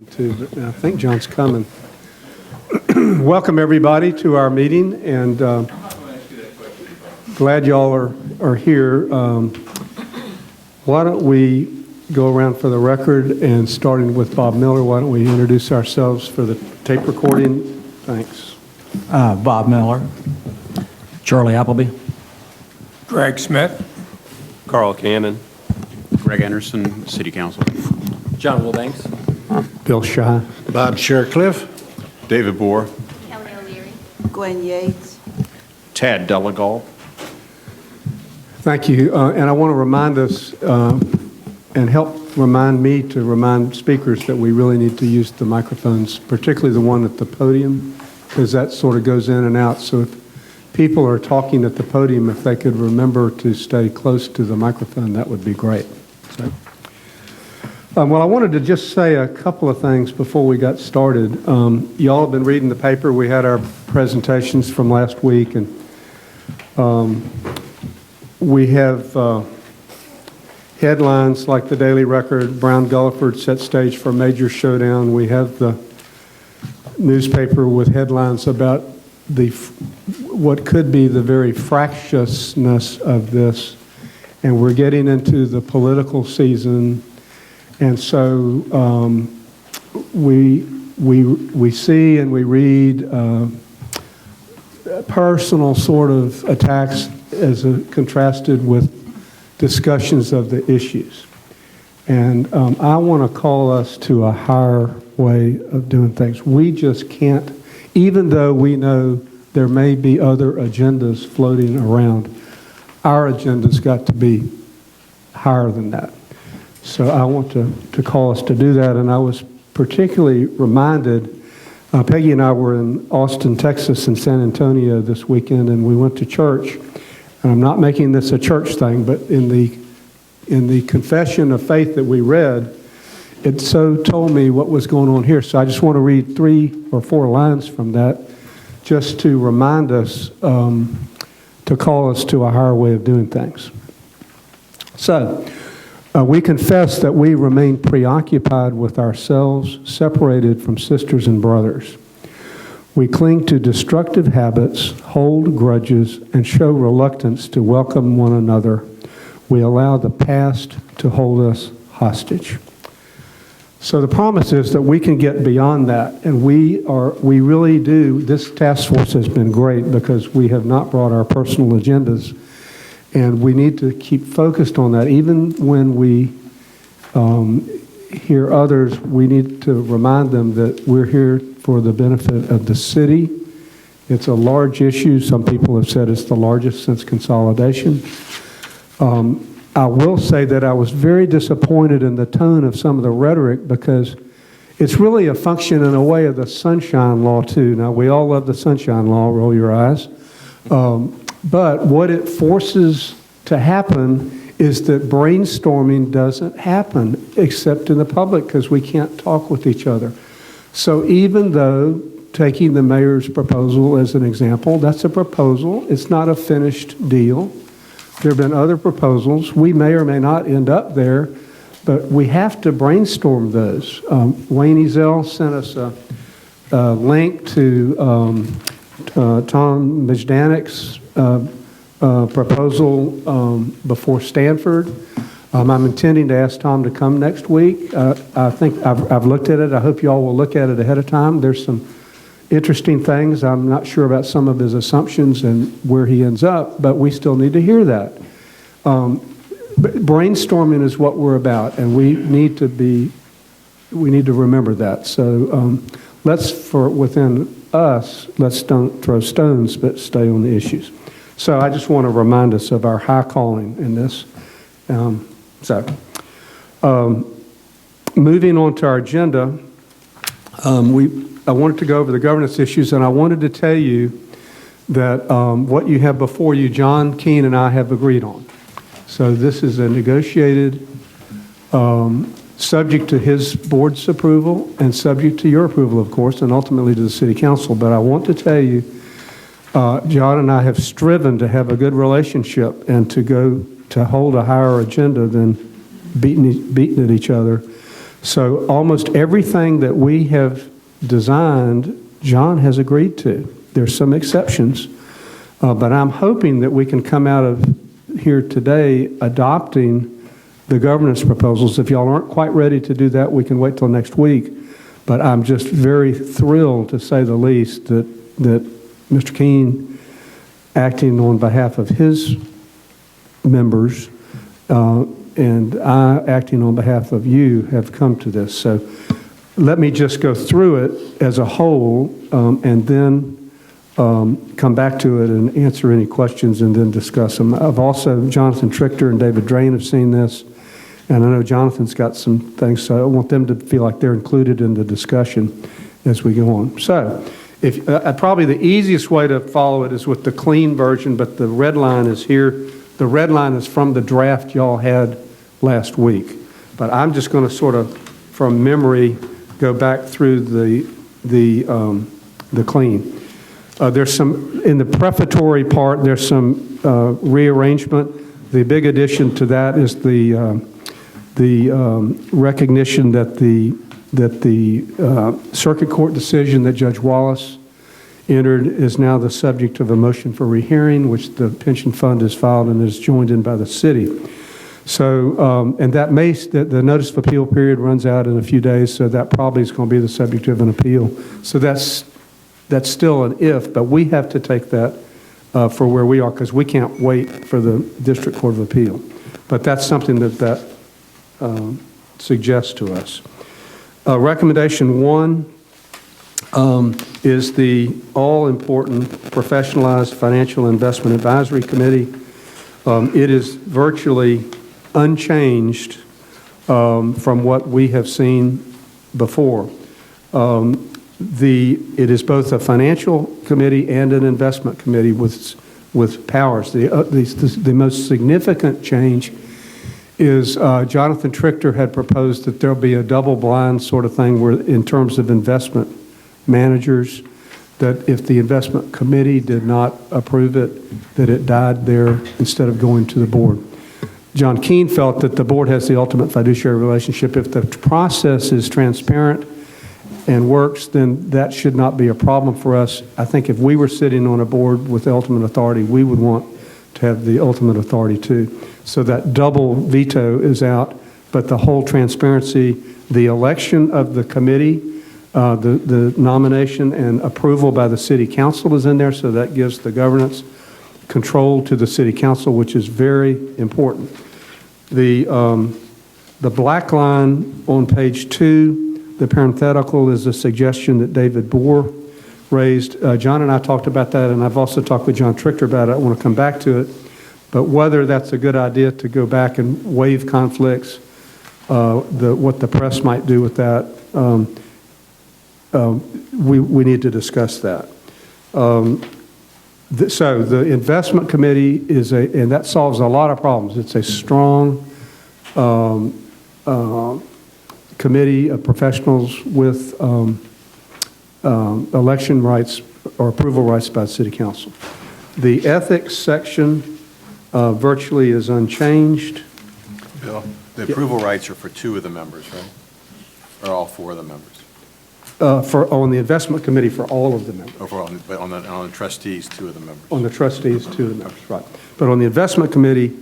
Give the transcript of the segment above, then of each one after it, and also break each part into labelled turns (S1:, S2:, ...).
S1: I think John's coming. Welcome everybody to our meeting, and glad y'all are here. Why don't we go around for the record, and starting with Bob Miller, why don't we introduce ourselves for the tape recording? Thanks.
S2: Bob Miller. Charlie Appleby.
S3: Greg Smith.
S4: Carl Cannon.
S5: Greg Anderson, City Council.
S2: John Wilbanks.
S1: Bill Shy.
S6: Bob Shercliffe.
S4: David Bohr.
S7: Kelly O'Leary.
S8: Gwen Yates.
S4: Tad Delagal.
S1: Thank you. And I want to remind us and help remind me to remind speakers that we really need to use the microphones, particularly the one at the podium, because that sort of goes in and out. So if people are talking at the podium, if they could remember to stay close to the microphone, that would be great. So. Well, I wanted to just say a couple of things before we got started. Y'all have been reading the paper. We had our presentations from last week, and we have headlines like the Daily Record, Brown Gulliford set stage for major showdown. We have the newspaper with headlines about what could be the very fractiousness of this, and we're getting into the political season. And so we see and we read personal sort of attacks as contrasted with discussions of the issues. And I want to call us to a higher way of doing things. We just can't, even though we know there may be other agendas floating around, our agenda's got to be higher than that. So I want to call us to do that, and I was particularly reminded, Peggy and I were in Austin, Texas, and San Antonio this weekend, and we went to church. And I'm not making this a church thing, but in the confession of faith that we read, it so told me what was going on here. So I just want to read 3 or 4 lines from that, just to remind us, to call us to a higher way of doing things. So, we confess that we remain preoccupied with ourselves, separated from sisters and brothers. We cling to destructive habits, hold grudges, and show reluctance to welcome one another. We allow the past to hold us hostage. So the promise is that we can get beyond that, and we really do. This task force has been great because we have not brought our personal agendas. And we need to keep focused on that. Even when we hear others, we need to remind them that we're here for the benefit of the city. It's a large issue. Some people have said it's the largest since consolidation. I will say that I was very disappointed in the tone of some of the rhetoric, because it's really a function in a way of the Sunshine Law too. Now, we all love the Sunshine Law, roll your eyes. But what it forces to happen is that brainstorming doesn't happen except in the public, because we can't talk with each other. So even though, taking the mayor's proposal as an example, that's a proposal. It's not a finished deal. There have been other proposals. We may or may not end up there, but we have to brainstorm those. Wayne Ezell sent us a link to Tom Majdanik's proposal before Stanford. I'm intending to ask Tom to come next week. I think I've looked at it. I hope you all will look at it ahead of time. There's some interesting things. I'm not sure about some of his assumptions and where he ends up, but we still need to hear that. But brainstorming is what we're about, and we need to remember that. So within us, let's don't throw stones, but stay on the issues. So I just want to remind us of our high calling in this. Moving on to our agenda, I wanted to go over the governance issues, and I wanted to tell you that what you have before you, John Keene and I have agreed on. So this is a negotiated, subject to his board's approval and subject to your approval, of course, and ultimately to the city council. But I want to tell you, John and I have striven to have a good relationship and to hold a higher agenda than beating at each other. So almost everything that we have designed, John has agreed to. There's some exceptions, but I'm hoping that we can come out of here today adopting the governance proposals. If y'all aren't quite ready to do that, we can wait till next week. But I'm just very thrilled, to say the least, that Mr. Keene, acting on behalf of his members, and I, acting on behalf of you, have come to this. So let me just go through it as a whole, and then come back to it and answer any questions and then discuss them. I've also, Jonathan Trichter and David Drain have seen this, and I know Jonathan's got some things, so I want them to feel like they're included in the discussion as we go on. So if probably the easiest way to follow it is with the clean version, but the red line is here. The red line is from the draft y'all had last week. But I'm just going to sort of, from memory, go back through the clean. There's some, in the prefatory part, there's some rearrangement. The big addition to that is the recognition that the circuit court decision that Judge Wallace entered is now the subject of a motion for rehearing, which the pension fund has filed and is joined in by the city. So, and that the notice of appeal period runs out in a few days, so that probably is going to be the subject of an appeal. So that's still an if, but we have to take that for where we are, because we can't wait for the District Court of Appeal. But that's something that suggests to us. Recommendation 1 is the all-important professionalized financial investment advisory committee. It is virtually unchanged from what we have seen before. It is both a financial committee and an investment committee with powers. The most significant change is Jonathan Trichter had proposed that there'll be a double-blind sort of thing where, in terms of investment managers, that if the investment committee did not approve it, that it died there instead of going to the board. John Keene felt that the board has the ultimate fiduciary relationship. If the process is transparent and works, then that should not be a problem for us. I think if we were sitting on a board with the ultimate authority, we would want to have the ultimate authority too. So that double veto is out, but the whole transparency, the election of the committee, the nomination and approval by the city council is in there, so that gives the governance control to the city council, which is very important. The black line on page 2, the parenthetical, is a suggestion that David Bohr raised. John and I talked about that, and I've also talked with John Trichter about it. I want to come back to it. But whether that's a good idea to go back and waive conflicts, what the press might do with that, we need to discuss that. So the investment committee is and that solves a lot of problems. It's a strong committee of professionals with election rights or approval rights by the city council. The ethics section virtually is unchanged.
S4: Bill, the approval rights are for 2 of the members, right? Or all 4 of the members?
S1: On the investment committee for all of the members.
S4: Overall, but on the trustees, 2 of the members.
S1: On the trustees, 2 of the members, right. But on the investment committee,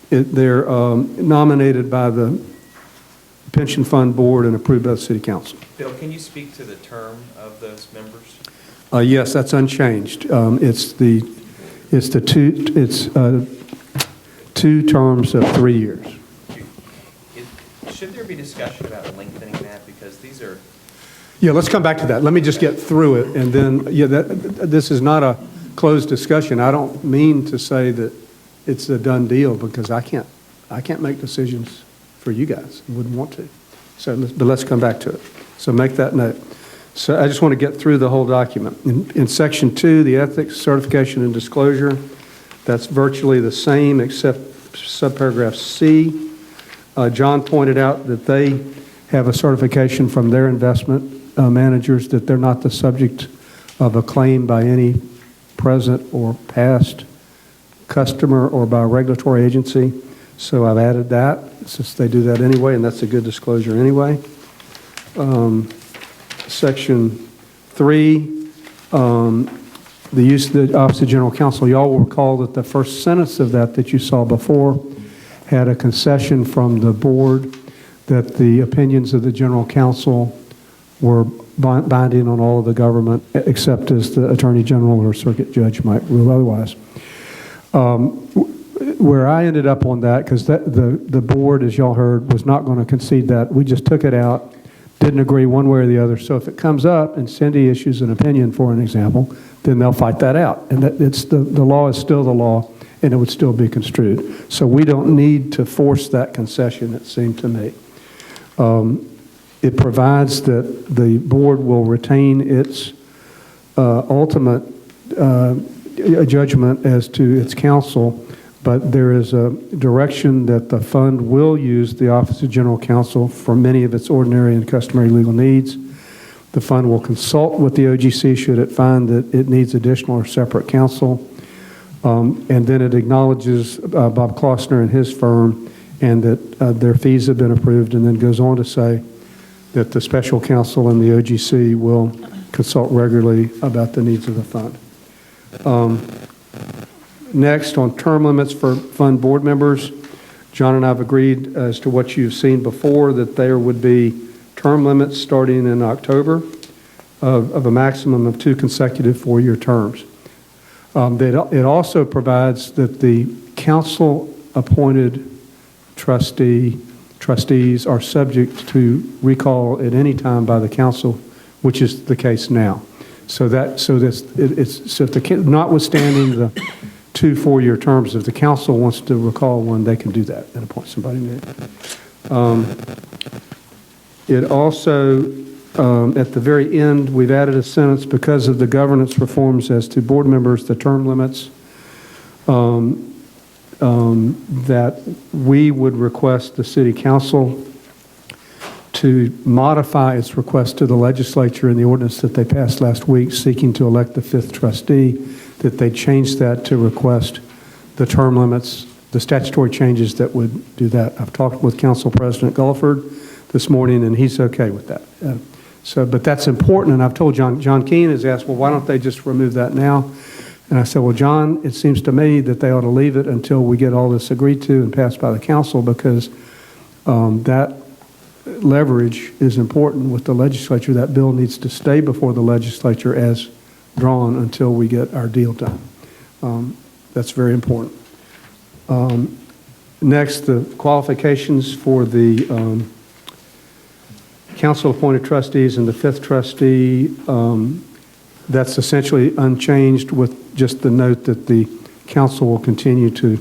S1: they're nominated by the pension fund board and approved by the city council.
S6: Bill, can you speak to the term of those members?
S1: Yes, that's unchanged. It's 2 terms of 3 years.
S6: Should there be discussion about lengthening that? Because these are...
S1: Yeah, let's come back to that. Let me just get through it, and then, this is not a closed discussion. I don't mean to say that it's a done deal, because I can't make decisions for you guys. I wouldn't want to. So, but let's come back to it. So make that note. So I just want to get through the whole document. In section 2, the ethics, certification, and disclosure, that's virtually the same except subparagraph C. John pointed out that they have a certification from their investment managers that they're not the subject of a claim by any present or past customer or by a regulatory agency. So I've added that, since they do that anyway, and that's a good disclosure anyway. Section 3, the use of the Office of General Counsel. Y'all will recall that the first sentence of that you saw before had a concession from the board that the opinions of the General Counsel were binding on all of the government, except as the Attorney General or Circuit Judge might rule otherwise. Where I ended up on that, because the board, as y'all heard, was not going to concede that. We just took it out, didn't agree one way or the other. So if it comes up and Cindy issues an opinion, for an example, then they'll fight that out. And that the law is still the law, and it would still be construed. So we don't need to force that concession, it seemed to me. It provides that the board will retain its ultimate judgment as to its counsel, but there is a direction that the fund will use the Office of General Counsel for many of its ordinary and customary legal needs. The fund will consult with the OGC should it find that it needs additional or separate counsel. And then it acknowledges Bob Klossner and his firm and that their fees have been approved, and then goes on to say that the special counsel and the OGC will consult regularly about the needs of the fund. Next, on term limits for fund board members, John and I have agreed as to what you've seen before, that there would be term limits starting in October of a maximum of 2 consecutive 4-year terms. It also provides that the council-appointed trustees are subject to recall at any time by the council, which is the case now. Notwithstanding the 2 4-year terms, if the council wants to recall one, they can do that and appoint somebody new. It also, at the very end, we've added a sentence: because of the governance reforms as to board members, the term limits, that we would request the city council to modify its request to the legislature in the ordinance that they passed last week seeking to elect the 5th trustee, that they change that to request the term limits, the statutory changes that would do that. I've talked with Council President Gulliford this morning, and he's okay with that. But that's important, and I've told John Keane has asked, well, why don't they just remove that now? And I said, well, John, it seems to me that they ought to leave it until we get all this agreed to and passed by the council, because that leverage is important with the legislature. That bill needs to stay before the legislature as drawn until we get our deal done. That's very important. Next, the qualifications for the council-appointed trustees and the 5th trustee, that's essentially unchanged, with just the note that the council will continue to,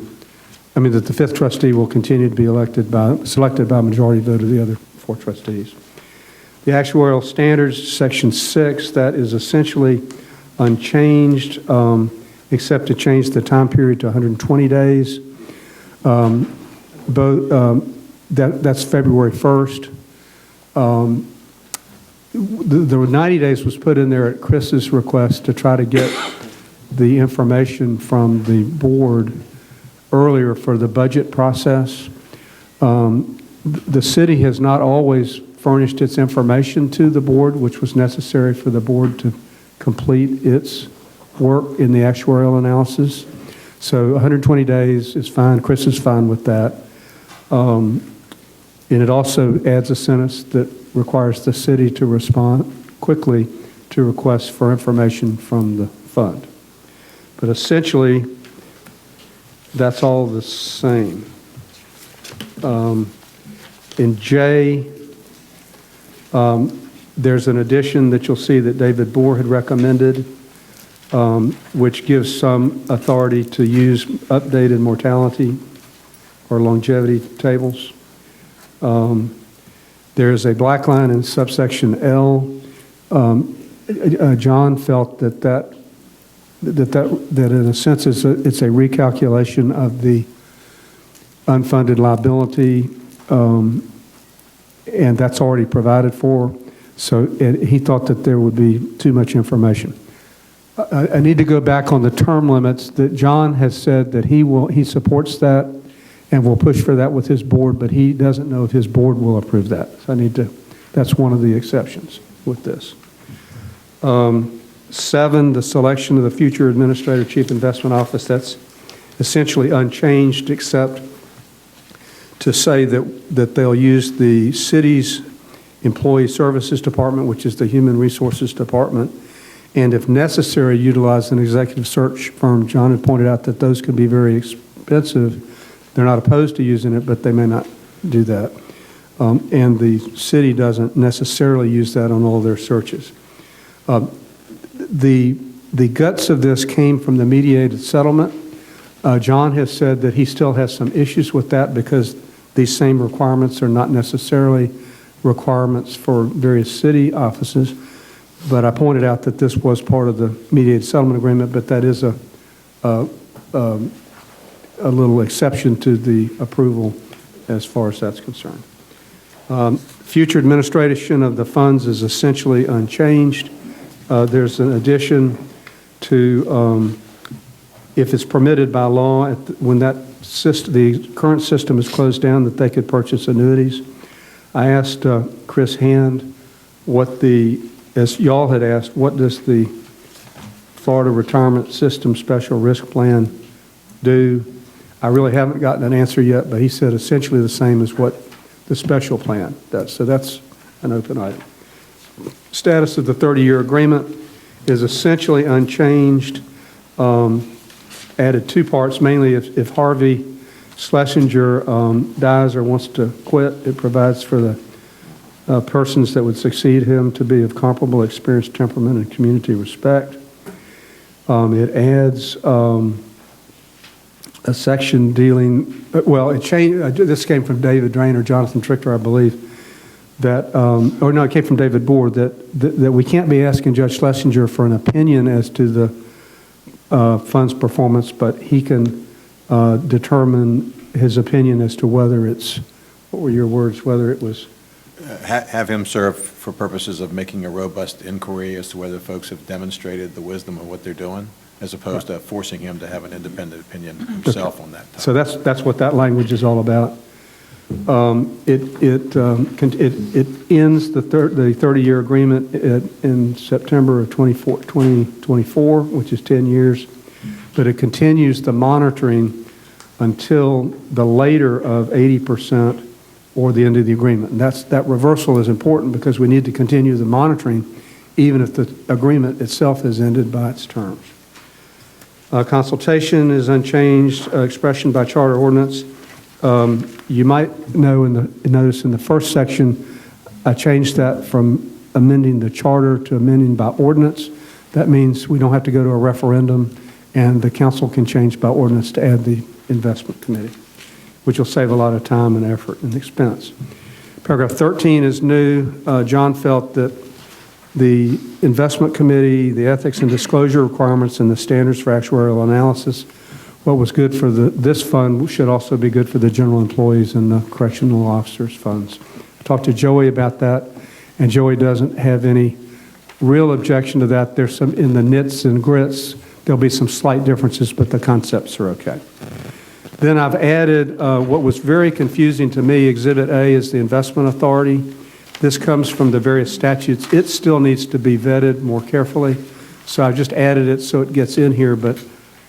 S1: that the 5th trustee will continue to be selected by majority vote of the other 4 trustees. The actuarial standards, section 6, that is essentially unchanged, except to change the time period to 120 days. That's February 1st. The 90 days was put in there at Chris's request to try to get the information from the board earlier for the budget process. The city has not always furnished its information to the board, which was necessary for the board to complete its work in the actuarial analysis. So 120 days is fine. Chris is fine with that. And it also adds a sentence that requires the city to respond quickly to requests for information from the fund. But essentially, that's all the same. In J, there's an addition that you'll see that David Bohr had recommended, which gives some authority to use updated mortality or longevity tables. There is a black line in subsection L. John felt that in a sense it's a recalculation of the unfunded liability, and that's already provided for. So he thought that there would be too much information. I need to go back on the term limits. That John has said that he supports that and will push for that with his board, but he doesn't know if his board will approve that. So I need to That's one of the exceptions with this. 7, the selection of the future administrator chief investment office. That's essentially unchanged, except to say that they'll use the city's employee services department, which is the human resources department, and if necessary, utilize an executive search firm. John had pointed out that those can be very expensive. They're not opposed to using it, but they may not do that. And the city doesn't necessarily use that on all their searches. The guts of this came from the mediated settlement. John has said that he still has some issues with that because these same requirements are not necessarily requirements for various city offices. But I pointed out that this was part of the mediated settlement agreement, but that is a little exception to the approval as far as that's concerned. Future administration of the funds is essentially unchanged. There's an addition to, if it's permitted by law, when that system, the current system is closed down, that they could purchase annuities. I asked Chris Hand what as y'all had asked, what does the Florida Retirement System Special Risk Plan do? I really haven't gotten an answer yet, but he said essentially the same as what the special plan does. So that's an open item. Status of the 30-year agreement is essentially unchanged. Added 2 parts, mainly if Harvey Schlesinger dies or wants to quit, it provides for the persons that would succeed him to be of comparable experience, temperament, and community respect. It adds a section dealing, well, it changed, this came from David Drain or Jonathan Trichter, I believe, that, or no, it came from David Board, that we can't be asking Judge Schlesinger for an opinion as to the fund's performance, but he can determine his opinion as to whether it's, what were your words, whether it was?
S4: Have him serve for purposes of making a robust inquiry as to whether folks have demonstrated the wisdom of what they're doing, as opposed to forcing him to have an independent opinion himself on that topic.
S1: So that's what that language is all about. It ends the 30-year agreement in September of 2024, which is 10 years, but it continues the monitoring until the later of 80% or the end of the agreement. And that reversal is important because we need to continue the monitoring even if the agreement itself has ended by its terms. Consultation is unchanged, expression by charter ordinance. You might know notice in the first section, I changed that from amending the charter to amending by ordinance. That means we don't have to go to a referendum, and the council can change by ordinance to add the investment committee, which will save a lot of time and effort and expense. Paragraph 13 is new. John felt that the investment committee, the ethics and disclosure requirements, and the standards for actuarial analysis, what was good for this fund should also be good for the general employees and the correctional officers' funds. I talked to Joey about that, and Joey doesn't have any real objection to that. There's some in the nits and grits. There'll be some slight differences, but the concepts are okay. Then I've added what was very confusing to me. Exhibit A is the investment authority. This comes from the various statutes. It still needs to be vetted more carefully. So I've just added it so it gets in here, but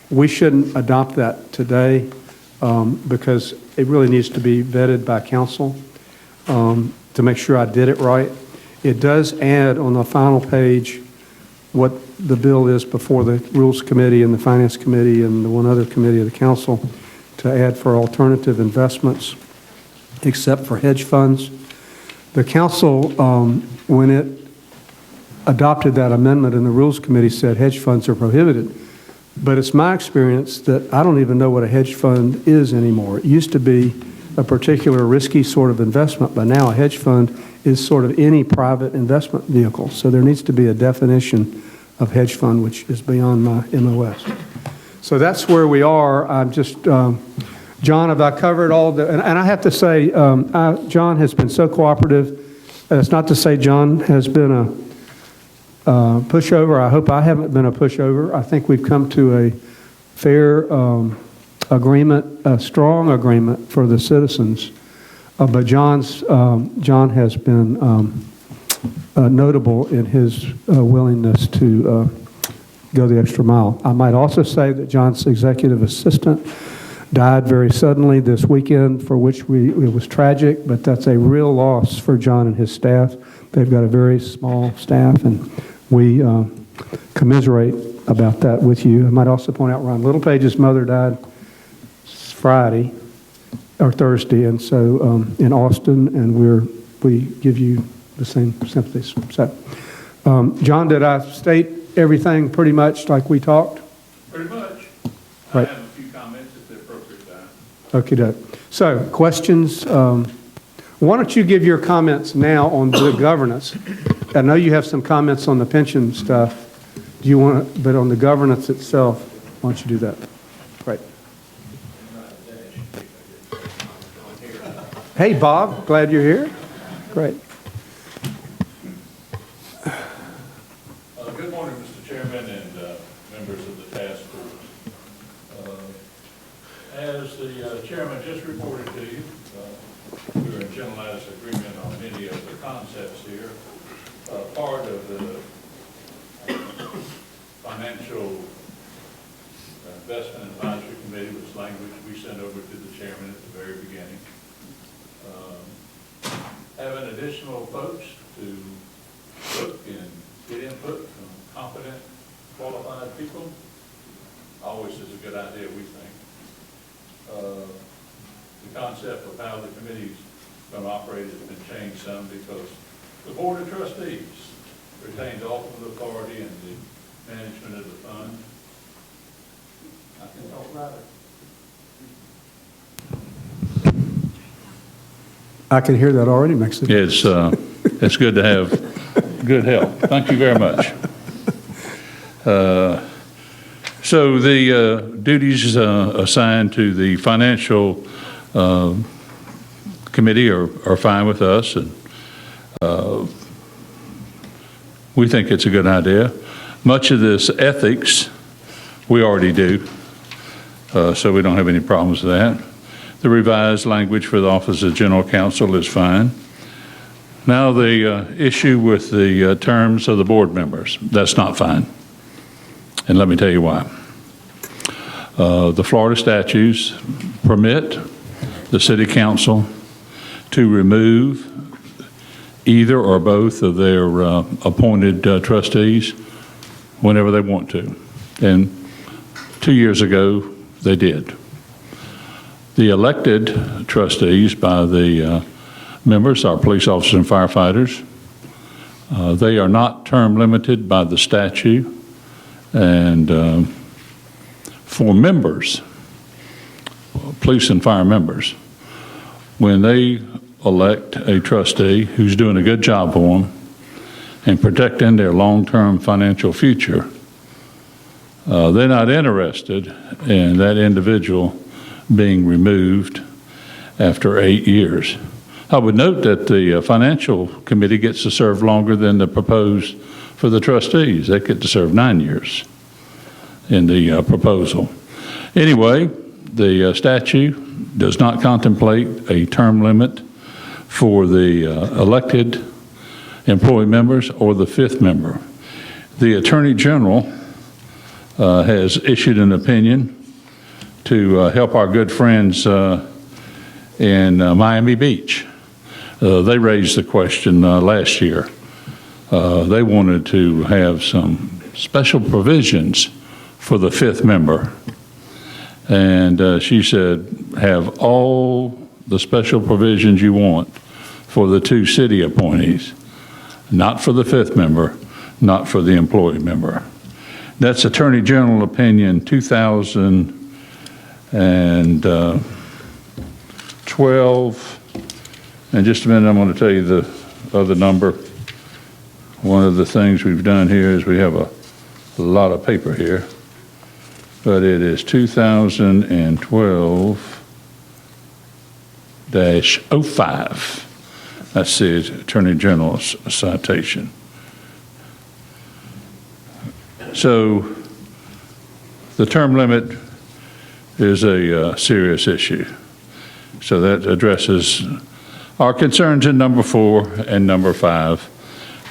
S1: we shouldn't adopt that today because it really needs to be vetted by council to make sure I did it right. It does add on the final page what the bill is before the Rules Committee and the Finance Committee and the one other committee of the council to add for alternative investments, except for hedge funds. The council, when it adopted that amendment in the Rules Committee, said hedge funds are prohibited. But it's my experience that I don't even know what a hedge fund is anymore. It used to be a particular risky sort of investment, but now a hedge fund is sort of any private investment vehicle. So there needs to be a definition of hedge fund, which is beyond my MOS. So that's where we are. I'm just, John, have I covered all the, and I have to say, John has been so cooperative. It's not to say John has been a pushover. I hope I haven't been a pushover. I think we've come to a fair agreement, a strong agreement for the citizens. But John has been notable in his willingness to go the extra mile. I might also say that John's executive assistant died very suddenly this weekend, for which it was tragic, but that's a real loss for John and his staff. They've got a very small staff, and we commiserate about that with you. I might also point out Ron Littlepage's mother died Friday or Thursday, and so in Austin, and we give you the same sympathies. So, John, did I state everything pretty much like we talked?
S7: Pretty much.
S1: Right.
S7: I have a few comments at the appropriate time.
S1: Okay. So, questions? Why don't you give your comments now on the governance? I know you have some comments on the pension stuff. Do you want to, but on the governance itself, why don't you do that? Great. Hey, Bob, glad you're here. Great.
S7: Good morning, Mr. Chairman and members of the task force. As the chairman just reported to you, we're in generalized agreement on many of the concepts here. Part of the financial investment advisory committee was language we sent over to the chairman at the very beginning. Having additional folks to look and get input from competent, qualified people always is a good idea, we think. The concept of how the committee's going to operate has been changed some because the Board of Trustees retains ultimate authority in the management of the fund. I can talk about it.
S1: I can hear that already makes it.
S7: It's good to have good help. Thank you very much. So the duties assigned to the financial committee are fine with us, and we think it's a good idea. Much of this ethics we already do, so we don't have any problems with that. The revised language for the Office of General Counsel is fine. Now the issue with the terms of the board members, that's not fine. And let me tell you why. The Florida statutes permit the city council to remove either or both of their appointed trustees whenever they want to. And 2 years ago, they did. The elected trustees by the members are police officers and firefighters. They are not term limited by the statute. And for members, police and fire members, when they elect a trustee who's doing a good job for them and protecting their long-term financial future, they're not interested in that individual being removed after 8 years. I would note that the financial committee gets to serve longer than the proposed for the trustees. They get to serve 9 years in the proposal. Anyway, the statute does not contemplate a term limit for the elected employee members or the fifth member. The Attorney General has issued an opinion to help our good friends in Miami Beach. They raised the question last year. They wanted to have some special provisions for the fifth member. And she said, have all the special provisions you want for the two city appointees, not for the fifth member, not for the employee member. That's Attorney General Opinion 2012. In just a minute, I'm going to tell you the other number. One of the things we've done here is we have a lot of paper here, but it is 2012-05. That's the Attorney General's citation. So the term limit is a serious issue. So that addresses our concerns in number 4 and number 5.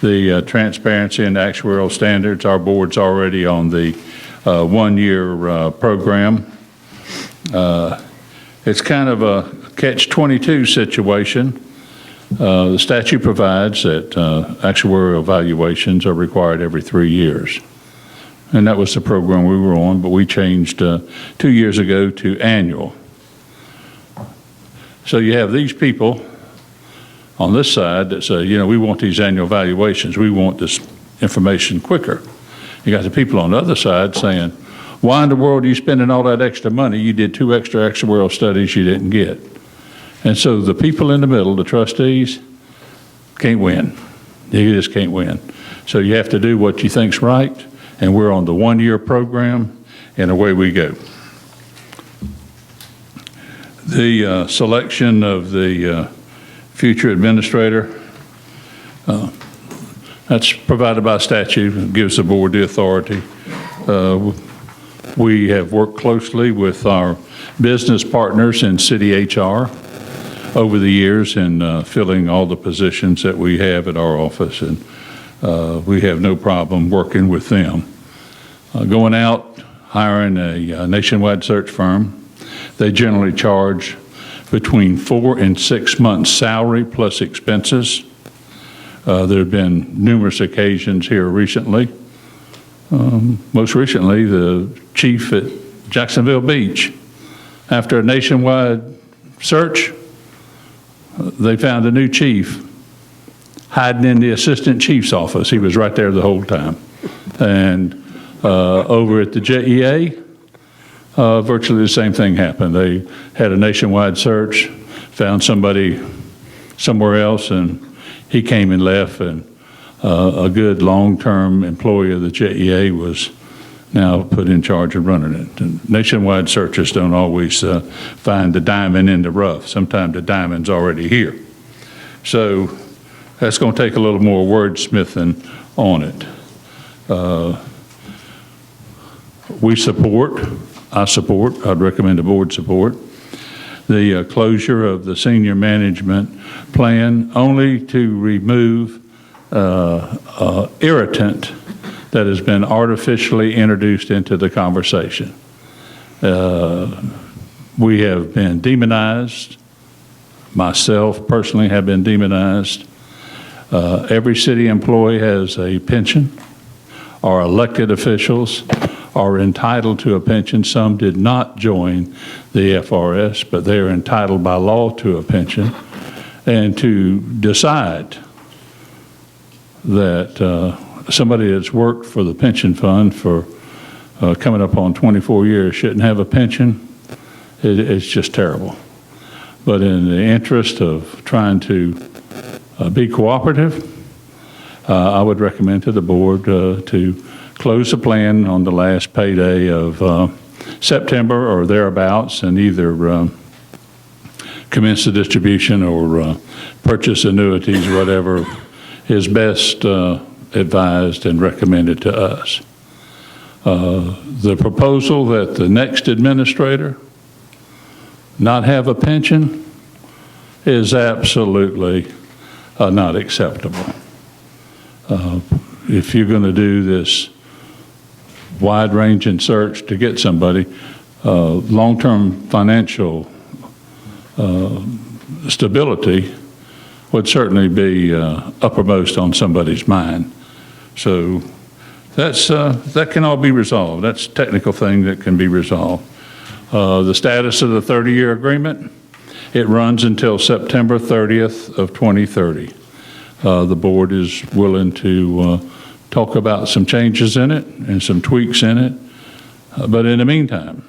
S7: the transparency and actuarial standards. Our board's already on the one-year program. It's kind of a catch-22 situation. The statute provides that actuarial evaluations are required every 3 years. And that was the program we were on, but we changed 2 years ago to annual. So you have these people on this side that say, you know, we want these annual evaluations. We want this information quicker. You got the people on the other side saying, why in the world are you spending all that extra money? You did 2 extra actuarial studies you didn't get. And so the people in the middle, the trustees, can't win. You just can't win. So you have to do what you think's right, and we're on the one-year program, and away we go. The selection of the future administrator, that's provided by statute. It gives the board the authority. We have worked closely with our business partners in city HR over the years in filling all the positions that we have at our office, and we have no problem working with them. Going out, hiring a nationwide search firm, they generally charge between 4 and 6 months' salary plus expenses. There have been numerous occasions here recently. Most recently, the chief at Jacksonville Beach, after a nationwide search, they found a new chief hiding in the assistant chief's office. He was right there the whole time. And over at the JEA, virtually the same thing happened. They had a nationwide search, found somebody somewhere else, and he came and left, and a good long-term employee of the JEA was now put in charge of running it. And nationwide searches don't always find the diamond in the rough. Sometimes the diamond's already here. So that's going to take a little more wordsmithing on it. I'd recommend the board support the closure of the senior management plan only to remove irritant that has been artificially introduced into the conversation. We have been demonized. Myself personally have been demonized. Every city employee has a pension. Our elected officials are entitled to a pension. Some did not join the FRS, but they are entitled by law to a pension. And to decide that somebody that's worked for the pension fund for coming up on 24 years shouldn't have a pension, it's just terrible. But in the interest of trying to be cooperative, I would recommend to the board to close the plan on the last payday of September or thereabouts, and either commence the distribution or purchase annuities, whatever is best advised and recommended to us. The proposal that the next administrator not have a pension is absolutely not acceptable. If you're going to do this wide-ranging search to get somebody, long-term financial stability would certainly be uppermost on somebody's mind. So that can all be resolved. That's a technical thing that can be resolved. The status of the 30-year agreement, it runs until September 30th of 2030. The board is willing to talk about some changes in it and some tweaks in it. But in the meantime,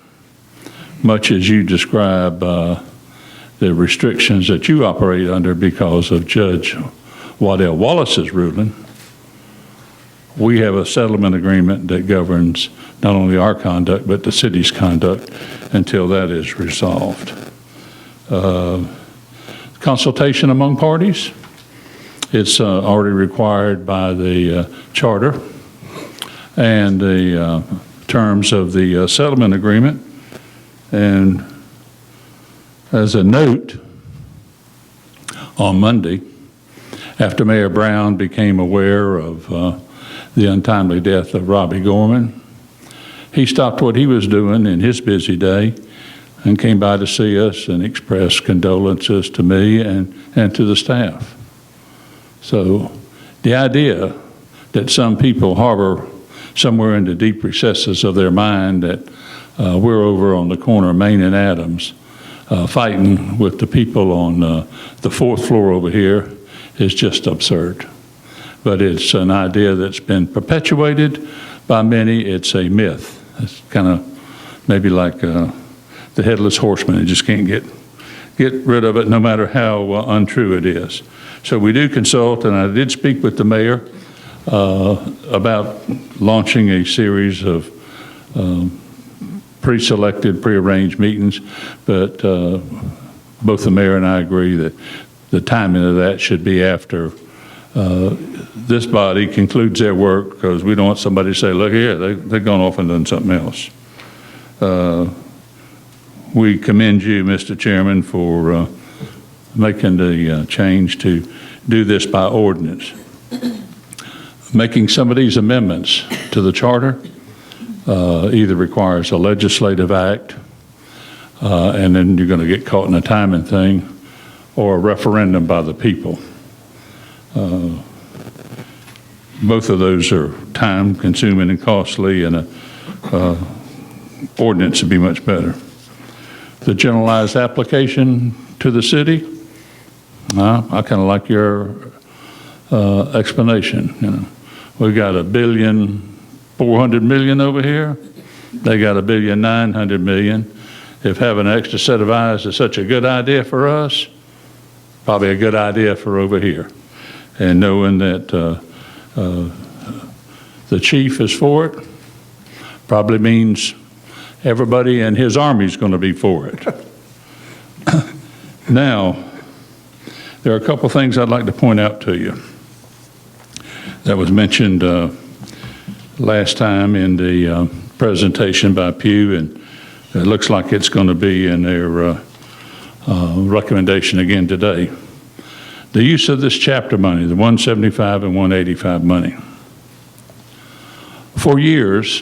S7: much as you describe the restrictions that you operate under because of Judge Waddell Wallace's ruling, we have a settlement agreement that governs not only our conduct but the city's conduct until that is resolved. Consultation among parties, it's already required by the charter and the terms of the settlement agreement. And as a note, on Monday, after Mayor Brown became aware of the untimely death of Robbie Gorman, he stopped what he was doing in his busy day and came by to see us and express condolences to me and to the staff. So the idea that some people harbor somewhere in the deep recesses of their mind that we're over on the corner of Main and Adams fighting with the people on the fourth floor over here is just absurd. But it's an idea that's been perpetuated by many. It's a myth. It's kind of maybe like the headless horseman. You just can't get rid of it no matter how untrue it is. So we do consult, and I did speak with the mayor about launching a series of pre-selected, pre-arranged meetings, but both the mayor and I agree that the timing of that should be after this body concludes their work, because we don't want somebody to say, look here, they've gone off and done something else. We commend you, Mr. Chairman, for making the change to do this by ordinance. Making some of these amendments to the charter either requires a legislative act, and then you're going to get caught in a timing thing, or a referendum by the people. Both of those are time-consuming and costly, and an ordinance would be much better. The generalized application to the city, I kind of like your explanation. You know, we've got $1,400,000,000 over here. They got $1,900,000,000. If having an extra set of eyes is such a good idea for us, probably a good idea for over here. And knowing that the chief is for it probably means everybody in his army is going to be for it. Now, there are a couple things I'd like to point out to you that was mentioned last time in the presentation by Pew, and it looks like it's going to be in their recommendation again today. The use of this chapter money, the 175 and 185 money. For years,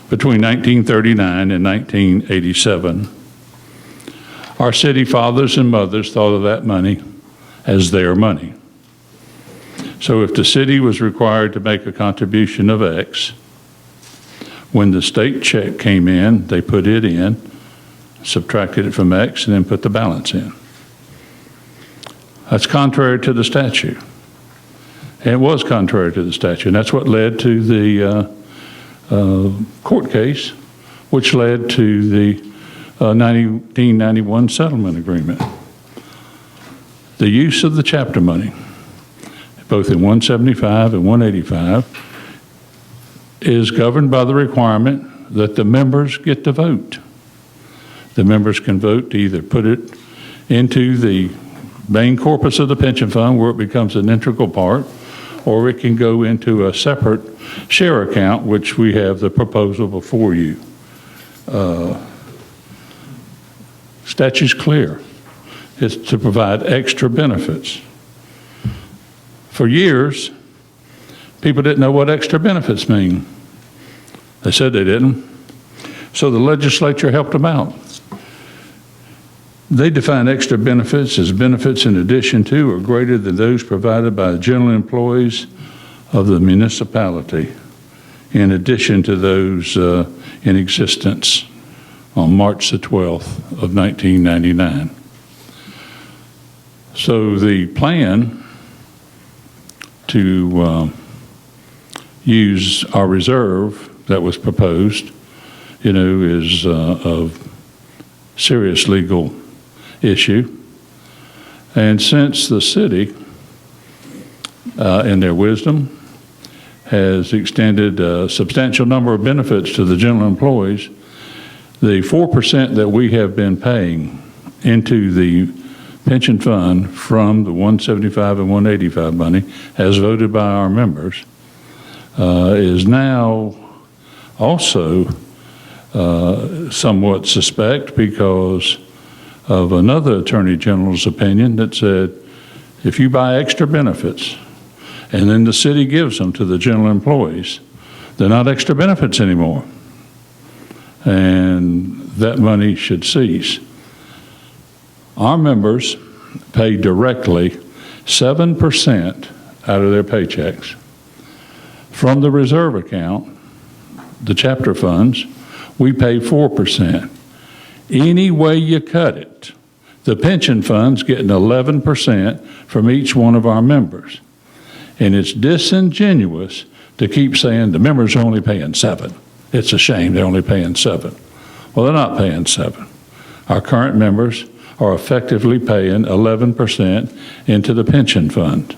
S7: between 1939 and 1987, our city fathers and mothers thought of that money as their money. So if the city was required to make a contribution of X, when the state check came in, they put it in, subtracted it from X, and then put the balance in. That's contrary to the statute. And it was contrary to the statute, and that's what led to the court case, which led to the 1991 settlement agreement. The use of the chapter money, both in 175 and 185, is governed by the requirement that the members get to vote. The members can vote to either put it into the main corpus of the pension fund, where it becomes an integral part, or it can go into a separate share account, which we have the proposal before you. Statute's clear. It's to provide extra benefits. For years, people didn't know what extra benefits mean. They said they didn't. So the legislature helped them out. They define extra benefits as benefits in addition to or greater than those provided by the general employees of the municipality, in addition to those in existence on March the 12th of 1999. So the plan to use our reserve that was proposed, is of serious legal issue. And since the city, in their wisdom, has extended a substantial number of benefits to the general employees, the 4% that we have been paying into the pension fund from the 175 and 185 money, as voted by our members, is now also somewhat suspect because of another Attorney General's opinion that said If you buy extra benefits and then the city gives them to the general employees, they're not extra benefits anymore. And that money should cease. Our members pay directly 7% out of their paychecks. From the reserve account, the chapter funds, we pay 4%. Any way you cut it, the pension fund's getting 11% from each one of our members. And it's disingenuous to keep saying the members are only paying 7. It's a shame they're only paying 7. Well, they're not paying 7. Our current members are effectively paying 11% into the pension fund.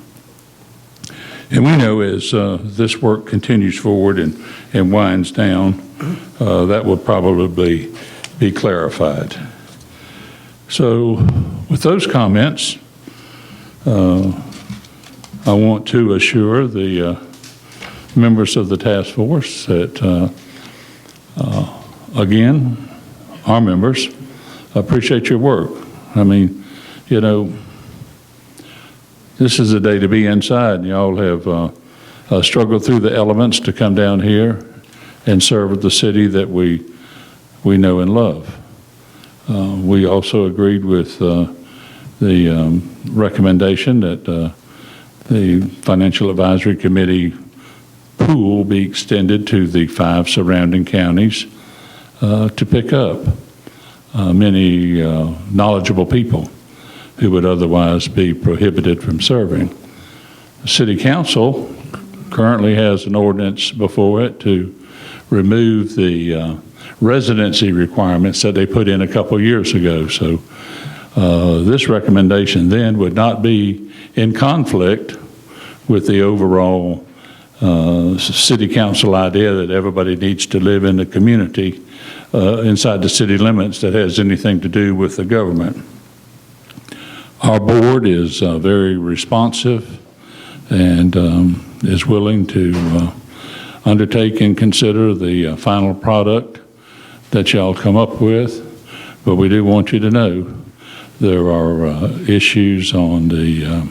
S7: And we know as this work continues forward and winds down, that will probably be clarified. So with those comments, I want to assure the members of the task force that, again, our members appreciate your work. I mean, you know, this is a day to be inside, and y'all have struggled through the elements to come down here and serve the city that we know and love. We also agreed with the recommendation that the Financial Advisory Committee pool be extended to the 5 surrounding counties to pick up many knowledgeable people who would otherwise be prohibited from serving. The City Council currently has an ordinance before it to remove the residency requirements that they put in a couple years ago. So this recommendation then would not be in conflict with the overall City Council idea that everybody needs to live in the community inside the city limits that has anything to do with the government. Our board is very responsive and is willing to undertake and consider the final product that y'all come up with, but we do want you to know there are issues on the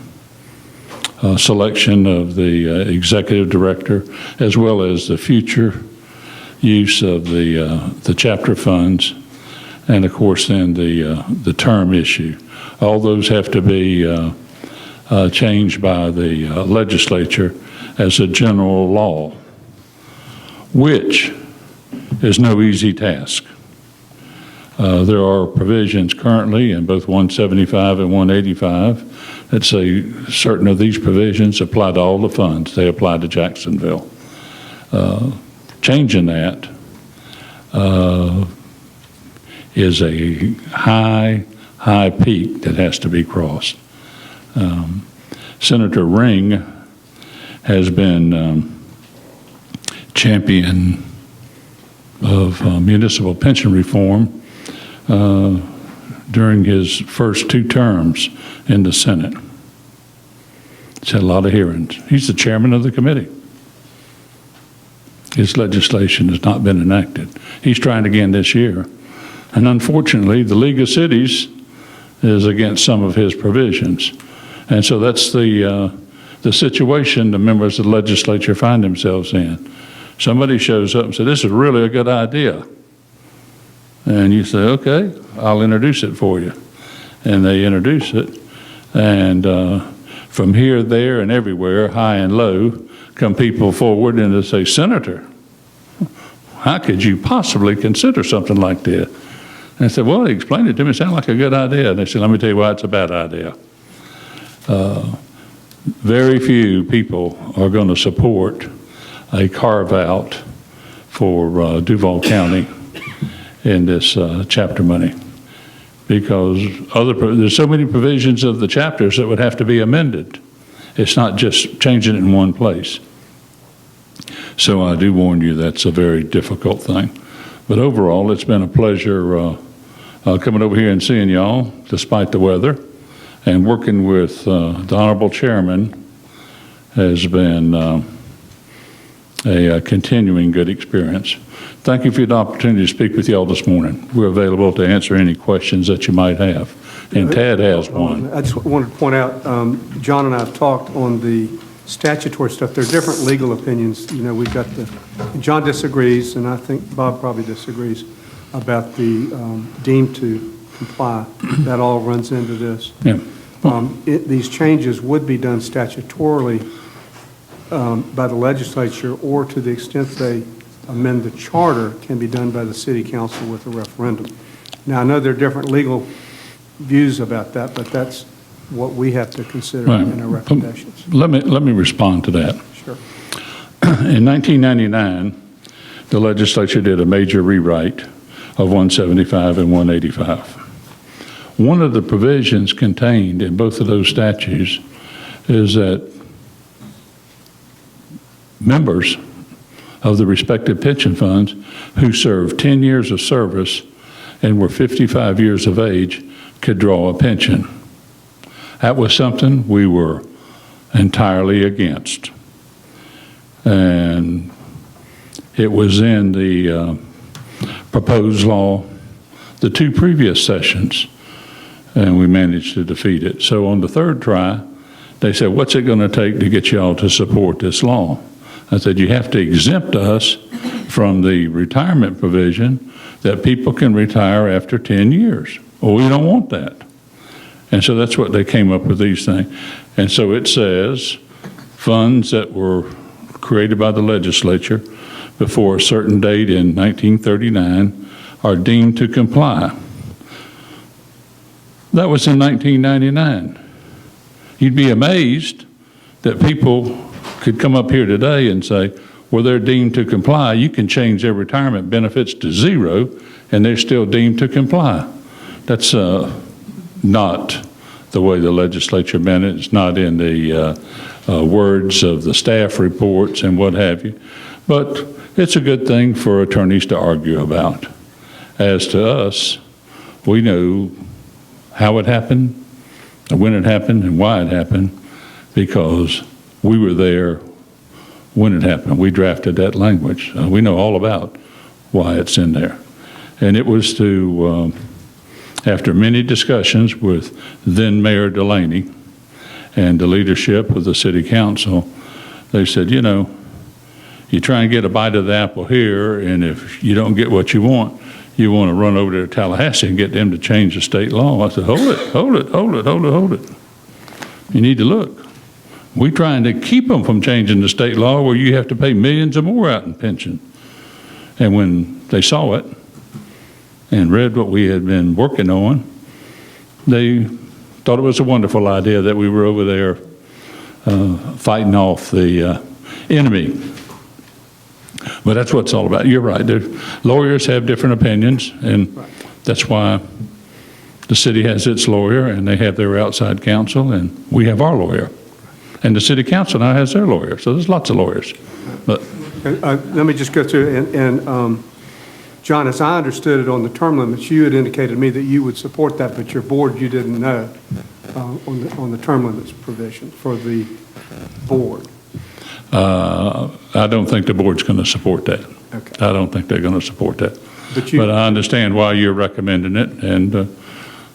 S7: selection of the executive director, as well as the future use of the chapter funds, and of course then the term issue. All those have to be changed by the legislature as a general law, which is no easy task. There are provisions currently in both 175 and 185 that say certain of these provisions apply to all the funds. They apply to Jacksonville. Changing that is a high peak that has to be crossed. Senator Ring has been champion of municipal pension reform during his first 2 terms in the Senate. He's had a lot of hearings. He's the chairman of the committee. His legislation has not been enacted. He's trying again this year. And unfortunately, the League of Cities is against some of his provisions. And so that's the situation the members of the legislature find themselves in. Somebody shows up and says, this is really a good idea. And you say, okay, I'll introduce it for you. And they introduce it. And from here, there, and everywhere, high and low, come people forward and they say, Senator, how could you possibly consider something like this? And I said, well, he explained it to me. It sounded like a good idea. And they said, let me tell you why it's a bad idea. Very few people are going to support a carve-out for Duval County in this chapter money, because there's so many provisions of the chapters that would have to be amended. It's not just changing it in one place. So I do warn you that's a very difficult thing. But overall, it's been a pleasure coming over here and seeing y'all, despite the weather, and working with the Honorable Chairman has been a continuing good experience. Thank you for the opportunity to speak with y'all this morning. We're available to answer any questions that you might have. and Tad has one.
S1: I just wanted to point out, John and I have talked on the statutory stuff. There are different legal opinions. You know, we've got John disagrees, and I think Bob probably disagrees about the deemed to comply. That all runs into this.
S7: Yeah.
S1: These changes would be done statutorily by the legislature, or to the extent they amend the charter, can be done by the city council with a referendum. Now, I know there are different legal views about that, but that's what we have to consider
S7: Right.
S1: in our recommendations.
S7: Let me respond to that.
S1: Sure.
S7: In 1999, the legislature did a major rewrite of 175 and 185. One of the provisions contained in both of those statutes is that members of the respective pension funds who served 10 years of service and were 55 years of age could draw a pension. That was something we were entirely against. And it was in the proposed law the two previous sessions, and we managed to defeat it. So on the third try, they said, what's it going to take to get y'all to support this law? I said, you have to exempt us from the retirement provision that people can retire after 10 years. Well, we don't want that. And so that's what they came up with these things. And so it says funds that were created by the legislature before a certain date in 1939 are deemed to comply. That was in 1999. You'd be amazed that people could come up here today and say, well, they're deemed to comply. You can change their retirement benefits to zero, and they're still deemed to comply. That's not the way the legislature meant it. It's not in the words of the staff reports and what have you. But it's a good thing for attorneys to argue about. As to us, we know how it happened, when it happened, and why it happened, because we were there when it happened. We drafted that language. We know all about why it's in there. And it was to, after many discussions with then Mayor Delaney and the leadership of the city council, they said, you know, you try and get a bite of the apple here, and if you don't get what you want to run over to Tallahassee and get them to change the state law. I said, hold it. You need to look. We're trying to keep them from changing the state law where you have to pay millions or more out in pension. And when they saw it and read what we had been working on, they thought it was a wonderful idea that we were over there fighting off the enemy. But that's what it's all about. You're right. Lawyers have different opinions, and that's why the city has its lawyer, and they have their outside counsel, and we have our lawyer. And the city council now has their lawyer, so there's lots of lawyers. But
S1: let me just go through, and John, as I understood it on the term limits, you had indicated to me that you would support that, but your board, you didn't know on the term limits provision for the board.
S7: I don't think the board's going to support that.
S1: Okay.
S7: I don't think they're going to support that.
S1: But
S7: I understand why you're recommending it, and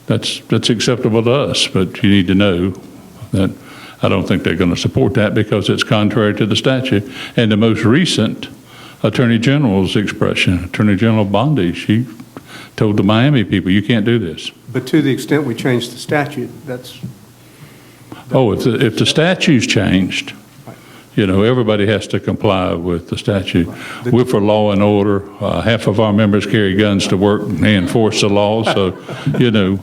S7: that's acceptable to us. But you need to know that I don't think they're going to support that because it's contrary to the statute. And the most recent Attorney General's expression, Attorney General Bondi, she told the Miami people, you can't do this.
S1: But to the extent we change the statute,
S7: If the statute's changed, you know, everybody has to comply with the statute. We're for law and order. Half of our members carry guns to work and they enforce the law. So, you know,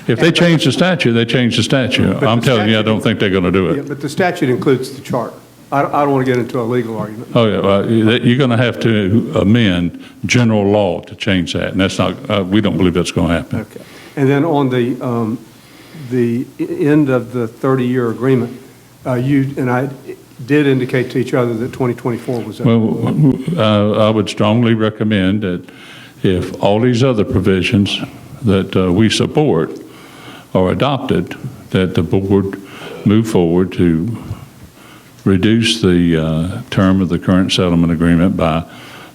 S7: if they change the statute, they change the statute. I'm telling you, I don't think they're going to do it.
S1: yeah, but the statute includes the charter. I don't want to get into a legal argument.
S7: Oh, yeah, well, you're going to have to amend general law to change that, and that's not, we don't believe that's going to happen.
S1: Okay. And then on the end of the 30-year agreement, you and I did indicate to each other that 2024 was over.
S7: Well, I would strongly recommend that if all these other provisions that we support are adopted, that the board move forward to reduce the term of the current settlement agreement by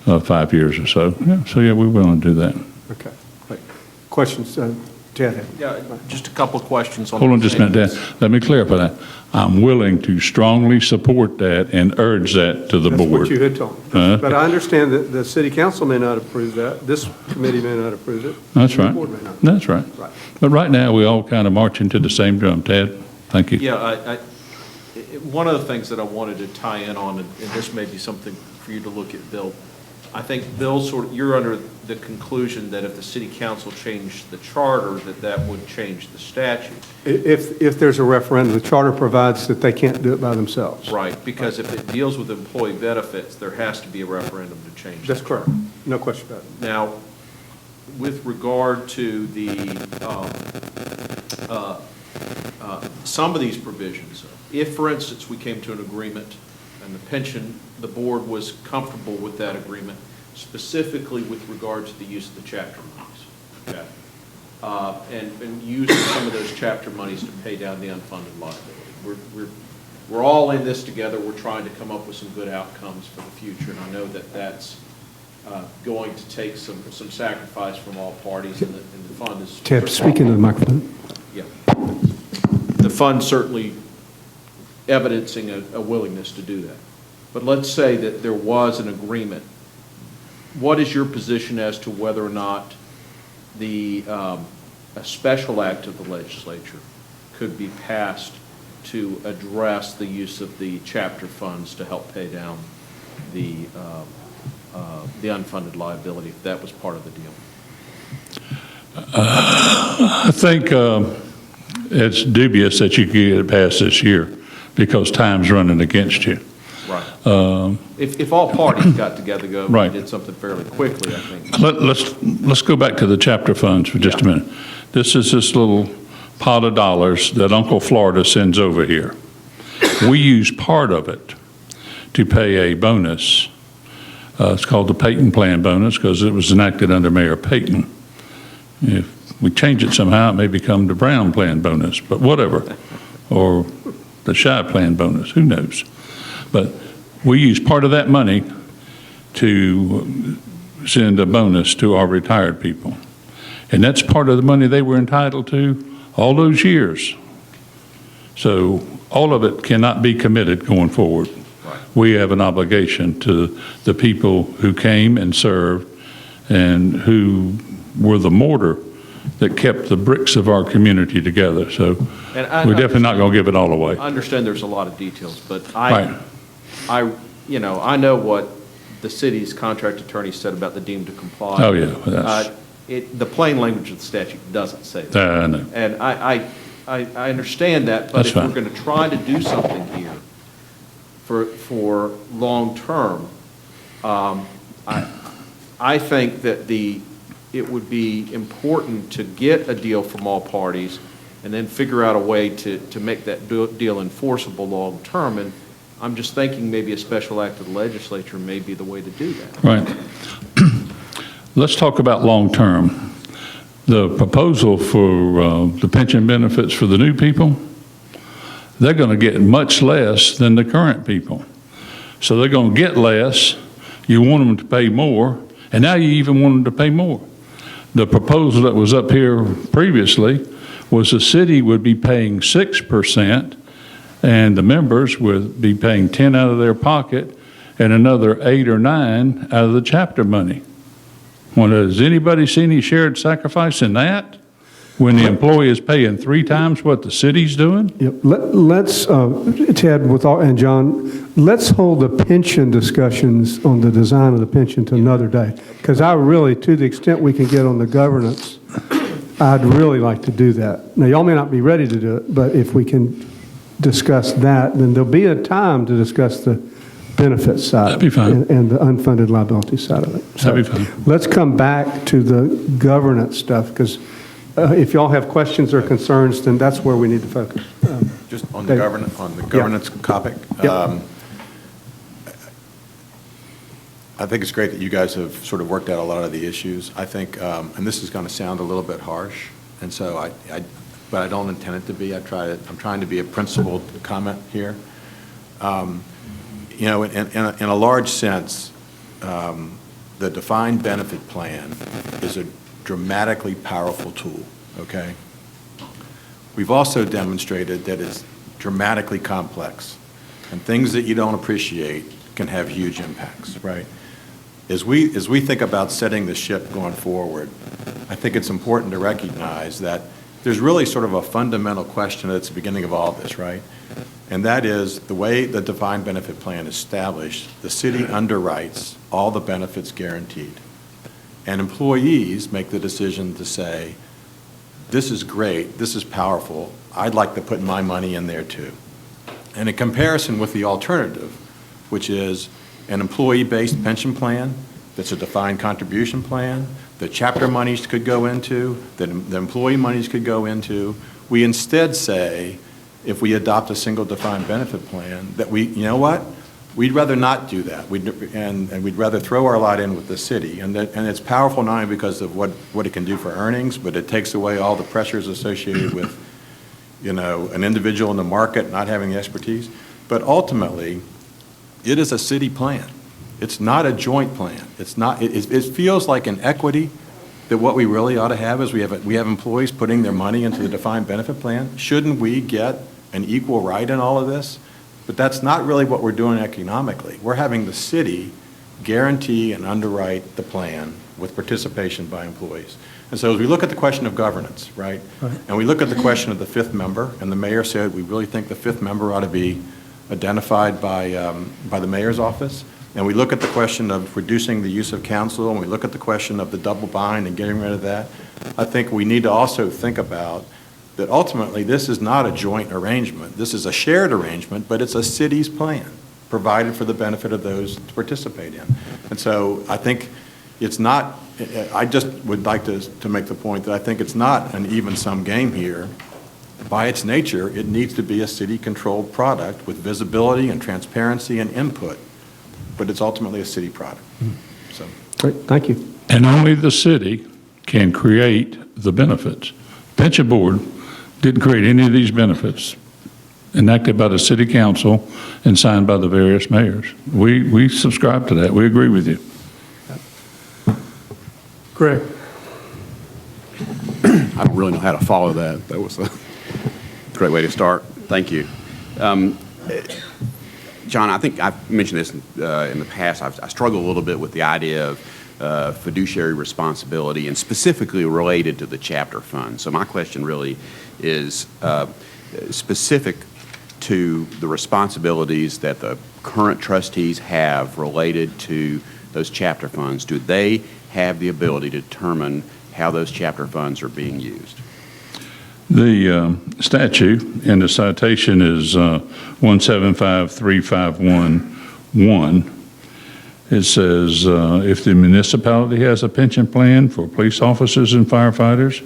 S7: 5 years or so. Yeah, so yeah, we're willing to do that.
S1: Okay. Wait. Questions to Ted.
S2: Yeah, just a couple of questions on.
S7: Hold on
S2: the
S7: just a minute, Dan. Let me clarify that. I'm willing to strongly support that and urge that to the
S1: That's
S7: board.
S1: what you had told me.
S7: Uh-huh.
S1: But I understand that the city council may not approve that, this committee may not approve it.
S7: That's
S1: the
S7: right.
S1: board may not.
S7: That's right.
S1: Right.
S7: But right now, we all kind of marching to the same drum. Ted, thank you.
S2: Yeah, one of the things that I wanted to tie in on, and this may be something for you to look at, Bill. I think, Bill, you're under the conclusion that if the city council changed the charter, that would change the statute.
S1: If there's a referendum, the charter provides that they can't do it by themselves.
S2: Right, because if it deals with employee benefits, there has to be a referendum to change.
S1: That's
S2: the
S1: correct.
S2: charter.
S1: No question about it.
S2: Now, with regard to some of these provisions, if, for instance, we came to an agreement and the board was comfortable with that agreement, specifically with regard to the use of the chapter monies, okay? And using some of those chapter monies to pay down the unfunded liability. We're all in this together. We're trying to come up with some good outcomes for the future, and I know that that's going to take some sacrifice from all parties, and the fund is.
S1: Ted, speak into the microphone.
S2: Yeah. The fund certainly evidencing a willingness to do that. But let's say that there was an agreement. What is your position as to whether or not a special act of the legislature could be passed to address the use of the chapter funds to help pay down the unfunded liability, if that was part of the deal?
S7: I think it's dubious that you could get it passed this year because time's running against you.
S2: Right. If all parties got together
S7: Right.
S2: and did something fairly quickly, I think.
S7: Let's go back to the chapter funds for just a minute. This is this little pot of dollars that Uncle Florida sends over here. We use part of it to pay a bonus. It's called the Payton Plan bonus because it was enacted under Mayor Payton. If we change it somehow, it may become the Brown Plan bonus, but whatever, or the Shy Plan bonus, who knows? But we use part of that money to send a bonus to our retired people. And that's part of the money they were entitled to all those years. So all of it cannot be committed going forward.
S2: Right.
S7: We have an obligation to the people who came and served and who were the mortar that kept the bricks of our community together. So we're definitely not going to give it all away.
S2: I understand there's a lot of details, but
S7: Right.
S2: I know what the city's contract attorney said about the deemed to comply.
S7: Oh, yeah, well, that's-
S2: The plain language of the statute doesn't say that.
S7: I know.
S2: And I understand that, but
S7: That's
S2: if we're
S7: fine.
S2: going to try to do something here for long-term, I think that it would be important to get a deal from all parties and then figure out a way to make that deal enforceable long-term. And I'm just thinking maybe a special act of the legislature may be the way to do that.
S7: Right. Let's talk about long-term. The proposal for the pension benefits for the new people, they're going to get much less than the current people. So they're going to get less. You want them to pay more, and now you even want them to pay more. The proposal that was up here previously was the city would be paying 6%, and the members would be paying 10 out of their pocket and another 8 or 9 out of the chapter money. Well, has anybody seen any shared sacrifice in that? When the employee is paying 3 times what the city's doing?
S1: Yep. Let's, Ted, and John, let's hold the pension discussions on the design of the pension to another day. Because I really, to the extent we can get on the governance, I'd really like to do that. Now, y'all may not be ready to do it, but if we can discuss that, then there'll be a time to discuss the benefits side.
S7: That'd be fine.
S1: And the unfunded liability side of it. So
S7: That'd be fine.
S1: let's come back to the governance stuff, because if y'all have questions or concerns, then that's where we need to focus.
S4: Just on the governance topic.
S1: Yep.
S4: I think it's great that you guys have sort of worked out a lot of the issues. I think, and this is going to sound a little bit harsh, and so but I don't intend it to be. I'm trying to be a principled comment here. You know, in a large sense, the defined benefit plan is a dramatically powerful tool, okay? We've also demonstrated that it's dramatically complex, and things that you don't appreciate can have huge impacts, right? As we think about setting the ship going forward, I think it's important to recognize that there's really sort of a fundamental question at the beginning of all this, right? And that is the way the defined benefit plan is established, the city underwrites all the benefits guaranteed. And employees make the decision to say, this is great, this is powerful, I'd like to put my money in there too. And in comparison with the alternative, which is an employee-based pension plan that's a defined contribution plan, the chapter monies could go into, that the employee monies could go into, we instead say, if we adopt a single defined benefit plan, that you know what? We'd rather not do that. And we'd rather throw our lot in with the city. And it's powerful not only because of what it can do for earnings, but it takes away all the pressures associated with, an individual in the market not having the expertise. But ultimately, it is a city plan. It's not a joint plan. It's not. It feels like an equity that what we really ought to have is we have employees putting their money into the defined benefit plan. Shouldn't we get an equal right in all of this? But that's not really what we're doing economically. We're having the city guarantee and underwrite the plan with participation by employees. And so as we look at the question of governance, right? And we look at the question of the fifth member, and the mayor said we really think the fifth member ought to be identified by the mayor's office. And we look at the question of reducing the use of council, and we look at the question of the double bind and getting rid of that. I think we need to also think about that ultimately this is not a joint arrangement. This is a shared arrangement, but it's a city's plan provided for the benefit of those to participate in. And so I think it's not, I just would like to make the point that I think it's not an even-sum game here. By its nature, it needs to be a city-controlled product with visibility and transparency and input, but it's ultimately a city product. So.
S1: Great, thank you.
S7: And only the city can create the benefits. Pension Board didn't create any of these benefits enacted by the city council and signed by the various mayors. We subscribe to that. We agree with you.
S1: Greg.
S5: I don't really know how to follow that. That was a great way to start. Thank you. John, I think I've mentioned this in the past. I struggle a little bit with the idea of fiduciary responsibility and specifically related to the chapter fund. So my question really is specific to the responsibilities that the current trustees have related to those chapter funds. Do they have the ability to determine how those chapter funds are being used?
S7: The statute and the citation is 1753511. It says if the municipality has a pension plan for police officers and firefighters,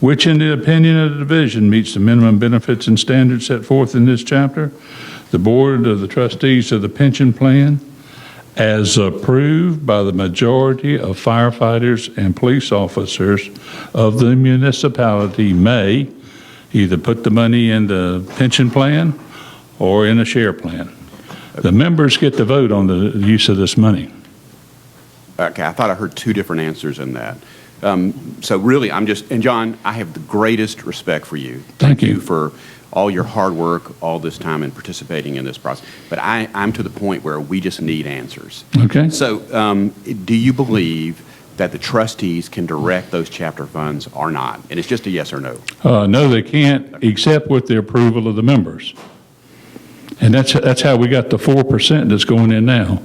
S7: which in the opinion of the division meets the minimum benefits and standards set forth in this chapter, the board of the trustees of the pension plan, as approved by the majority of firefighters and police officers of the municipality, may either put the money in the pension plan or in a share plan. The members get to vote on the use of this money.
S5: Okay, I thought I heard two different answers in that. So really, and John, I have the greatest respect for you.
S7: Thank you.
S5: For all your hard work, all this time in participating in this process. But I'm to the point where we just need answers.
S7: Okay.
S5: So do you believe that the trustees can direct those chapter funds or not? And it's just a yes or no.
S7: No, they can't, except with the approval of the members. And that's how we got the 4% that's going in now.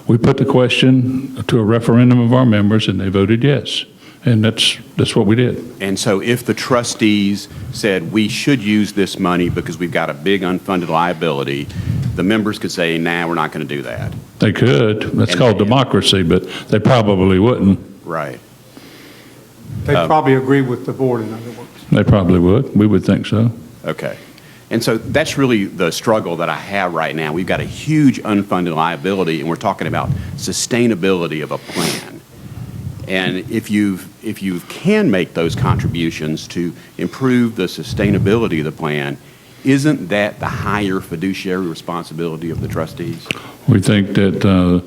S7: We put the question to a referendum of our members, and they voted yes. And that's what we did.
S5: And so if the trustees said we should use this money because we've got a big unfunded liability, the members could say, nah, we're not going to do that.
S7: They could. That's called democracy, but they probably wouldn't.
S5: Right.
S1: They probably agree with the board, in other words.
S7: They probably would. We would think so.
S5: Okay. And so that's really the struggle that I have right now. We've got a huge unfunded liability, and we're talking about sustainability of a plan. And if you can make those contributions to improve the sustainability of the plan, isn't that the higher fiduciary responsibility of the trustees?
S7: We think that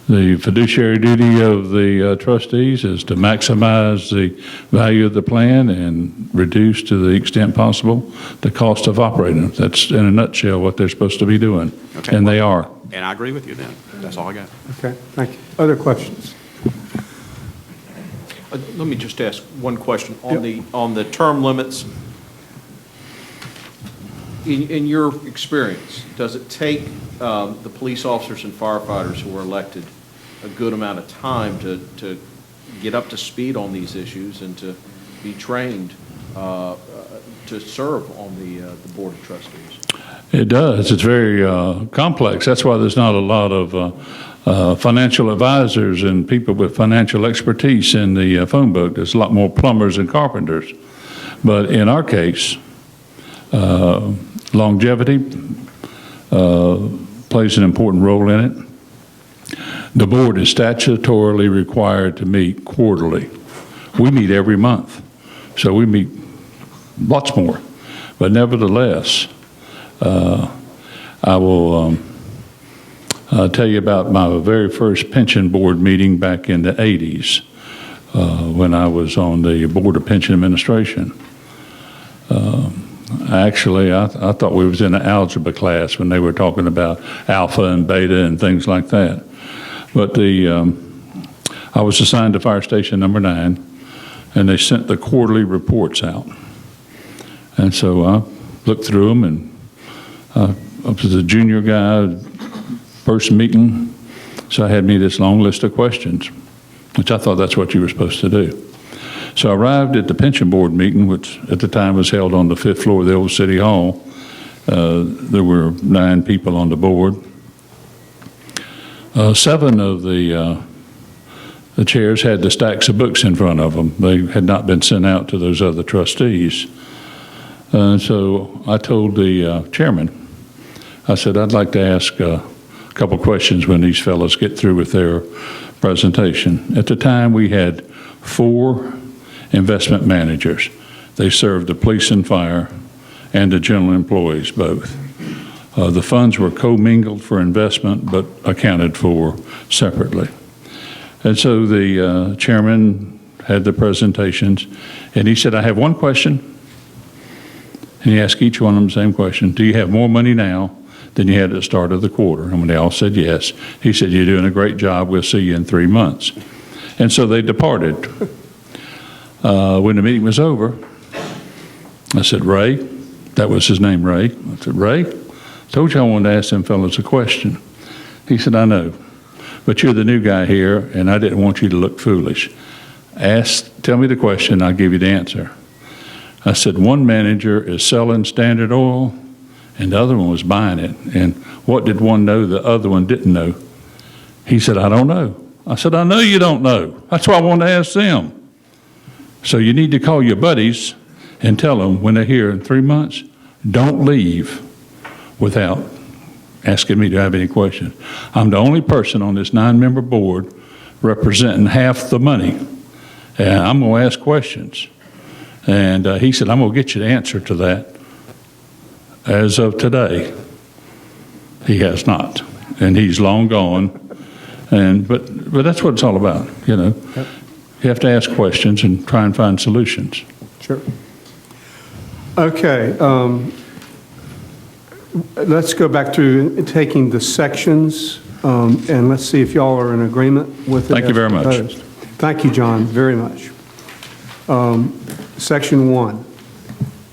S7: The fiduciary duty of the trustees is to maximize the value of the plan and reduce to the extent possible the cost of operating them. That's in a nutshell what they're supposed to be doing,
S5: Okay.
S7: and they are.
S5: And I agree with you then. That's all I got.
S1: Okay, thank you. Other questions?
S2: Let me just ask one question. On the term limits, in your experience, does it take the police officers and firefighters who are elected a good amount of time to get up to speed on these issues and to be trained to serve on the Board of Trustees?
S7: It does. It's very complex. That's why there's not a lot of financial advisors and people with financial expertise in the phone book. There's a lot more plumbers and carpenters. But in our case, longevity plays an important role in it. The board is statutorily required to meet quarterly. We meet every month, so we meet lots more. But nevertheless, I will tell you about my very first pension board meeting back in the 80s when I was on the Board of Pension Administration. Actually, I thought we was in an algebra class when they were talking about alpha and beta and things like that. But I was assigned to Fire Station number 9, and they sent the quarterly reports out. And so I looked through them, and I was a junior guy, first meeting, so I had me this long list of questions, which I thought that's what you were supposed to do. So I arrived at the pension board meeting, which at the time was held on the 5th floor of the old city hall. There were 9 people on the board. 7 of the chairs had the stacks of books in front of them. They had not been sent out to those other trustees. So I told the chairman, I said, I'd like to ask a couple questions when these fellows get through with their presentation. At the time, we had 4 investment managers. They served the police and fire and the general employees both. The funds were commingled for investment but accounted for separately. And so the chairman had the presentations, and he said, I have one question. And he asked each one of them the same question. Do you have more money now than you had at the start of the quarter? And when they all said yes, he said, you're doing a great job. We'll see you in 3 months. And so they departed. When the meeting was over, I said, Ray, that was his name, Ray. I said, Ray, told you I wanted to ask them fellows a question. He said, I know, but you're the new guy here, and I didn't want you to look foolish. Tell me the question, I'll give you the answer. I said, one manager is selling Standard Oil, and the other one was buying it. And what did one know the other one didn't know? He said, I don't know. I said, I know you don't know. That's why I wanted to ask them. So you need to call your buddies and tell them when they're here in 3 months, don't leave without asking me to have any questions. I'm the only person on this 9-member board representing half the money, and I'm going to ask questions. And he said, I'm going to get you the answer to that. As of today, he has not, and he's long gone. But that's what it's all about, you know.
S1: Yep.
S7: You have to ask questions and try and find solutions.
S1: Sure. Okay. Let's go back to taking the sections, and let's see if y'all are in agreement with it.
S7: Thank you very much.
S1: Proposed. Thank you, John, very much. Section 1.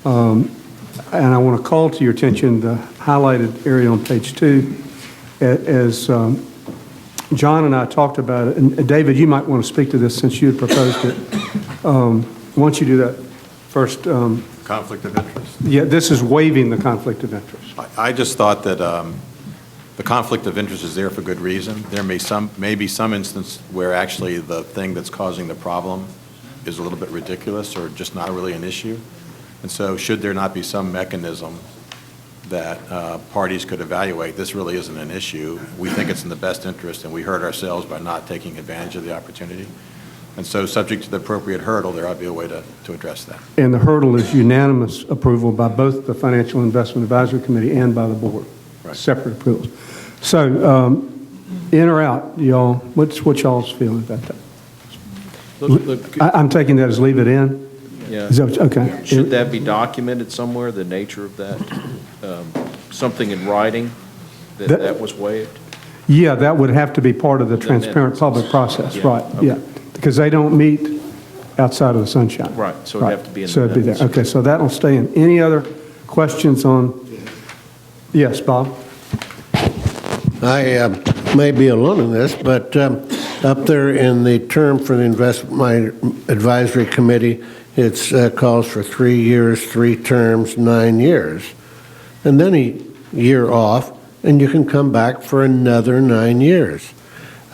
S1: And I want to call to your attention the highlighted area on page 2. As John and I talked about it, and David, you might want to speak to this since you had proposed it. Once you do that, first.
S4: Conflict of interest.
S1: Yeah, this is waiving the conflict of interest.
S4: I just thought that the conflict of interest is there for good reason. There may be some instance where actually the thing that's causing the problem is a little bit ridiculous or just not really an issue. And so should there not be some mechanism that parties could evaluate, this really isn't an issue. We think it's in the best interest, and we hurt ourselves by not taking advantage of the opportunity. And so subject to the appropriate hurdle, there ought to be a way to address that.
S1: And the hurdle is unanimous approval by both the Financial Investment Advisory Committee and by the board.
S4: Right.
S1: Separate approvals. So In or out, y'all? What's y'all's feeling about that?
S2: Look,
S1: I'm taking that as leave it in?
S2: yeah.
S1: Is that, okay.
S2: Should that be documented somewhere, the nature of that? Something in writing that was waived?
S1: Yeah, that would have to be part of the
S2: The
S1: transparent
S2: minutes.
S1: public process,
S2: Yeah,
S1: right,
S2: okay.
S1: yeah. Because they don't meet outside of the sunshine.
S2: Right, so it'd have to be in the
S1: So it'd be there.
S2: minutes.
S1: Okay, so that'll stay in. Any other questions on? Yes, Bob?
S8: I may be alone in this, but up there in the term for the investment advisory committee, it calls for 3 years, 3 terms, 9 years. And then a year off, and you can come back for another 9 years.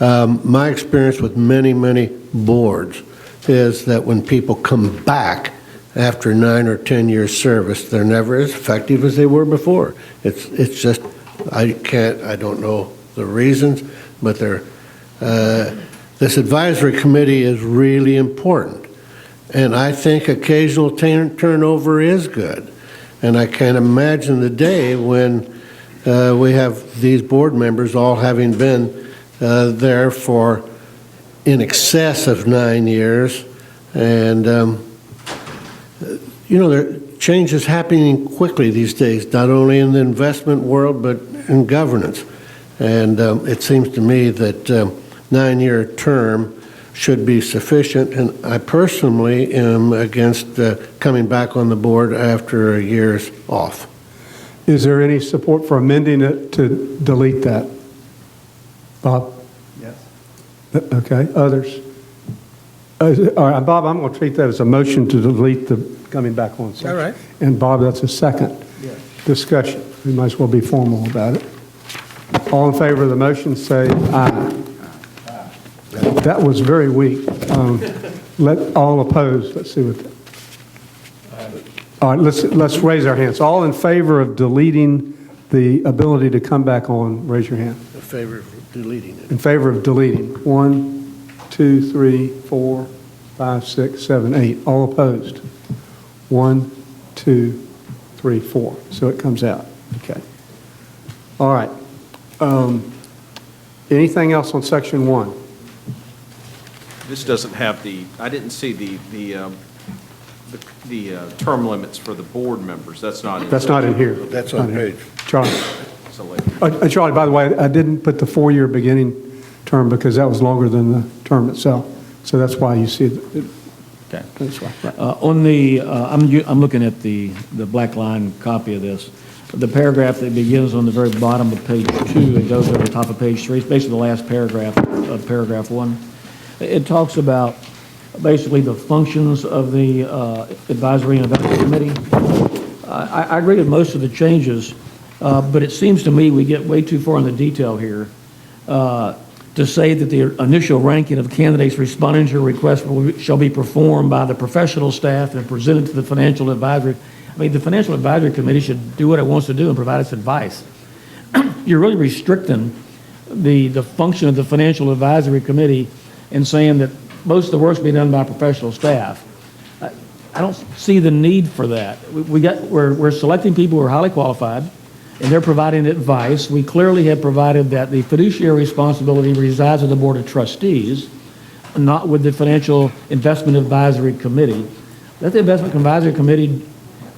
S8: My experience with many, many boards is that when people come back after 9 or 10 years service, they're never as effective as they were before. It's just, I don't know the reasons, but this advisory committee is really important. And I think occasional turnover is good. And I can't imagine the day when we have these board members all having been there for in excess of 9 years. And, change is happening quickly these days, not only in the investment world, but in governance. And it seems to me that 9-year term should be sufficient. And I personally am against coming back on the board after a year's off.
S1: Is there any support for amending it to delete that? Bob?
S6: Yes.
S1: Okay, others? All right, Bob, I'm going to treat that as a motion to delete the coming back on section.
S3: All right.
S1: And Bob, that's a second discussion. We might as well be formal about it. All in favor of the motion, say aye. That was very weak. Let all opposed, let's see what. All right, let's raise our hands. All in favor of deleting the ability to come back on, raise your hand.
S8: In favor of deleting it.
S1: In favor of deleting. 1, 2, 3, 4, 5, 6, 7, 8. All opposed. 1, 2, 3, 4. So it comes out. Okay. All right. Anything else on section 1?
S2: This doesn't have I didn't see the term limits for the board members. That's not in.
S1: That's not in here.
S8: That's on page.
S1: Charlie.
S2: So later.
S1: Charlie, by the way, I didn't put the 4-year beginning term because that was longer than the term itself. So that's why you see it.
S9: Okay.
S1: That's why. Right.
S9: On the, I'm looking at the black line copy of this. The paragraph that begins on the very bottom of page 2 and goes over the top of page 3, it's basically the last paragraph of paragraph 1. It talks about basically the functions of the Advisory and Investment Committee. I agree with most of the changes, but it seems to me we get way too far in the detail here to say that the initial ranking of candidates responding to a request shall be performed by the professional staff and presented to the Financial Advisory. I mean, the Financial Advisory Committee should do what it wants to do and provide its advice. You're really restricting the function of the Financial Advisory Committee and saying that most of the work's being done by professional staff. I don't see the need for that. We're selecting people who are highly qualified, and they're providing advice. We clearly have provided that the fiduciary responsibility resides with the Board of Trustees, not with the Financial Investment Advisory Committee. Let the Investment Advisory Committee,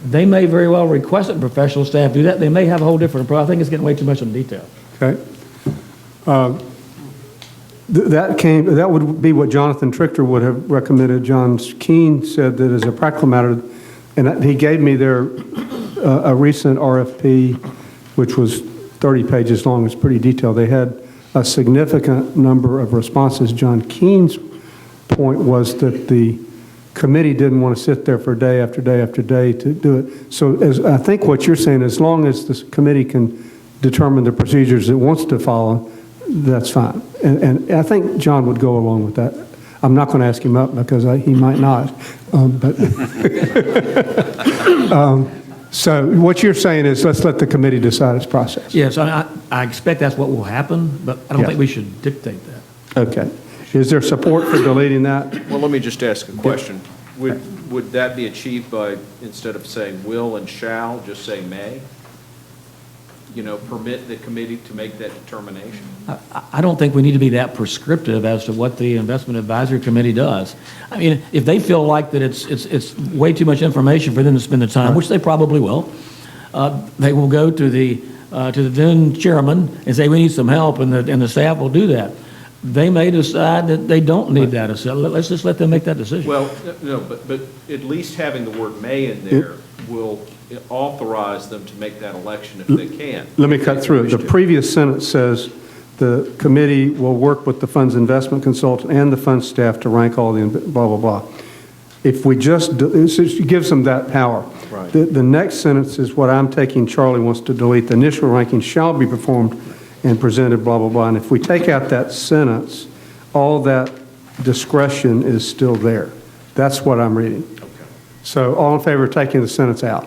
S9: they may very well request that professional staff do that. They may have a whole different approach. I think it's getting way too much in detail.
S1: Okay. That would be what Jonathan Trichter would have recommended. John Keene said that as a practical matter, and he gave me a recent RFP, which was 30 pages long. It's pretty detailed. They had a significant number of responses. John Keene's point was that the committee didn't want to sit there for day after day after day to do it. So I think what you're saying, as long as this committee can determine the procedures it wants to follow, that's fine. And I think John would go along with that. I'm not going to ask him up because he might not. So what you're saying is let's let the committee decide its process.
S9: Yes, I expect that's what will happen, but I don't think we should dictate that.
S1: Okay. Is there support for deleting that?
S2: Well, let me just ask a question. Would that be achieved by, instead of saying will and shall, just say may? permit the committee to make that determination.
S9: I don't think we need to be that prescriptive as to what the Investment Advisory Committee does. I mean, if they feel like that it's way too much information for them to spend the time, which they probably will, they will go to the then chairman and say, we need some help, and the staff will do that. They may decide that they don't need that. Let's just let them make that decision.
S2: Well, no, but at least having the word may in there will authorize them to make that election if they can.
S1: Let me cut through it. The previous sentence says the committee will work with the fund's investment consultant and the fund staff to rank all the blah, blah, blah. If we it gives them that power.
S2: Right.
S1: The next sentence is what I'm taking, Charlie wants to delete. The initial ranking shall be performed and presented, blah, blah, blah. And if we take out that sentence, all that discretion is still there. That's what I'm reading.
S2: Okay.
S1: So all in favor of taking the sentence out?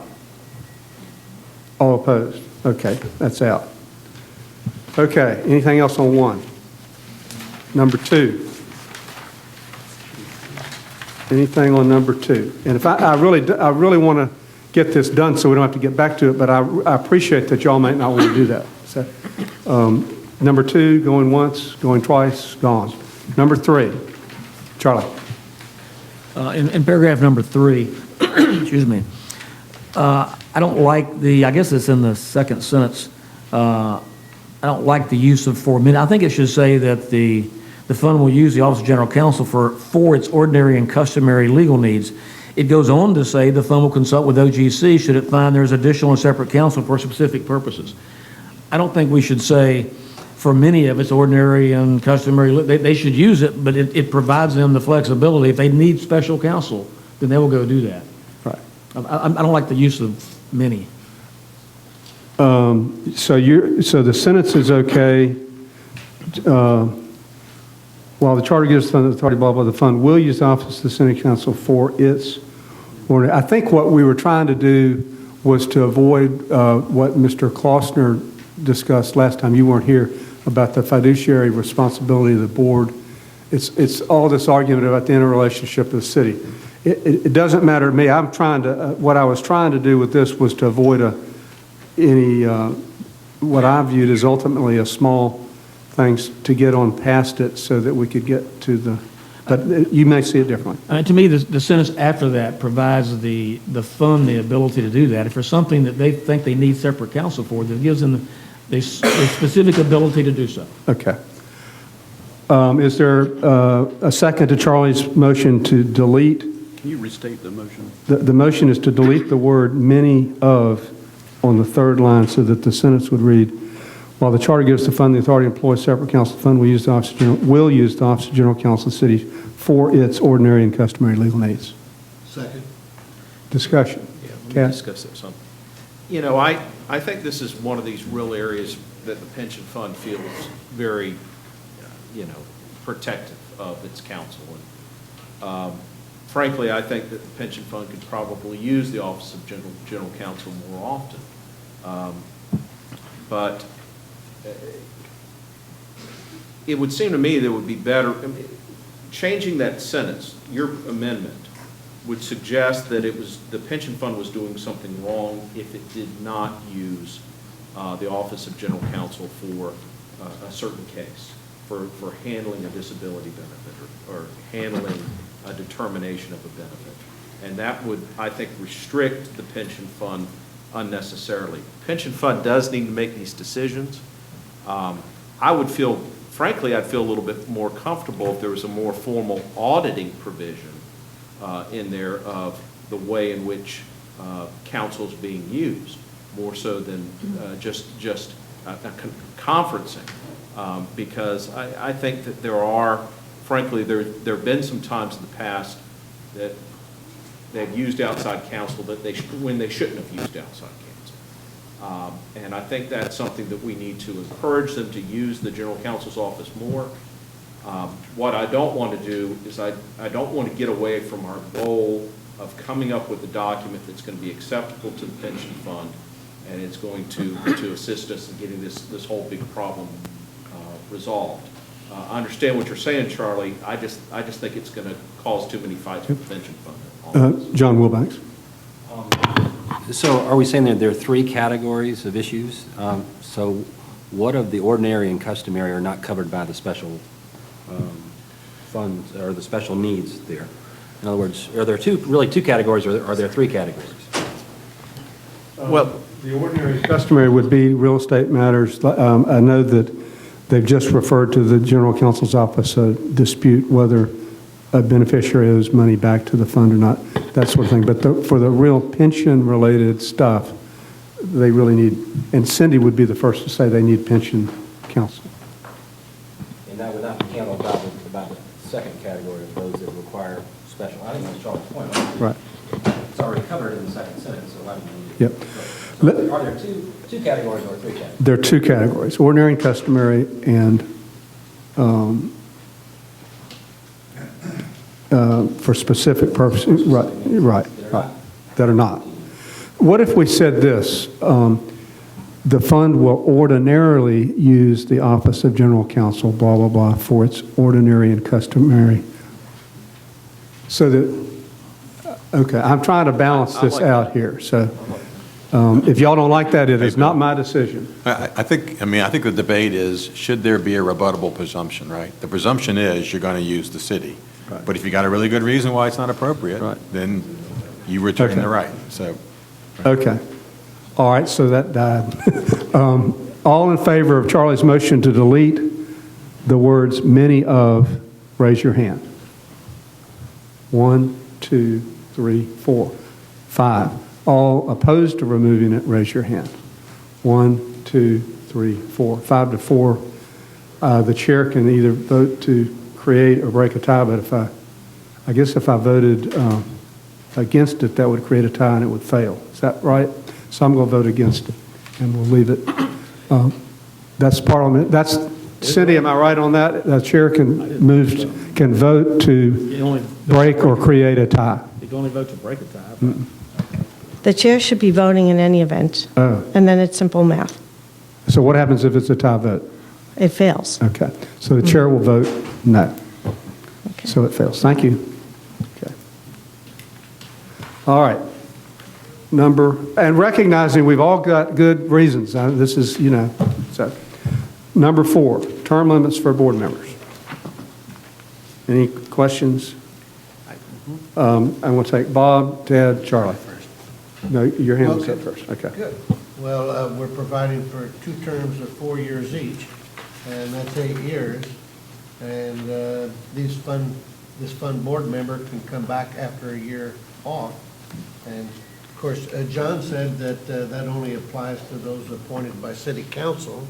S1: All opposed? Okay, that's out. Okay, anything else on 1? Number 2. Anything on number 2? And if I really want to get this done so we don't have to get back to it, but I appreciate that y'all might not want to do that. So, number 2, going once, going twice, gone. Number 3, Charlie.
S9: In paragraph number 3, excuse me, I don't like I guess it's in the second sentence, I don't like the use of for minute. I think it should say that the fund will use the Office of General Counsel for its ordinary and customary legal needs. It goes on to say the fund will consult with OGC should it find there's additional and separate counsel for specific purposes. I don't think we should say for many of its ordinary and customary, they should use it, but it provides them the flexibility. If they need special counsel, then they will go do that.
S1: Right.
S9: I don't like the use of many.
S1: So the sentence is okay. While the charter gives the fund authority, blah, blah, the fund will use the Office of the Senate Counsel for its order. I think what we were trying to do was to avoid what Mr. Klossner discussed last time. You weren't here, about the fiduciary responsibility of the board. It's all this argument about the interrelationship of the city. It doesn't matter to me. What I was trying to do with this was to avoid what I viewed as ultimately a small things to get on past it so that we could get to but you may see it differently.
S9: To me, the sentence after that provides the fund the ability to do that. If there's something that they think they need separate counsel for, that gives them the specific ability to do so.
S1: Okay. Is there a second to Charlie's motion to delete?
S5: Can you restate the motion?
S1: The motion is to delete the word many of on the third line so that the sentence would read, while the charter gives the fund the authority to employ separate counsel, the fund will use the Office of General Counsel of the city for its ordinary and customary legal needs.
S8: Second.
S1: Discussion.
S2: Yeah, let me
S1: Cass?
S2: discuss that some. I think this is one of these real areas that the pension fund feels very, protective of its counsel. And frankly, I think that the pension fund could probably use the Office of General Counsel more often. But it would seem to me that it would be better, changing that sentence, your amendment, would suggest that the pension fund was doing something wrong if it did not use the Office of General Counsel for a certain case, for handling a disability benefit or handling a determination of a benefit. And that would, I think, restrict the pension fund unnecessarily. The pension fund does need to make these decisions. I'd feel a little bit more comfortable if there was a more formal auditing provision in there of the way in which counsel is being used, more so than just conferencing. Because I think that there have been some times in the past that they've used outside counsel when they shouldn't have used outside counsel. And I think that's something that we need to encourage them to use the General Counsel's office more. What I don't want to do is I don't want to get away from our goal of coming up with a document that's going to be acceptable to the pension fund, and it's going to assist us in getting this whole big problem resolved. I understand what you're saying, Charlie. I just think it's going to cause too many fights with the pension fund.
S1: John Wilbanks.
S10: So are we saying that there are three categories of issues? So what of the ordinary and customary are not covered by the special funds or the special needs there? In other words, are there really two categories, or are there three categories?
S2: Well,
S1: The ordinary customary would be real estate matters. I know that they've just referred to the general counsel's office a dispute whether a beneficiary owes money back to the fund or not, that sort of thing. But for the real pension-related stuff, they really need, and Cindy would be the first to say they need pension counsel.
S10: And that would not count on top of about the second category of those that require special. I think that's Charles' point.
S1: Right.
S10: It's already covered in the second sentence, so why do we need it?
S1: Yep.
S10: So are there two categories or three categories?
S1: There are two categories, ordinary and customary, and for specific purposes, right, that are not. What if we said this, the fund will ordinarily use the Office of General Counsel, blah, blah, blah, for its ordinary and customary? So that, okay, I'm trying to balance this out here, so if y'all don't like that, it is not my decision.
S4: I think the debate is, should there be a rebuttable presumption, right? The presumption is you're going to use the city.
S1: Right.
S4: But if you got a really good reason why it's not appropriate,
S1: Right.
S4: then you return
S1: Okay.
S4: the right, so.
S1: Okay. All right, so that died. All in favor of Charlie's motion to delete the words "many of," raise your hand. 1, 2, 3, 4, 5. All opposed to removing it, raise your hand. 1, 2, 3, 4. 5 to 4. The chair can either vote to create or break a tie, but I guess if I voted against it, that would create a tie and it would fail. Is that right? So I'm going to vote against it, and we'll leave it. That's Parliament. That's, Cindy, am I right on that? The chair can vote to break or create a tie.
S9: You can only vote to break a tie.
S11: The chair should be voting in any event,
S1: Oh.
S11: and then it's simple math.
S1: So what happens if it's a tie vote?
S11: It fails.
S1: Okay. So the chair will vote no.
S11: Okay.
S1: So it fails. Thank you. Okay. All right. And recognizing we've all got good reasons. This is, so. Number 4, term limits for board members. Any questions? I'm going to take Bob, Ted, Charlie. No, your hand was up first. Okay.
S8: Good. Well, we're providing for 2 terms of 4 years each, and that's 8 years. And this fund board member can come back after a year off. And of course, John said that that only applies to those appointed by city council.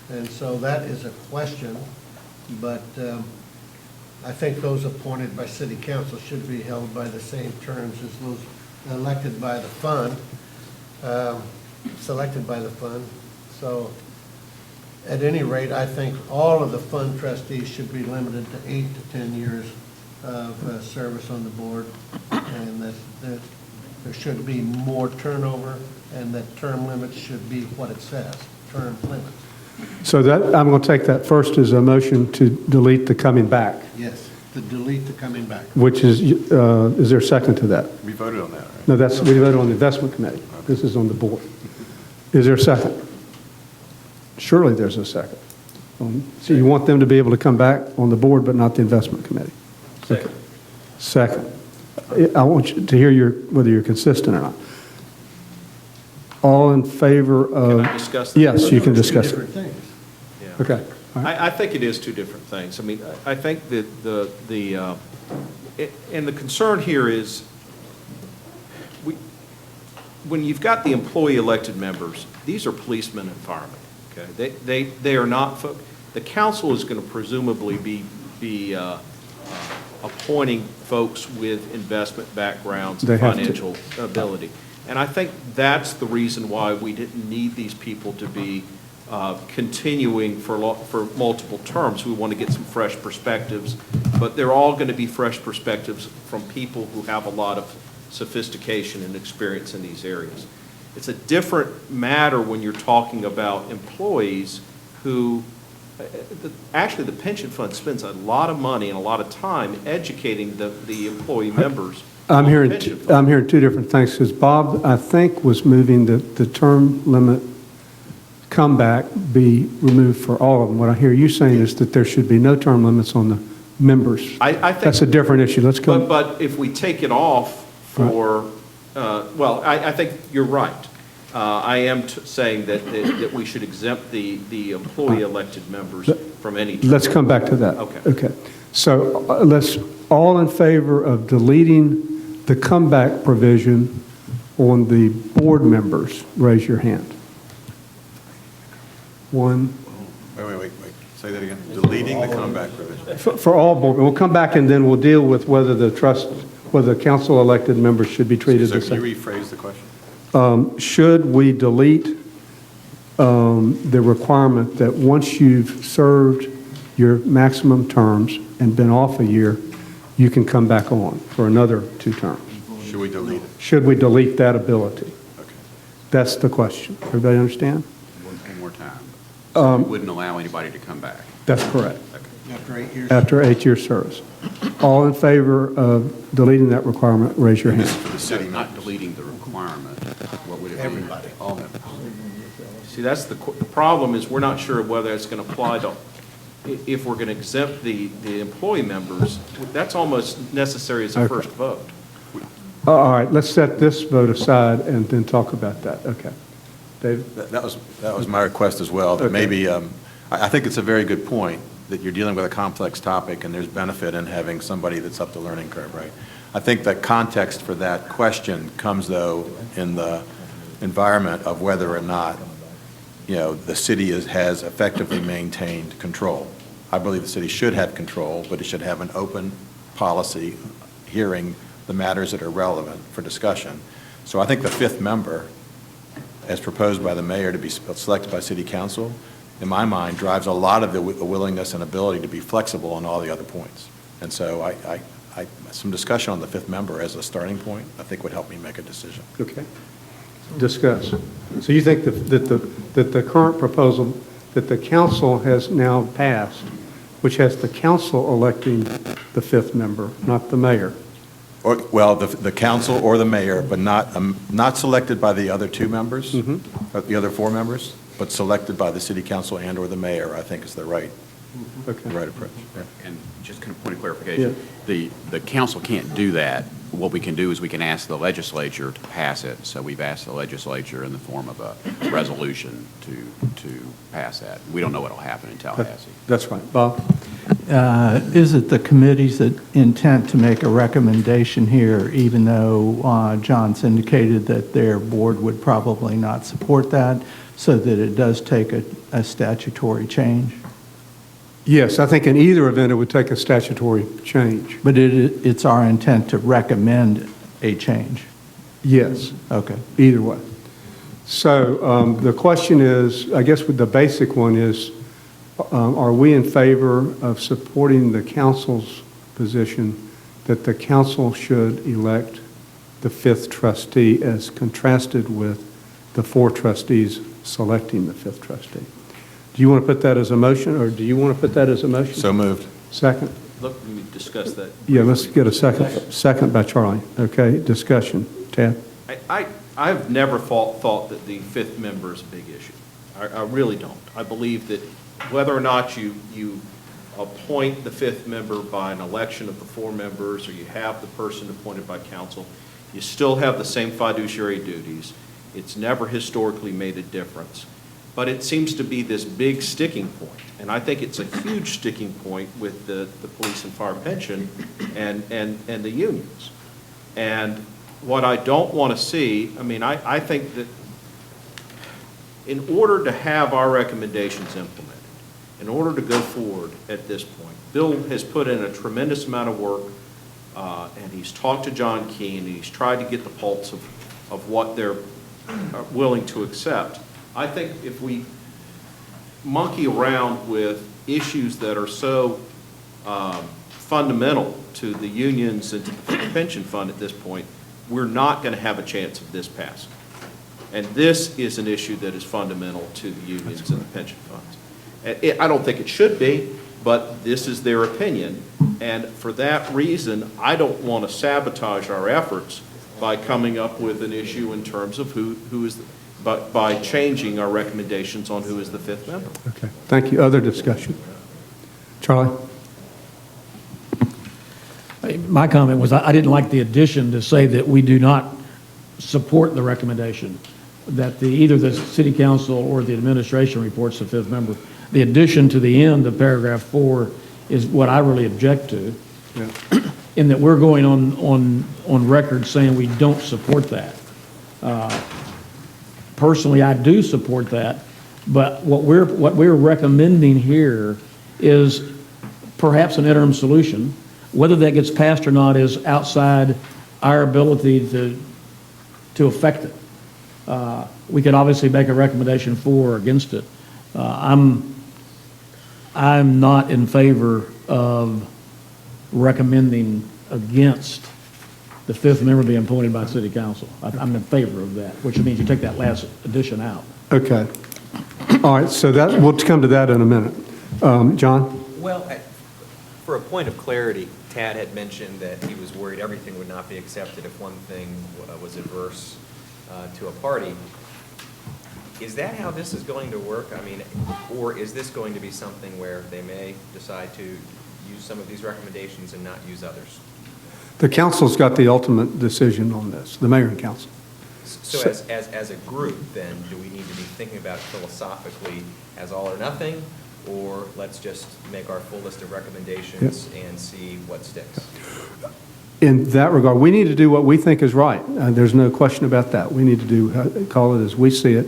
S8: And so that is a question, but I think those appointed by city council should be held by the same terms as those elected by the fund, selected by the fund. So at any rate, I think all of the fund trustees should be limited to 8 to 10 years of service on the board, and that there should be more turnover, and that term limits should be what it says, term limits.
S1: So that, I'm going to take that first as a motion to delete the coming back,
S8: Yes, to delete the coming back.
S1: which is there a second to that?
S4: We voted on that, right?
S1: No, we voted on the investment committee. This is on the board. Is there a second? Surely there's a second. So you want them to be able to come back on the board, but not the investment committee?
S2: second.
S1: Second. I want you to hear whether you're consistent or not. All in favor of?
S2: Can I discuss that?
S1: Yes, you can
S8: Two
S1: discuss it.
S8: different things.
S2: Yeah.
S1: Okay. All right.
S2: I think it is 2 different things. I mean, I think that and the concern here is, when you've got the employee elected members, these are policemen and firemen, okay? They are not, the council is going to presumably be appointing folks with investment backgrounds
S1: They
S2: and
S1: have to.
S2: financial ability. And I think that's the reason why we didn't need these people to be continuing for multiple terms. We want to get some fresh perspectives, but they're all going to be fresh perspectives from people who have a lot of sophistication and experience in these areas. It's a different matter when you're talking about employees who, actually the pension fund spends a lot of money and a lot of time educating the employee members
S1: I'm
S2: on the
S1: hearing,
S2: pension fund.
S1: I'm hearing two different things, because Bob, I think, was moving the term limit comeback be removed for all of them. What I hear you saying is that there should be no term limits on the members.
S2: I think.
S1: That's a different issue. Let's go.
S2: But if we take it off for, well, I think you're right. I am saying that we should exempt the employee elected members from any.
S1: Let's come back to that.
S2: Okay.
S1: Okay. So let's, all in favor of deleting the comeback provision on the board members, raise your hand. One.
S4: Wait. Say that again. Deleting the comeback provision.
S1: For all board, we'll come back and then we'll deal with whether whether the council elected members should be treated
S4: So
S1: the
S4: can you
S1: same.
S4: rephrase the question?
S1: Should we delete the requirement that once you've served your maximum terms and been off a year, you can come back on for another 2 terms?
S4: Should we delete it?
S1: Should we delete that ability?
S4: Okay.
S1: That's the question. Everybody understand?
S5: One more time. So we wouldn't allow anybody to come back.
S1: That's correct.
S8: After 8 years.
S1: After 8-year service. All in favor of deleting that requirement, raise your hand.
S4: For the city
S5: Not
S4: members.
S5: deleting the requirement, what would it be?
S8: Everybody.
S4: All members.
S2: See, that's the problem is we're not sure whether it's going to apply to, if we're going to exempt the employee members, that's almost necessary as a
S1: Okay.
S2: first vote.
S1: All right, let's set this vote aside and then talk about that. Okay. David?
S4: That was my request as well, that
S1: Okay.
S4: maybe, I think it's a very good point, that you're dealing with a complex topic, and there's benefit in having somebody that's up the learning curve, right? I think the context for that question comes, though, in the environment of whether or not, the city has effectively maintained control. I believe the city should have control, but it should have an open policy hearing the matters that are relevant for discussion. So I think the 5th member, as proposed by the mayor to be selected by city council, in my mind, drives a lot of the willingness and ability to be flexible on all the other points. And so some discussion on the 5th member as a starting point, I think would help me make a decision.
S1: Okay. Discuss. So you think that the current proposal that the council has now passed, which has the council electing the 5th member, not the mayor?
S4: Well, the council or the mayor, but not selected by the other 2 members, or the other 4 members, but selected by the city council and/or the mayor, I think is the right approach. Yeah.
S5: And just kind of point of clarification, the council can't do that. What we can do is we can ask the legislature to pass it. So we've asked the legislature in the form of a resolution to pass that. We don't know what will happen in Tallahassee.
S1: That's right. Bob?
S12: Is it the committee's intent to make a recommendation here, even though John's indicated that their board would probably not support that, so that it does take a statutory change?
S1: Yes, I think in either event, it would take a statutory change.
S12: But it's our intent to recommend a change?
S1: Yes,
S12: Okay.
S1: either way. So the question is, I guess the basic one is, are we in favor of supporting the council's position that the council should elect the 5th trustee as contrasted with the 4 trustees selecting the 5th trustee? Do you want to put that as a motion, or do you want to put that as a motion?
S4: So moved.
S1: Second?
S2: Let me discuss that.
S1: Yeah, let's get a second. Second by Charlie. Okay, discussion. Ted?
S2: I've never thought that the 5th member is a big issue. I really don't. I believe that whether or not you appoint the 5th member by an election of the 4 members, or you have the person appointed by council, you still have the same fiduciary duties. It's never historically made a difference. But it seems to be this big sticking point, and I think it's a huge sticking point with the police and fire pension and the unions. And what I don't want to see, I think that in order to have our recommendations implemented, in order to go forward at this point, Bill has put in a tremendous amount of work, and he's talked to John Keane, and he's tried to get the pulse of what they're willing to accept. I think if we monkey around with issues that are so fundamental to the unions and to the pension fund at this point, we're not going to have a chance of this passing. And this is an issue that is fundamental to the unions and the pension funds. I don't think it should be, but this is their opinion. And for that reason, I don't want to sabotage our efforts by coming up with an issue in terms of who is, by changing our recommendations on who is the fifth member.
S1: Okay, thank you. Other discussion? Charlie?
S9: My comment was I didn't like the addition to say that we do not support the recommendation, that either the city council or the administration reports the fifth member. The addition to the end of paragraph 4 is what I really object to, in that we're going on record saying we don't support that. Personally, I do support that, but what we're recommending here is perhaps an interim solution. Whether that gets passed or not is outside our ability to affect it. We could obviously make a recommendation for or against it. I'm not in favor of recommending against the fifth member being appointed by city council. I'm in favor of that, which means you take that last addition out.
S1: Okay. All right, so we'll come to that in a minute. John?
S6: Well, for a point of clarity, Tad had mentioned that he was worried everything would not be accepted if one thing was adverse to a party. Is that how this is going to work? I mean, or is this going to be something where they may decide to use some of these recommendations and not use others?
S1: The council's got the ultimate decision on this, the mayor and council.
S6: So as a group, then, do we need to be thinking about it philosophically as all or nothing? Or let's just make our full list of recommendations and see what sticks?
S1: In that regard, we need to do what we think is right. There's no question about that. We need to call it as we see it.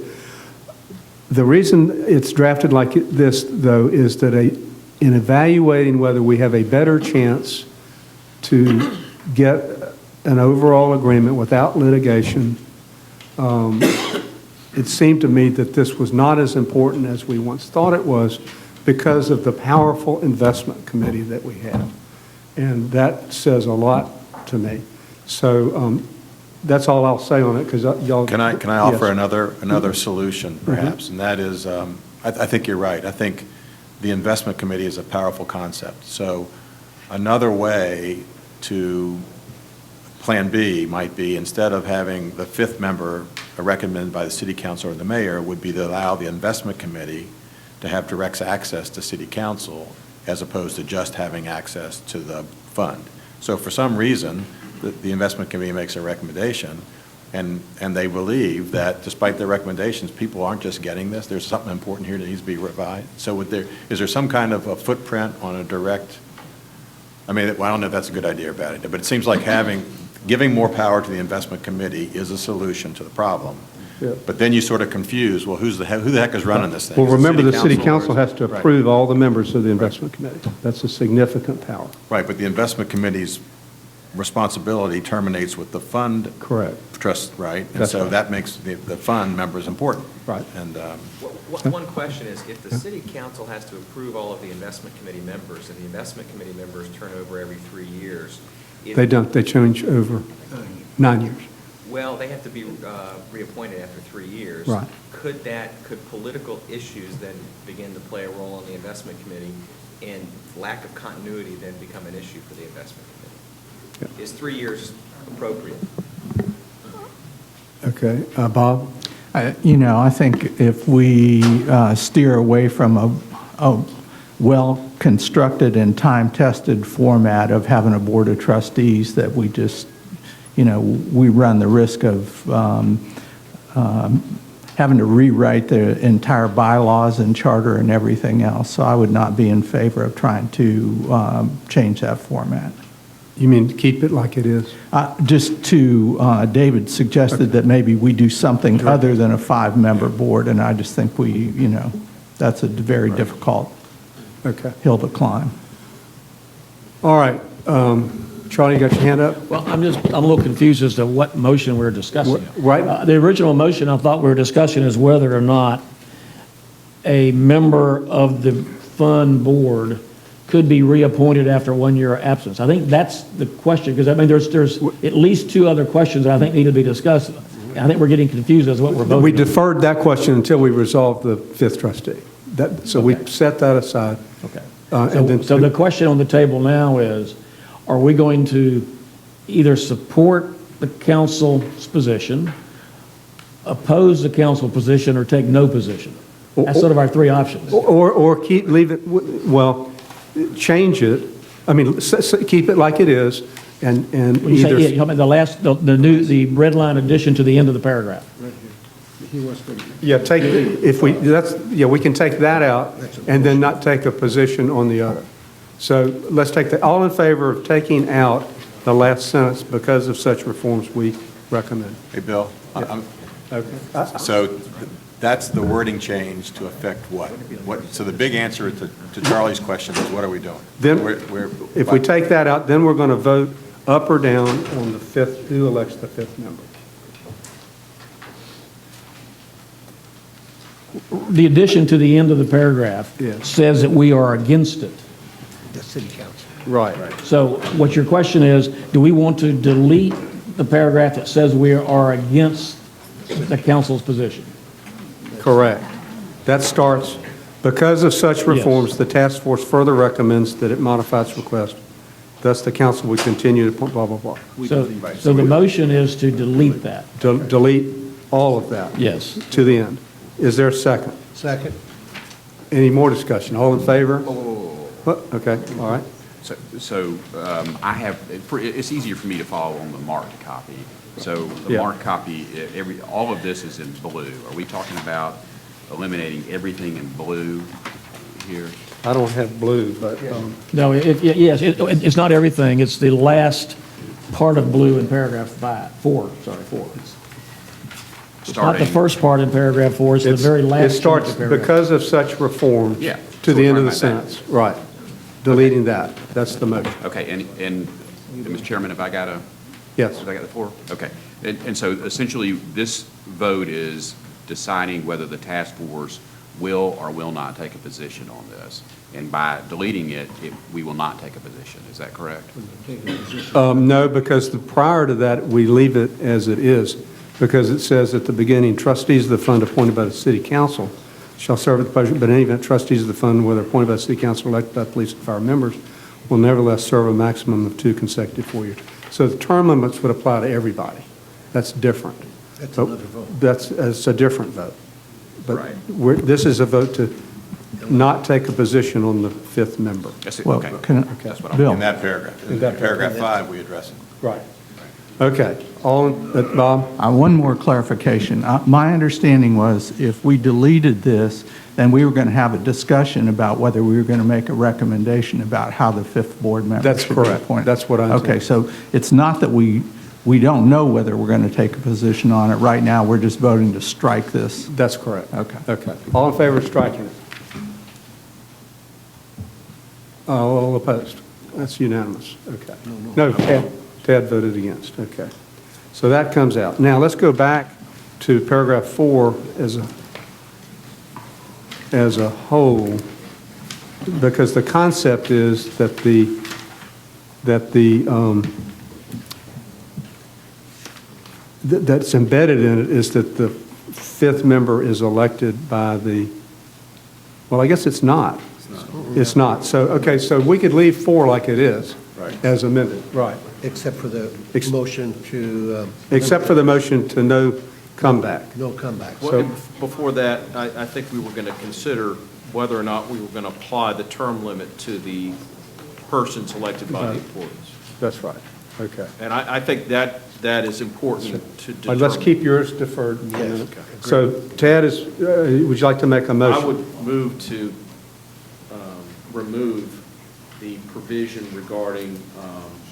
S1: The reason it's drafted like this, though, is that in evaluating whether we have a better chance to get an overall agreement without litigation, it seemed to me that this was not as important as we once thought it was because of the powerful investment committee that we have. And that says a lot to me. So that's all I'll say on it, because y'all...
S4: Can I offer
S1: yes.
S4: another solution, perhaps? And that is, I think you're right. I think the investment committee is a powerful concept. So another way to Plan B might be, instead of having the fifth member recommended by the city council or the mayor, would be to allow the investment committee to have direct access to city council as opposed to just having access to the fund. So for some reason, the investment committee makes a recommendation, and they believe that despite their recommendations, people aren't just getting this. There's something important here that needs to be revised. So is there some kind of a footprint on a direct, I mean, well, I don't know if that's a good idea or bad idea, but it seems like giving more power to the investment committee is a solution to the problem.
S1: Yeah.
S4: But then you sort of confuse, well, who the heck is running this thing?
S1: Well,
S4: Is it
S1: remember, the city council
S4: or
S1: has
S4: is
S1: to
S4: it-
S1: approve all the members of the investment committee. That's a significant power.
S4: Right, but the investment committee's responsibility terminates with the fund.
S1: Correct.
S4: Trust, right? And
S1: That's
S4: so
S1: right.
S4: that makes the fund members important.
S1: Right.
S4: And,
S6: One question is, if the city council has to approve all of the investment committee members, and the investment committee members turn over every 3 years...
S1: They don't. They change over 9 years.
S6: Well, they have to be reappointed after 3 years.
S1: Right.
S6: Could political issues then begin to play a role on the investment committee, and lack of continuity then become an issue for the investment committee?
S1: Yeah.
S6: Is 3 years appropriate?
S1: Okay. Bob?
S12: I think if we steer away from a well-constructed and time-tested format of having a board of trustees, that we just, we run the risk of having to rewrite the entire bylaws and charter and everything else. So I would not be in favor of trying to change that format.
S1: You mean keep it like it is?
S12: Just to, David suggested that maybe we do something other than a 5-member board, and I just think that's a very difficult hill to climb.
S1: All right. Charlie, you got your hand up?
S9: Well, I'm a little confused as to what motion we're discussing.
S1: Right.
S9: The original motion I thought we were discussing is whether or not a member of the fund board could be reappointed after 1 year absence. I think that's the question, because there's at least 2 other questions that I think need to be discussed. I think we're getting confused as to what we're voting
S1: We
S9: on.
S1: deferred that question until we resolved the fifth trustee. So we set that aside.
S9: Okay.
S1: And then
S9: So the question on the table now is, are we going to either support the council's position, oppose the council position, or take no position? That's sort of our three options.
S1: Or leave it, well, change it, I mean, keep it like it is, and
S9: When you say
S1: either.
S9: it, you talking about the red line addition to the end of the paragraph?
S1: Yeah, we can take that out and then not take a position on the other. So let's take that, all in favor of taking out the last sentence, because of such reforms we recommend.
S4: Hey, Bill,
S1: Okay.
S4: so that's the wording change to affect what? So the big answer to Charlie's question is, what are we doing?
S1: Then, if we take that out, then we're going to vote up or down on the fifth, who elects the fifth member.
S9: The addition to the end of the paragraph
S1: Yes.
S9: says that we are against it.
S1: Right.
S9: So what your question is, do we want to delete the paragraph that says we are against the council's position?
S1: Correct. That starts, because of such reforms, the task force further recommends that it modify its request. Thus, the council would continue to blah, blah, blah.
S9: So the motion is to delete that.
S1: Delete all of that.
S9: Yes.
S1: To the end. Is there a second?
S8: Second.
S1: Any more discussion? All in favor? What? Okay, all right.
S5: So I have, it's easier for me to follow on the marked copy. So the
S1: Yeah.
S5: marked copy, all of this is in blue. Are we talking about eliminating everything in blue here?
S1: I don't have blue, but,
S9: No, yes, it's not everything. It's the last part of blue in paragraph 4. It's not the first part in paragraph 4, it's the very last.
S1: it
S9: chunk
S1: starts,
S9: of paragraph.
S1: because of such reforms.
S5: Yeah.
S1: To the
S5: So
S1: end of
S5: we're
S1: the
S5: talking about
S1: sentence. Right. Deleting that. That's the motion.
S5: Okay, and Mr. Chairman, have I got
S1: Yes.
S5: have I got the floor? Okay. And so essentially, this vote is deciding whether the task force will or will not take a position on this. And by deleting it, we will not take a position. Is that correct?
S1: No, because prior to that, we leave it as it is, because it says at the beginning, trustees of the fund appointed by the city council shall serve at the pleasure, but in any event, trustees of the fund, whether appointed by the city council or elected by police and fire members, will nevertheless serve a maximum of 2 consecutive 4 years. So the term limits would apply to everybody. That's different.
S8: That's
S1: But
S8: another vote.
S1: It's a different vote. But
S5: Right.
S1: this is a vote to not take a position on the fifth member.
S5: That's it,
S12: Well,
S5: okay.
S12: can
S5: That's what I'm.
S12: Bill,
S4: In that paragraph. In paragraph 5, we address it.
S1: Right. Okay. Bob?
S12: one more clarification. My understanding was if we deleted this, then we were going to have a discussion about whether we were going to make a recommendation about how the fifth board member
S1: That's
S12: should be
S1: correct.
S12: appointed.
S1: That's what I'm saying.
S12: Okay, so it's not that we don't know whether we're going to take a position on it. Right now, we're just voting to strike this.
S1: That's correct.
S12: Okay.
S1: Okay. All in favor of striking it? All opposed? That's unanimous. Okay. No, Ted voted against. Okay. So that comes out. Now, let's go back to paragraph 4 as a whole, because the concept is that that's embedded in it is that the fifth member is elected by well, I guess it's not. It's not. So, okay, so we could leave 4 like it is.
S4: Right.
S1: As amended. Right.
S8: Except for the motion to.
S1: Except for the motion to no comeback.
S8: No comeback.
S2: Well, and before that, I think we were going to consider whether or not we were going to apply the term limit to the persons elected by the employees.
S1: That's right. Okay.
S2: And I think that is important to
S1: All right,
S2: determine.
S1: let's keep yours deferred.
S8: Yes.
S1: So Ted would you like to make a motion?
S2: I would move to remove the provision regarding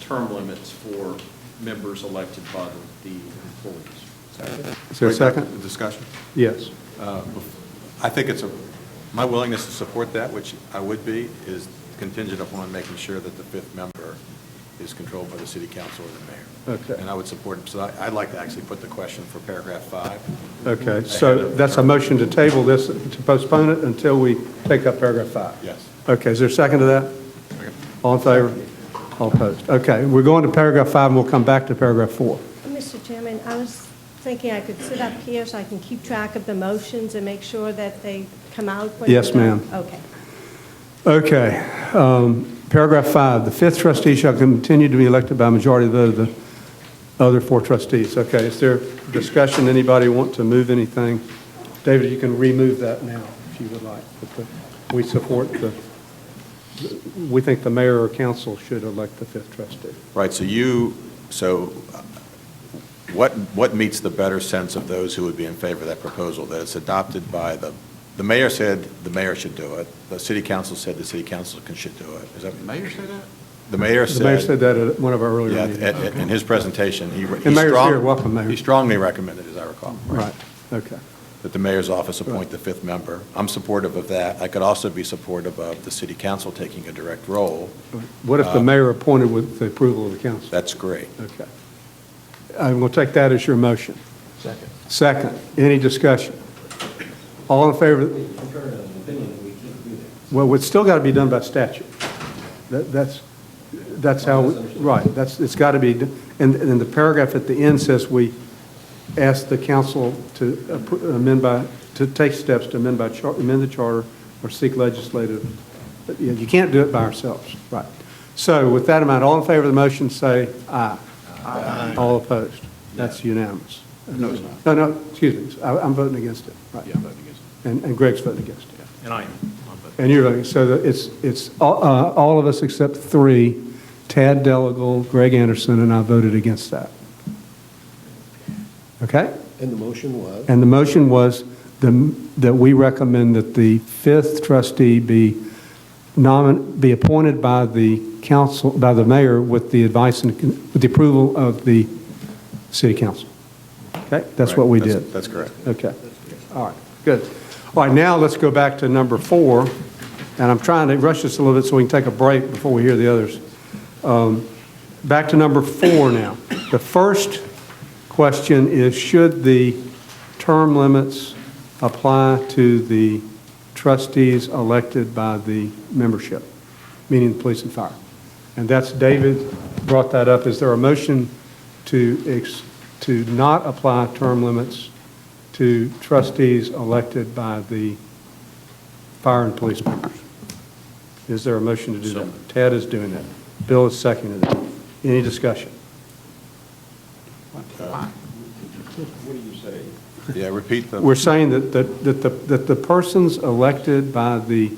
S2: term limits for members elected by the employees.
S1: Is there a second?
S4: Discussion?
S1: Yes.
S4: I think my willingness to support that, which I would be, is contingent upon making sure that the fifth member is controlled by the city council or the mayor.
S1: Okay.
S4: And I would support it. So I'd like to actually put the question for paragraph 5.
S1: Okay, so that's a motion to table this, to postpone it until we take up paragraph 5?
S4: Yes.
S1: Okay, is there a second to that? All in favor? All opposed? Okay, we're going to paragraph 5, and we'll come back to paragraph 4.
S11: Mr. Chairman, I was thinking I could sit up here so I can keep track of the motions and make sure that they come out. when
S1: Yes,
S11: they're done.
S1: ma'am.
S11: Okay.
S1: Okay. Paragraph 5, the fifth trustee shall continue to be elected by a majority of the vote of the other 4 trustees. Okay, is there discussion? Anybody want to move anything? David, you can remove that now if you would like. But we support we think the mayor or council should elect the fifth trustee.
S4: Right, what meets the better sense of those who would be in favor of that proposal? That it's adopted by the mayor said the mayor should do it. The city council said the city council should do it. Is that?
S2: The mayor said that?
S4: The mayor said
S1: that at one of our earlier
S4: Yeah,
S1: meetings.
S4: in his presentation, he
S1: And Mayor's here. Welcome, Mayor.
S4: He strongly recommended, as I recall.
S1: Right, okay.
S4: That the mayor's office appoint the fifth member. I'm supportive of that. I could also be supportive of the city council taking a direct role.
S1: What if the mayor appointed with the approval of the council?
S4: That's great.
S1: Okay. I'm going to take that as your motion. Second. Any discussion? All in favor? Well, it's still got to be done by statute. That's how, right, it's got to be, and the paragraph at the end says we ask the council to take steps to amend the charter or seek legislative, you can't do it by ourselves, right. So with that in mind, all in favor of the motion, say aye. Aye. All opposed? That's unanimous.
S2: No, it's not.
S1: No, excuse me, I'm voting against it. Right.
S2: Yeah, I'm voting against it.
S1: And Greg's voting against it.
S2: And I am. I'm voting.
S1: And you're voting, so that it's all of us except 3, Tad Delagle, Greg Anderson, and I voted against that. Okay?
S8: And the motion was?
S1: And the motion was that we recommend that the fifth trustee be appointed by the council, by the mayor with the advice and with the approval of the city council. Okay? That's what we did.
S4: That's correct.
S1: Okay. All right, good. All right, now let's go back to number 4, and I'm trying to rush this a little bit so we can take a break before we hear the others. Back to number 4 now. The first question is, should the term limits apply to the trustees elected by the membership, meaning the police and fire? And that's, David brought that up. Is there a motion to not apply term limits to trustees elected by the fire and police members? Is there a motion to do that? Ted is doing that. Bill is seconding it. Any discussion?
S2: What do you say?
S4: Yeah, repeat the.
S1: We're saying that the persons elected by the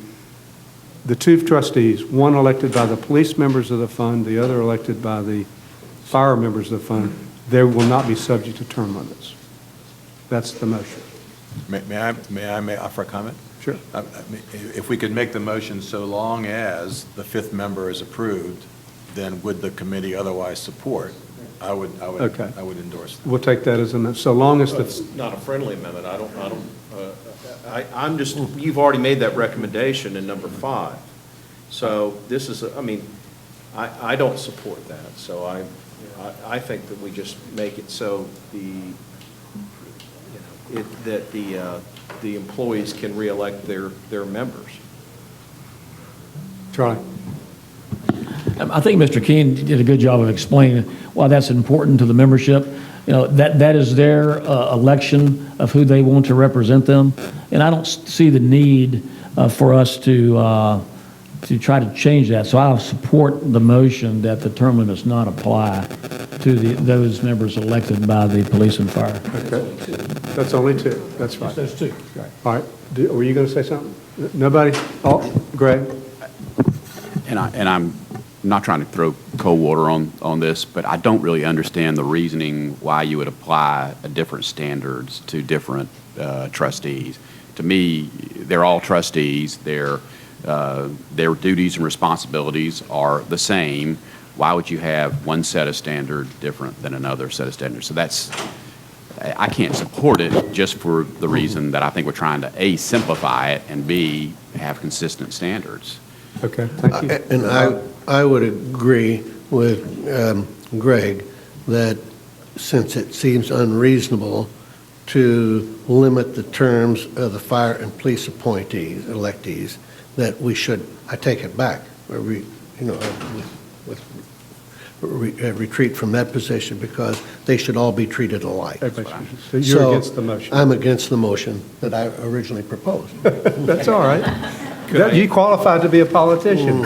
S1: 2 trustees, one elected by the police members of the fund, the other elected by the fire members of the fund, they will not be subject to term limits. That's the motion.
S4: May I offer a comment?
S1: Sure.
S4: If we could make the motion so long as the fifth member is approved, then would the committee otherwise support? I would endorse that.
S1: We'll take that as a, so long as
S2: It's
S1: the,
S2: not a friendly amendment. I'm just, you've already made that recommendation in number 5. So this is, I don't support that. So I think that we just make it so that the employees can reelect their members.
S1: Charlie.
S9: I think Mr. Keene did a good job of explaining why that's important to the membership. You know, that is their election of who they want to represent them. And I don't see the need for us to try to change that. So I'll support the motion that the term limits not apply to those members elected by the police and fire.
S1: Okay. That's only 2. That's right.
S9: Those 2.
S1: All right. Were you going to say something? Nobody? Oh, Greg?
S5: And I'm not trying to throw cold water on this, but I don't really understand the reasoning why you would apply different standards to different trustees. To me, they're all trustees. Their duties and responsibilities are the same. Why would you have one set of standard different than another set of standards? So I can't support it just for the reason that I think we're trying to, A, simplify it, and B, have consistent standards.
S1: Okay, thank you.
S8: And I would agree with Greg that since it seems unreasonable to limit the terms of the fire and police appointees, electees, that we should, I take it back, retreat from that position because they should all be treated alike.
S1: So you're against the motion?
S8: I'm against the motion that I originally proposed.
S1: That's all right. You qualified to be a politician.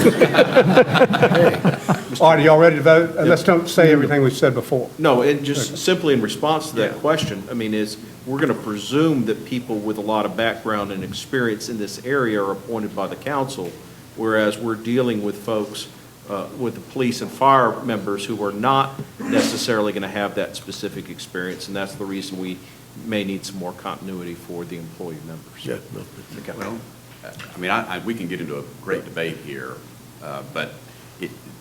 S1: All right, are y'all ready to vote? Let's don't say everything we've said before.
S2: No, and just simply in response to that question, I mean, we're going to presume that people with a lot of background and experience in this area are appointed by the council, whereas we're dealing with folks, with the police and fire members who are not necessarily going to have that specific experience, and that's the reason we may need some more continuity for the employee members.
S8: Yeah,
S2: Okay.
S5: Well, I mean, we can get into a great debate here, but,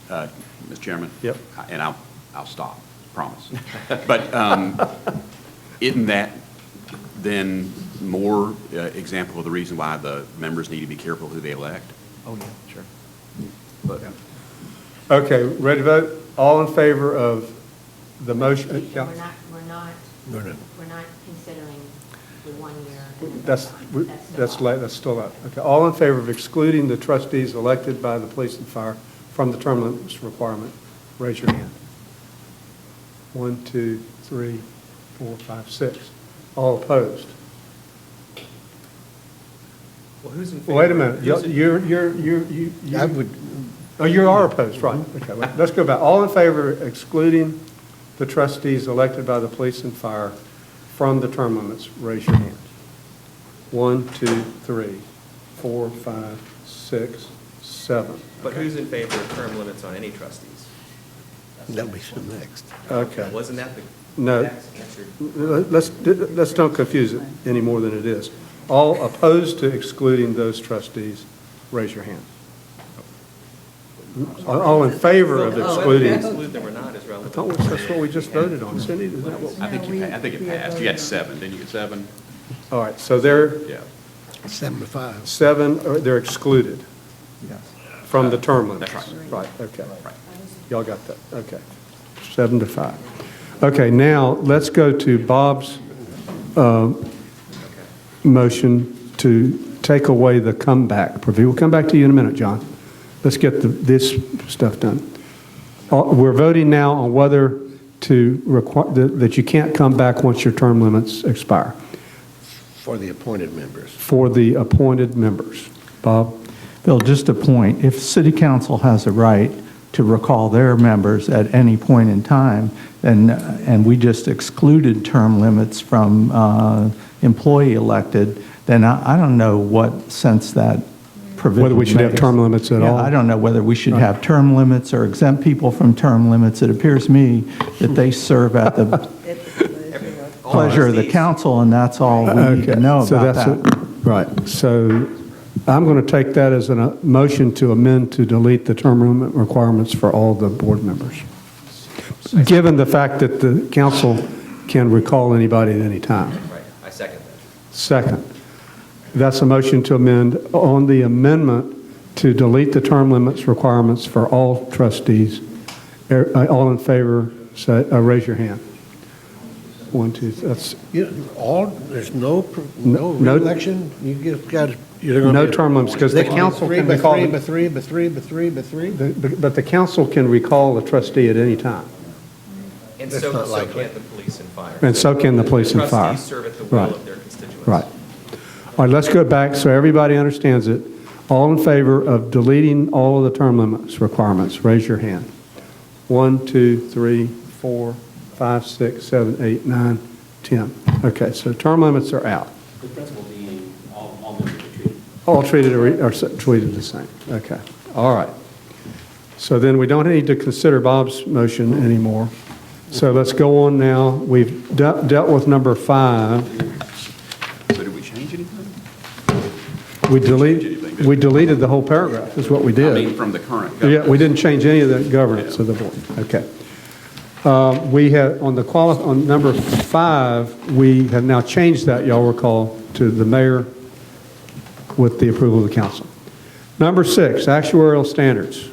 S5: Mr. Chairman?
S1: Yep.
S5: And I'll stop, promise. But isn't that then more example of the reason why the members need to be careful who they elect?
S6: Oh, yeah, sure.
S5: But
S1: Okay, ready to vote? All in favor of the motion?
S13: We're
S1: Yeah.
S13: not considering the 1 year. and
S1: That's
S13: still
S1: late, that's still out. Okay, all in favor of excluding the trustees elected by the police and fire from the term limits requirement, raise your hand. 1, 2, 3, 4, 5, 6. All opposed?
S6: Well, who's in favor?
S1: Wait a minute,
S6: Who's in-
S8: I would,
S1: oh, you are opposed, right. Okay, wait, let's go back. All in favor of excluding the trustees elected by the police and fire from the term limits, raise your hand. 1, 2, 3, 4, 5, 6, 7.
S6: But who's in favor of term limits on any trustees?
S8: that'll be next.
S1: Okay.
S6: Wasn't that the
S1: No.
S6: that's answered?
S1: Let's don't confuse it any more than it is. All opposed to excluding those trustees, raise your hand. All in favor of
S6: Whether
S1: excluding.
S6: we exclude them or not is relevant.
S1: That's what we just voted on, Cindy, isn't that what?
S5: I think it passed. You had 7, didn't you get 7?
S1: All right, so they're
S5: Yeah.
S8: 7 to 5.
S1: 7, they're excluded from the term limits.
S5: That's
S1: Right, okay. Y'all got that, okay. 7 to 5. Okay, now, let's go to Bob's motion to take away the comeback preview. We'll come back to you in a minute, John. Let's get this stuff done. We're voting now on whether to require, that you can't come back once your term limits expire.
S8: For the appointed members.
S1: For the appointed members. Bob?
S12: Bill, just a point, if city council has a right to recall their members at any point in time, then, and we just excluded term limits from employee elected, then I don't know what sense that provision
S1: Whether we should have
S12: makes.
S1: term limits at all?
S12: Yeah, I don't know whether we should have term limits or exempt people from term limits. It appears to me that they serve at the pleasure of the
S6: trustees.
S12: council, and that's all we need to know
S1: So
S12: about
S1: that's
S12: that.
S1: Right, so I'm going to take that as a motion to amend to delete the term limit requirements for all the board members, given the fact that the council can recall anybody at any time.
S6: Right, I second that.
S1: Second, that's a motion to amend on the amendment to delete the term limits requirements for all trustees. All in favor, say, raise your hand. 1, 2, that's
S8: There's no
S1: No-
S8: re-election? You just got, you're going to.
S1: no term limits, because the council can recall.
S8: But three.
S1: But the council can recall a trustee at any time,
S6: And
S8: That's
S6: so
S8: not likely.
S6: can the police and fire.
S1: and so can the police and fire.
S6: Trustees serve at the will
S1: Right.
S6: of their constituents.
S1: Right. All right, let's go back so everybody understands it. All in favor of deleting all of the term limits requirements, raise your hand. 1, 2, 3, 4, 5, 6, 7, 8, 9, 10. Okay, so term limits are out.
S10: The principle being all members are treated.
S1: All treated are treated the same. Okay, all right. So then we don't need to consider Bob's motion anymore. So let's go on now. We've dealt with number 5.
S5: So did we change anything?
S1: We deleted the whole paragraph, is what we
S5: I
S1: did.
S5: mean, from the current
S1: Yeah,
S5: government.
S1: we didn't change any of the governance of the board. Okay. We have, on number 5, we have now changed that, y'all recall, to the mayor with the approval of the council. Number 6, actuarial standards.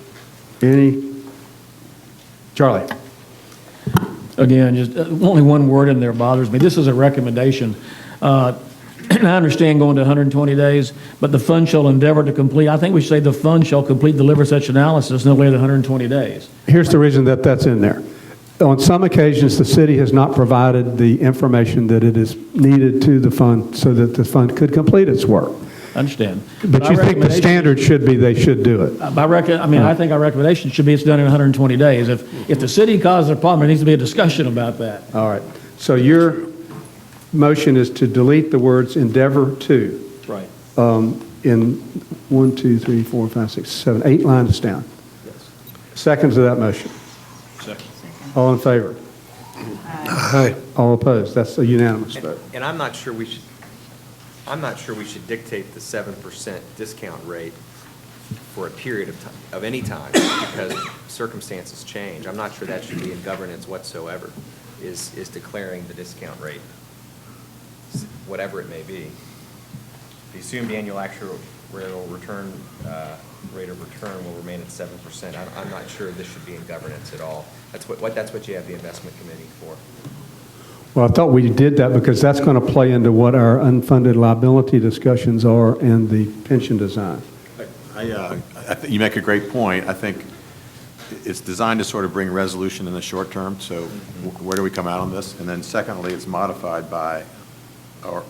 S1: Charlie?
S9: Again, just only one word in there bothers me. This is a recommendation. And I understand going to 120 days, but the fund shall endeavor to complete, I think we should say the fund shall complete, deliver such analysis no later than 120 days.
S1: Here's the reason that that's in there. On some occasions, the city has not provided the information that it is needed to the fund so that the fund could complete its work.
S9: I understand.
S1: But
S9: Our
S1: you think the
S9: recommendation-
S1: standard should be they should do it?
S9: I think our recommendation should be it's done in 120 days. If the city causes a problem, there needs to be a discussion about that.
S1: All right. So your motion is to delete the words endeavor to
S9: Right.
S1: in 1, 2, 3, 4, 5, 6, 7, 8 lines down. Second to that motion.
S2: Second.
S1: All in favor?
S8: Aye.
S1: All opposed? That's a unanimous vote.
S6: And I'm not sure we should dictate the 7% discount rate for a period of time, of any time, because circumstances change. I'm not sure that should be in governance whatsoever, is declaring the discount rate, whatever it may be. The assumed annual actual return, rate of return will remain at 7%. I'm not sure this should be in governance at all. That's what you have the investment committee for.
S1: Well, I thought we did that because that's going to play into what our unfunded liability discussions are and the pension design.
S4: I think you make a great point. I think it's designed to sort of bring resolution in the short term, so where do we come out on this? And then secondly, it's modified by, or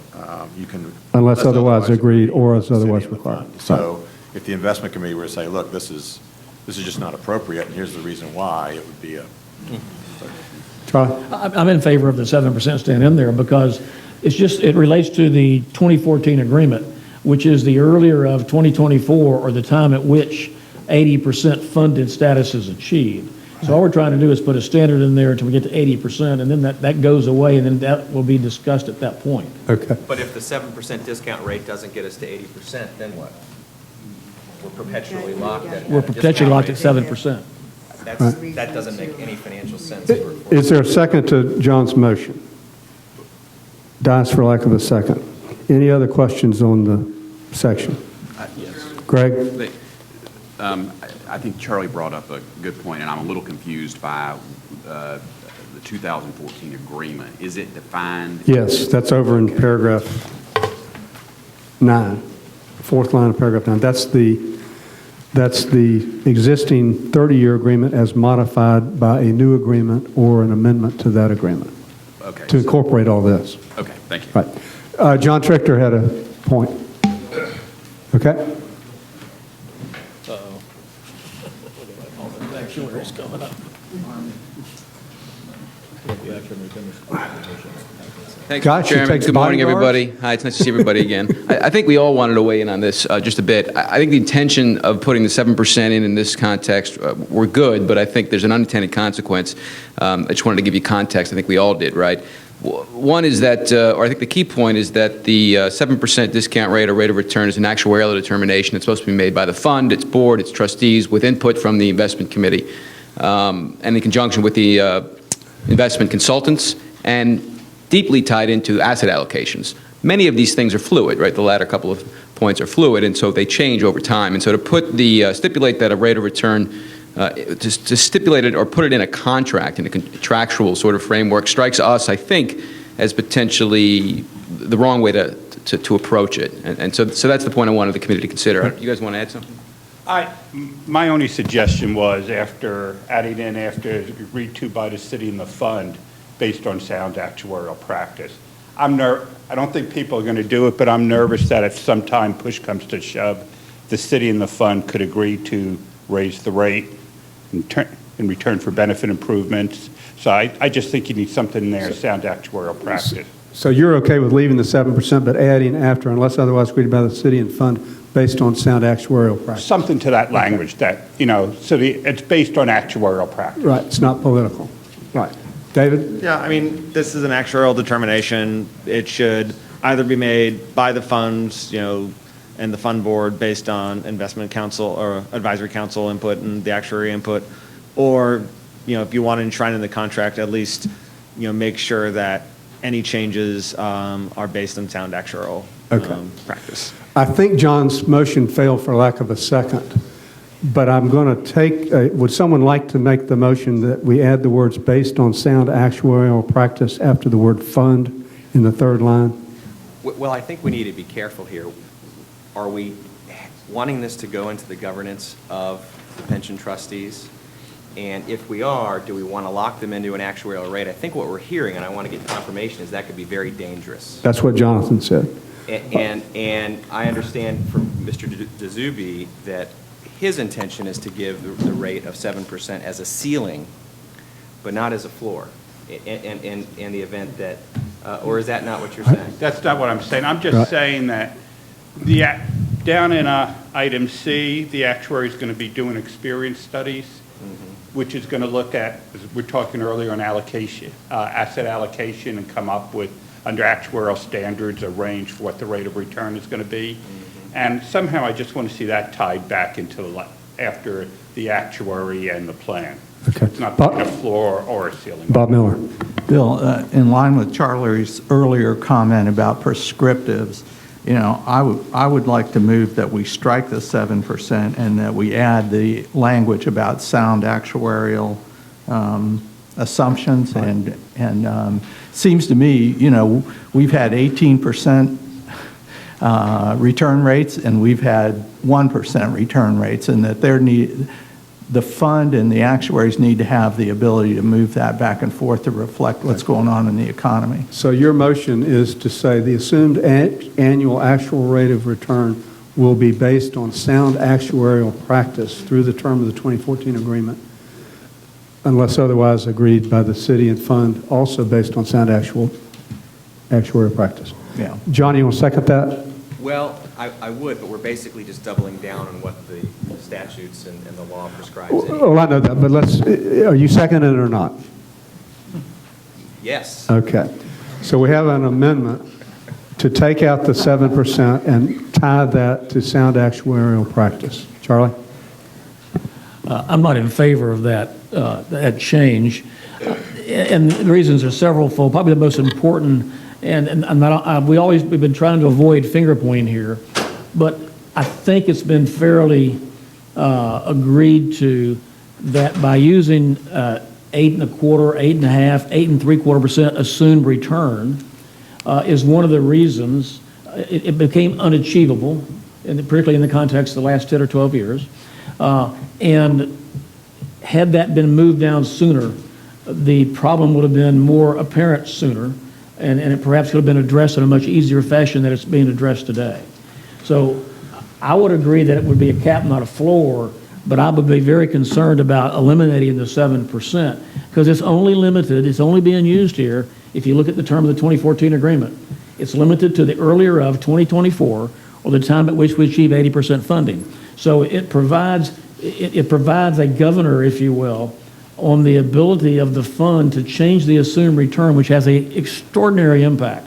S4: you can...
S1: Unless otherwise agreed or as
S4: city
S1: otherwise
S4: and the
S1: required.
S4: fund. So if the investment committee were to say, look, this is just not appropriate, and here's the reason why, it would be a...
S1: Charlie?
S9: I'm in favor of the 7% staying in there because it relates to the 2014 agreement, which is the earlier of 2024 or the time at which 80% funded status is achieved. So all we're trying to do is put a standard in there until we get to 80%, and then that goes away, and then that will be discussed at that point.
S1: Okay.
S6: But if the 7% discount rate doesn't get us to 80%, then what? We're perpetually locked at.
S9: We're perpetually locked at 7%.
S6: That doesn't make any financial sense.
S1: Is there a second to John's motion? Dies for lack of a second. Any other questions on the section?
S5: Yes.
S1: Greg?
S5: I think Charlie brought up a good point, and I'm a little confused by the 2014 agreement. Is it defined?
S1: Yes, that's over in paragraph 9, fourth line of paragraph 9. That's the existing 30-year agreement as modified by a new agreement or an amendment to that agreement.
S5: Okay.
S1: To incorporate all this.
S5: Okay, thank you.
S1: Right. John Trichter had a point. Okay?
S9: Actuary's coming up.
S14: Thank
S1: Gosh,
S14: you,
S1: it
S14: Chairman.
S1: takes
S14: Good morning,
S1: bodyguards?
S14: everybody. Hi, it's nice to see everybody again. I think we all wanted to weigh in on this just a bit. I think the intention of putting the 7% in this context were good, but I think there's an unintended consequence. I just wanted to give you context. I think we all did, right? One is that, or I think the key point is that the 7% discount rate or rate of return is an actuarial determination. It's supposed to be made by the fund, its board, its trustees, with input from the investment committee, and in conjunction with the investment consultants, and deeply tied into asset allocations. Many of these things are fluid, right? The latter couple of points are fluid, and so they change over time. And so to put stipulate that a rate of return, to stipulate it or put it in a contract, in a contractual sort of framework, strikes us, I think, as potentially the wrong way to approach it. And so that's the point I wanted the committee to consider. You guys want to add something?
S3: My only suggestion was after agreed to by the city and the fund, based on sound actuarial practice. I don't think people are going to do it, but I'm nervous that if sometime push comes to shove, the city and the fund could agree to raise the rate in return for benefit improvements. So I just think you need something in there, sound actuarial practice.
S1: So you're okay with leaving the 7% but adding after, unless otherwise agreed by the city and fund, based on sound actuarial practice?
S3: Something to that language that, so it's based on actuarial practice.
S1: Right, it's not political. Right. David?
S15: Yeah, I mean, this is an actuarial determination. It should either be made by the funds, and the fund board based on investment council or advisory council input and the actuary input, or, if you want to enshrine in the contract, at least, make sure that any changes are based on sound actuarial practice.
S1: I think John's motion failed for lack of a second, but I'm going to would someone like to make the motion that we add the words based on sound actuarial practice after the word fund in the third line?
S6: Well, I think we need to be careful here. Are we wanting this to go into the governance of the pension trustees? And if we are, do we want to lock them into an actuarial rate? I think what we're hearing, and I want to get confirmation, is that could be very dangerous.
S1: That's what Jonathan said.
S6: And I understand from Mr. DeZubi that his intention is to give the rate of 7% as a ceiling, but not as a floor, in the event that, or is that not what you're saying?
S3: That's not what I'm saying. I'm just saying that down in item C, the actuary is going to be doing experience studies, which is going to look at, as we're talking earlier on allocation, asset allocation, and come up with, under actuarial standards, a range for what the rate of return is going to be. And somehow I just want to see that tied back into after the actuary and the plan.
S1: Okay.
S3: It's not a floor or a ceiling.
S1: Bob Miller.
S12: Bill, in line with Charlie's earlier comment about prescriptives, you know, I would like to move that we strike the 7% and that we add the language about sound actuarial assumptions. And seems to me, you know, we've had 18% return rates and we've had 1% return rates, and that the fund and the actuaries need to have the ability to move that back and forth to reflect what's going on in the economy.
S1: So your motion is to say the assumed annual actual rate of return will be based on sound actuarial practice through the term of the 2014 agreement, unless otherwise agreed by the city and fund, also based on sound actuarial practice.
S12: Yeah.
S1: Johnny, you want to second that?
S6: Well, I would, but we're basically just doubling down on what the statutes and the law prescribes.
S1: Well, I know that, but are you seconding it or not?
S6: Yes.
S1: Okay. So we have an amendment to take out the 7% and tie that to sound actuarial practice. Charlie?
S9: I'm not in favor of that change. And the reasons are severalfold. Probably the most important, we've been trying to avoid finger pointing here, but I think it's been fairly agreed to that by using 8.25%, 8.5%, 8.75% assumed return is one of the reasons it became unachievable, particularly in the context of the last 10 or 12 years. And had that been moved down sooner, the problem would have been more apparent sooner, and it perhaps could have been addressed in a much easier fashion than it's being addressed today. So I would agree that it would be a cap, not a floor, but I would be very concerned about eliminating the 7% because it's only limited, it's only being used here, if you look at the term of the 2014 agreement, it's limited to the earlier of 2024 or the time at which we achieve 80% funding. So it provides a governor, if you will, on the ability of the fund to change the assumed return, which has an extraordinary impact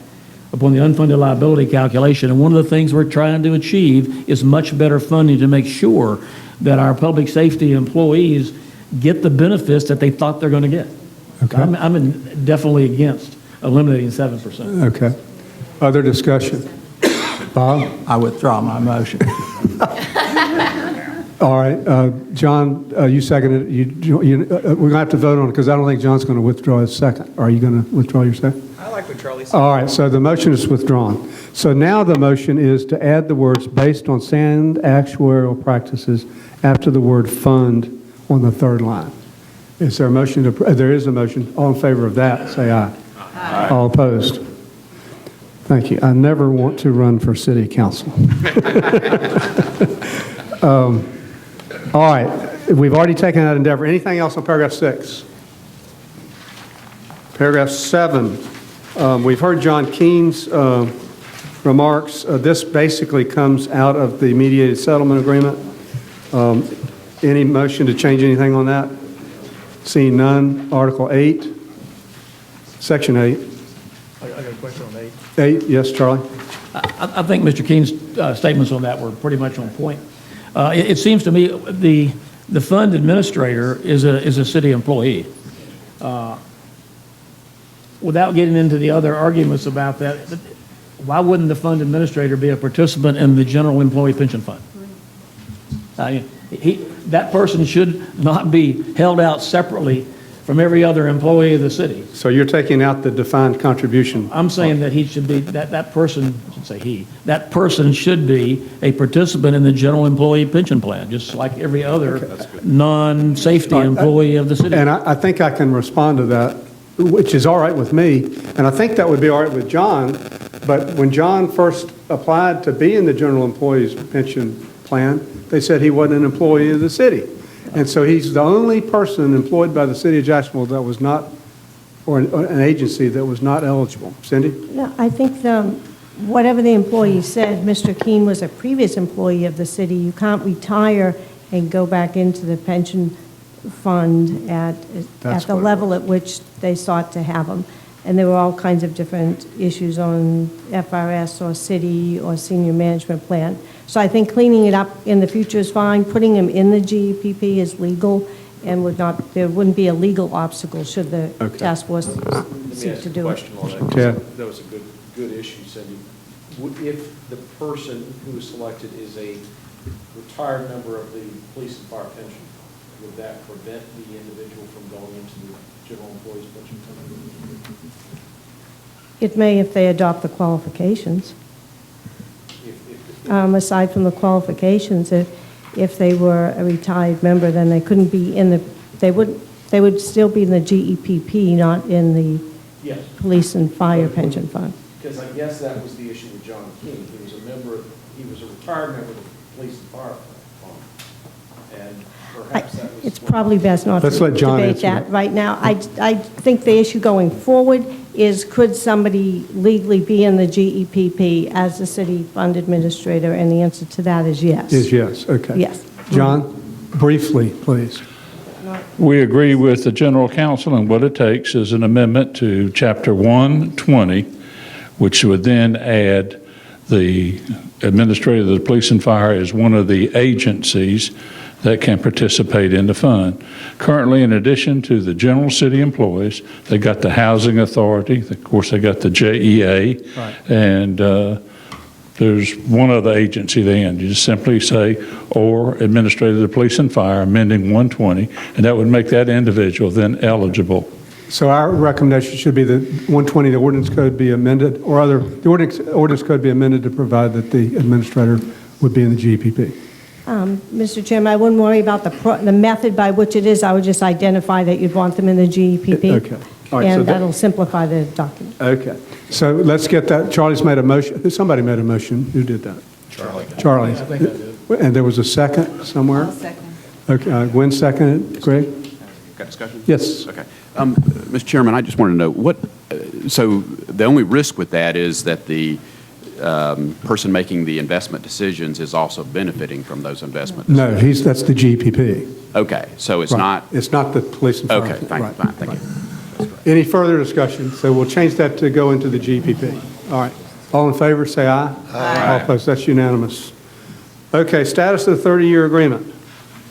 S9: upon the unfunded liability calculation. And one of the things we're trying to achieve is much better funding to make sure that our public safety employees get the benefits that they thought they're going to get.
S1: Okay.
S9: I'm definitely against eliminating 7%.
S1: Okay. Other discussion? Bob?
S12: I withdraw my motion.
S1: All right. John, you seconded it. We're going to have to vote on it because I don't think John's going to withdraw his second. Are you going to withdraw your second?
S6: I like what Charlie said.
S1: All right. So the motion is withdrawn. So now the motion is to add the words based on sound actuarial practices after the word fund on the third line. Is there a motion? There is a motion. All in favor of that, say aye. Aye. All opposed? Thank you. I never want to run for city council. All right. We've already taken that endeavor. Anything else on paragraph 6? Paragraph 7. We've heard John Keene's remarks. This basically comes out of the mediated settlement agreement. Any motion to change anything on that? Seeing none. Article 8, Section 8.
S9: I got a question on 8.
S1: 8, yes, Charlie?
S9: I think Mr. Keene's statements on that were pretty much on point. It seems to me the fund administrator is a city employee. Without getting into the other arguments about that, why wouldn't the fund administrator be a participant in the general employee pension fund? That person should not be held out separately from every other employee of the city.
S1: So you're taking out the defined contribution.
S9: I'm saying that he should be, that person, I should say he, that person should be a participant in the general employee pension plan, just like every other non-safety employee of the city.
S1: And I think I can respond to that, which is all right with me. And I think that would be all right with John. But when John first applied to be in the general employees pension plan, they said he wasn't an employee of the city. And so he's the only person employed by the city of Jacksonville that was not, or an agency that was not eligible. Cindy?
S11: No, I think whatever the employee said, Mr. Keene was a previous employee of the city. You can't retire and go back into the pension fund at the level at which they sought to have them. And there were all kinds of different issues on FRS or city or senior management plan. So I think cleaning it up in the future is fine. Putting him in the GEPP is legal and there wouldn't be a legal obstacle should the task force seek to do it.
S2: Let me ask a question on that.
S1: Yeah.
S2: That was a good issue, Cindy. If the person who is selected is a retired member of the police and fire pension, would that prevent the individual from going into the general employees pension fund?
S11: It may if they adopt the qualifications. Aside from the qualifications, if they were a retired member, then they couldn't be in they would still be in the GEPP, not in the
S2: Yes.
S11: police and fire pension fund.
S2: Because I guess that was the issue with John King. He was a retired member of the police and fire fund. And perhaps that was.
S11: It's probably best not to
S1: Let's let John
S11: debate
S1: answer
S11: that
S1: that.
S11: right now. I think the issue going forward is could somebody legally be in the GEPP as the city fund administrator? And the answer to that is yes.
S1: Is yes, okay.
S11: Yes.
S1: John, briefly, please.
S7: We agree with the general counsel, and what it takes is an amendment to Chapter 120, which would then add the administrator of the police and fire as one of the agencies that can participate in the fund. Currently, in addition to the general city employees, they got the housing authority, of course, they got the JEA,
S1: Right.
S7: and there's one other agency then. You just simply say, or administrator of the police and fire, amending 120, and that would make that individual then eligible.
S1: So our recommendation should be that 120, the ordinance code be amended, or the ordinance code be amended to provide that the administrator would be in the GPP.
S11: Mr. Chairman, I wouldn't worry about the method by which it is. I would just identify that you'd want them in the GEPP.
S1: Okay. All right, so
S11: And that'll simplify the document.
S1: Okay. So let's get that. Charlie's made a motion. Somebody made a motion. Who did that? Charlie. I think I did. And there was a second somewhere?
S13: second.
S1: Okay. Gwen seconded. Greg?
S5: Got discussion?
S1: Yes.
S5: Okay. Mr. Chairman, I just want to know so the only risk with that is that the person making the investment decisions is also benefiting from those investment
S1: No,
S5: decisions?
S1: that's the GPP.
S5: Okay, so it's
S1: Right.
S5: not,
S1: It's not the police and fire.
S5: okay, fine,
S1: Right.
S5: thank you.
S1: Any further discussion? So we'll change that to go into the GPP. All right. All in favor, say aye. Aye. All opposed, that's unanimous. Okay, status of the 30-year agreement.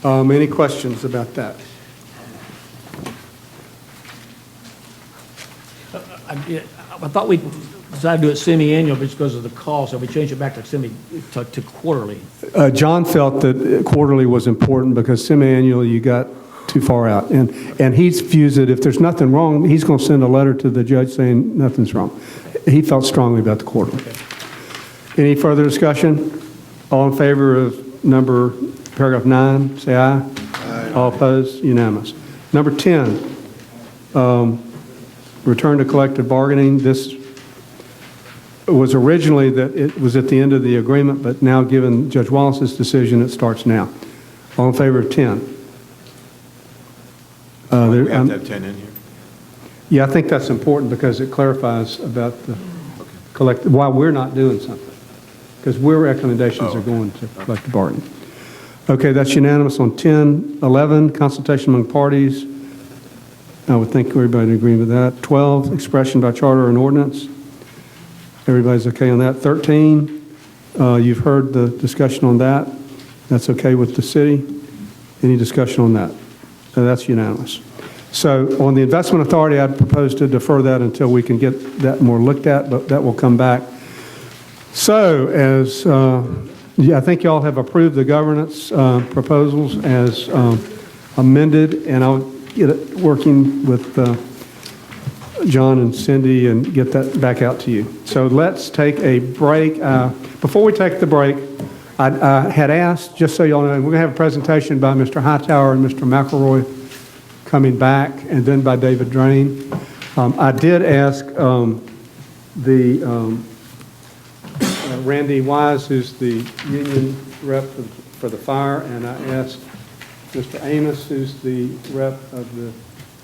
S1: Any questions about that?
S9: I thought we decided to do it semi-annual because of the cost, so we changed it back to quarterly.
S1: John felt that quarterly was important because semi-annual, you got too far out. And he views it, if there's nothing wrong, he's going to send a letter to the judge saying nothing's wrong. He felt strongly about the quarterly. Any further discussion? All in favor of paragraph 9, say aye. Aye. All opposed? Unanimous. Number 10, return to collective bargaining. This was originally that it was at the end of the agreement, but now given Judge Wallace's decision, it starts now. All in favor of 10?
S4: We have to have 10 in here.
S1: Yeah, I think that's important because it clarifies about the collective, why we're not doing something. Because our recommendations are going to collective bargaining. Okay, that's unanimous on 10. 11, consultation among parties. I would think everybody would agree with that. 12, expression by charter and ordinance. Everybody's okay on that. 13, you've heard the discussion on that. That's okay with the city. Any discussion on that? So that's unanimous. So on the investment authority, I'd propose to defer that until we can get that more looked at, but that will come back. So as, I think y'all have approved the governance proposals as amended, and I'll get it working with John and Cindy and get that back out to you. So let's take a break. Before we take the break, I had asked, just so y'all know, we're going to have a presentation by Mr. Hightower and Mr. McElroy coming back, and then by David Drain. I did ask the Randy Wise, who's the union rep for the fire, and I asked Mr. Amos, who's the rep of the,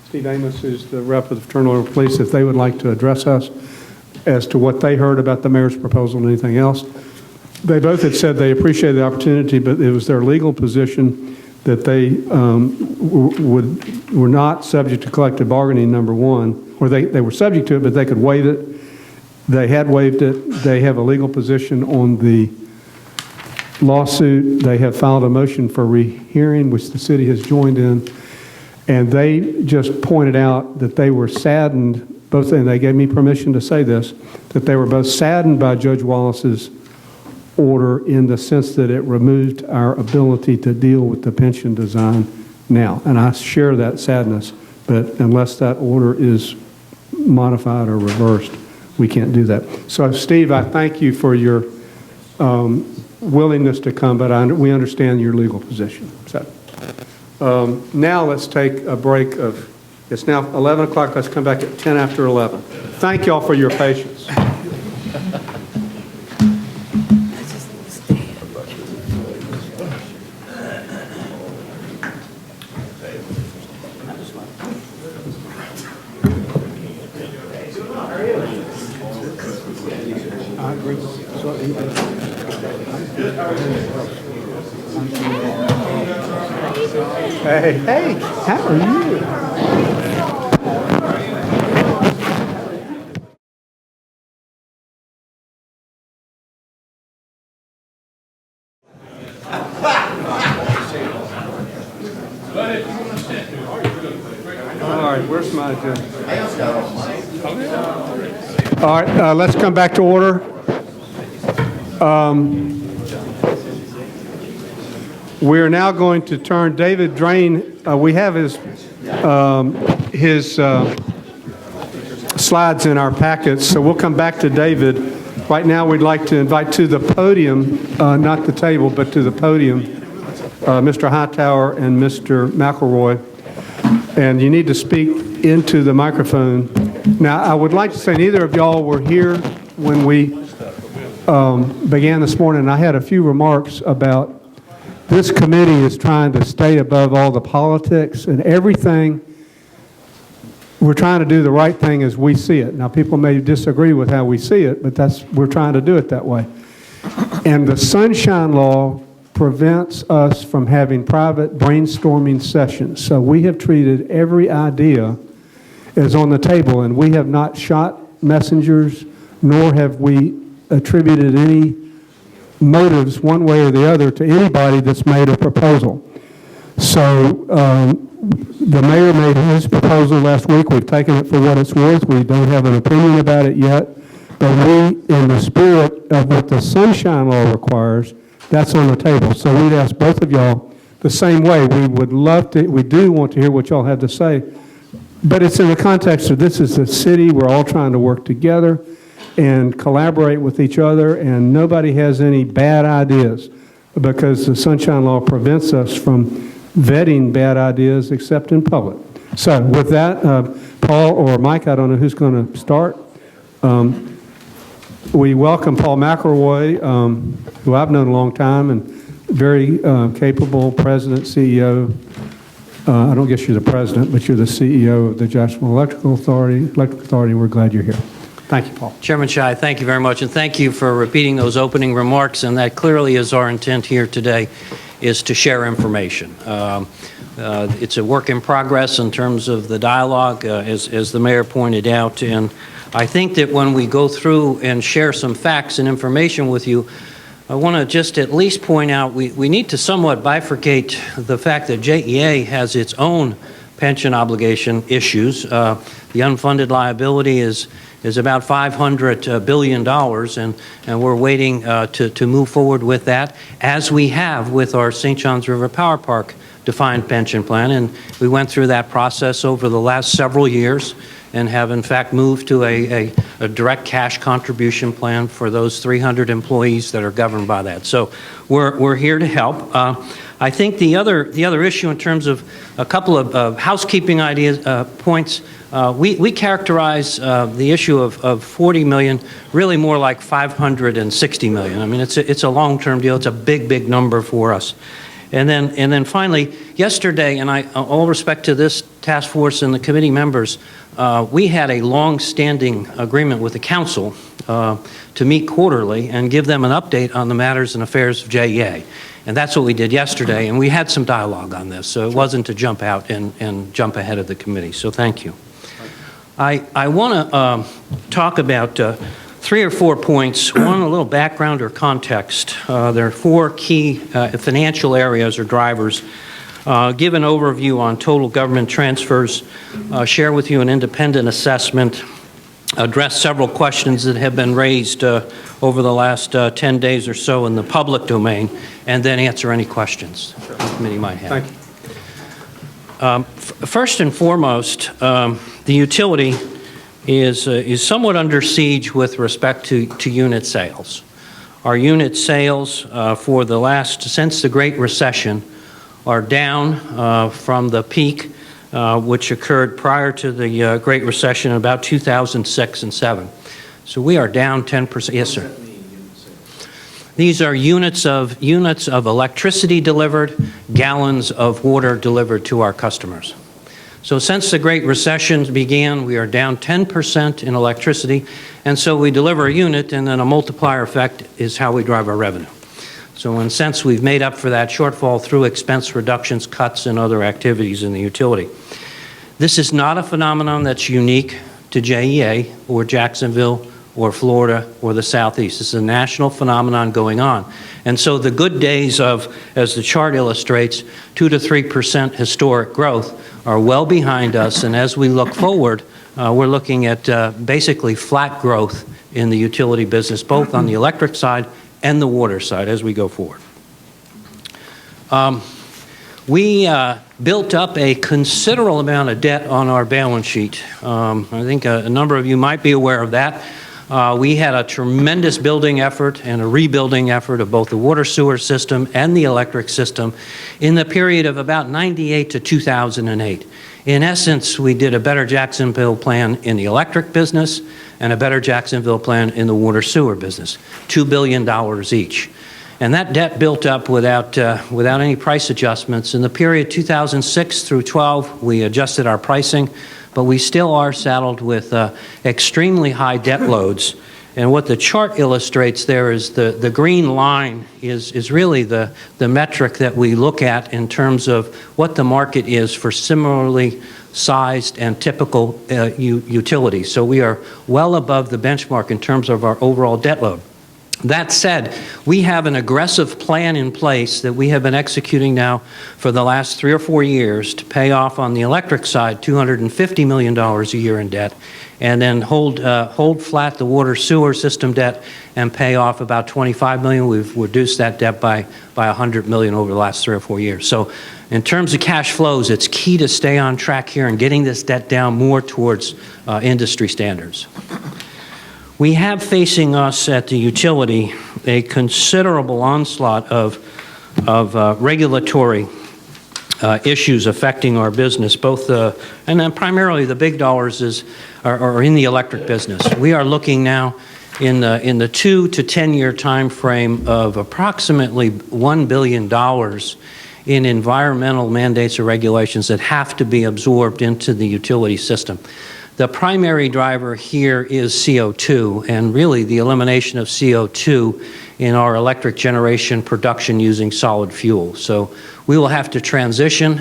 S1: Steve Amos, who's the rep of the Fraternal Police, if they would like to address us as to what they heard about the mayor's proposal and anything else. They both had said they appreciated the opportunity, but it was their legal position that they were not subject to collective bargaining, number one, or they were subject to it, but they could waive it. They had waived it. They have a legal position on the lawsuit. They have filed a motion for rehearing, which the city has joined in, and they just pointed out that they were saddened, both, and they gave me permission to say this, that they were both saddened by Judge Wallace's order in the sense that it removed our ability to deal with the pension design now. And I share that sadness, but unless that order is modified or reversed, we can't do that. So, Steve, I thank you for your willingness to come, but we understand your legal position. So, now let's take a break of, it's now 11 o'clock, let's come back at 10 after 11. Thank you all for your patience. Hey, hey, how are you? All right, where's my agenda? All right, let's come back to order. We are now going to turn David Drain. We have his slides in our packets, so we'll come back to David. Right now, we'd like to invite to the podium, not the table, but to the podium, Mr. Hightower and Mr. McElroy. And you need to speak into the microphone. Now, I would like to say neither of y'all were here when we began this morning. I had a few remarks about this committee is trying to stay above all the politics and everything. We're trying to do the right thing as we see it. Now, people may disagree with how we see it, but we're trying to do it that way. And the Sunshine Law prevents us from having private brainstorming sessions. So we have treated every idea as on the table, and we have not shot messengers, nor have we attributed any motives one way or the other to anybody that's made a proposal. So the mayor made his proposal last week. We've taken it for what it's worth. We don't have an opinion about it yet. But we, in the spirit of what the Sunshine Law requires, that's on the table. So we'd ask both of y'all the same way. We would love to, we do want to hear what y'all have to say. But it's in the context of this is a city. We're all trying to work together and collaborate with each other, and nobody has any bad ideas because the Sunshine Law prevents us from vetting bad ideas except in public. So with that, Paul or Mike, I don't know who's going to start. We welcome Paul McElroy, who I've known a long time and very capable president, CEO. I don't guess you're the president, but you're the CEO of the Jacksonville Electric Authority. We're glad you're here. Thank you, Paul.
S16: Chairman Shai, thank you very much, and thank you for repeating those opening remarks, and that clearly is our intent here today, is to share information. It's a work in progress in terms of the dialogue, as the mayor pointed out, and I think that when we go through and share some facts and information with you, I want to just at least point out we need to somewhat bifurcate the fact that JEA has its own pension obligation issues. The unfunded liability is about $500 billion, and we're waiting to move forward with that, as we have with our St. Johns River Power Park defined pension plan. And we went through that process over the last several years and have in fact moved to a direct cash contribution plan for those 300 employees that are governed by that. So we're here to help. I think the other issue in terms of a couple of housekeeping ideas, points, we characterize the issue of 40 million really more like 560 million. I mean, it's a long-term deal. It's a big number for us. And then finally, yesterday, and all respect to this task force and the committee members, we had a long-standing agreement with the council to meet quarterly and give them an update on the matters and affairs of JEA. And that's what we did yesterday, and we had some dialogue on this, so it wasn't to jump out and jump ahead of the committee, so thank you. I want to talk about 3 or 4 points. One, a little background or context. There are 4 key financial areas or drivers. Give an overview on total government transfers, share with you an independent assessment, address several questions that have been raised over the last 10 days or so in the public domain, and then answer any questions the committee might have.
S1: Thank you.
S16: First and foremost, the utility is somewhat under siege with respect to unit sales. Our unit sales for the since the Great Recession are down from the peak which occurred prior to the Great Recession in about 2006 and 7. So we are down 10%. Yes, sir. These are units of electricity delivered, gallons of water delivered to our customers. So since the Great Recession began, we are down 10% in electricity, and so we deliver a unit, and then a multiplier effect is how we drive our revenue. So in a sense, we've made up for that shortfall through expense reductions, cuts, and other activities in the utility. This is not a phenomenon that's unique to JEA or Jacksonville or Florida or the Southeast. This is a national phenomenon going on. And so the good days of, as the chart illustrates, 2 to 3% historic growth are well behind us, and as we look forward, we're looking at basically flat growth in the utility business, both on the electric side and the water side as we go forward. We built up a considerable amount of debt on our balance sheet. I think a number of you might be aware of that. We had a tremendous building effort and a rebuilding effort of both the water sewer system and the electric system in the period of about 98 to 2008. In essence, we did a Better Jacksonville plan in the electric business and a Better Jacksonville plan in the water sewer business, $2 billion each. And that debt built up without any price adjustments. In the period 2006 through 12, we adjusted our pricing, but we still are saddled with extremely high debt loads. And what the chart illustrates there is the green line is really the metric that we look at in terms of what the market is for similarly sized and typical utilities. So we are well above the benchmark in terms of our overall debt load. That said, we have an aggressive plan in place that we have been executing now for the last 3 or 4 years to pay off on the electric side $250 million a year in debt, and then hold flat the water sewer system debt and pay off about $25 million. We've reduced that debt by $100 million over the last 3 or 4 years. So in terms of cash flows, it's key to stay on track here and getting this debt down more towards industry standards. We have facing us at the utility a considerable onslaught of regulatory issues affecting our business, both and then primarily the big dollars are in the electric business. We are looking now in the 2 to 10 year time frame of approximately $1 billion in environmental mandates or regulations that have to be absorbed into the utility system. The primary driver here is CO2, and really the elimination of CO2 in our electric generation production using solid fuel. So we will have to transition.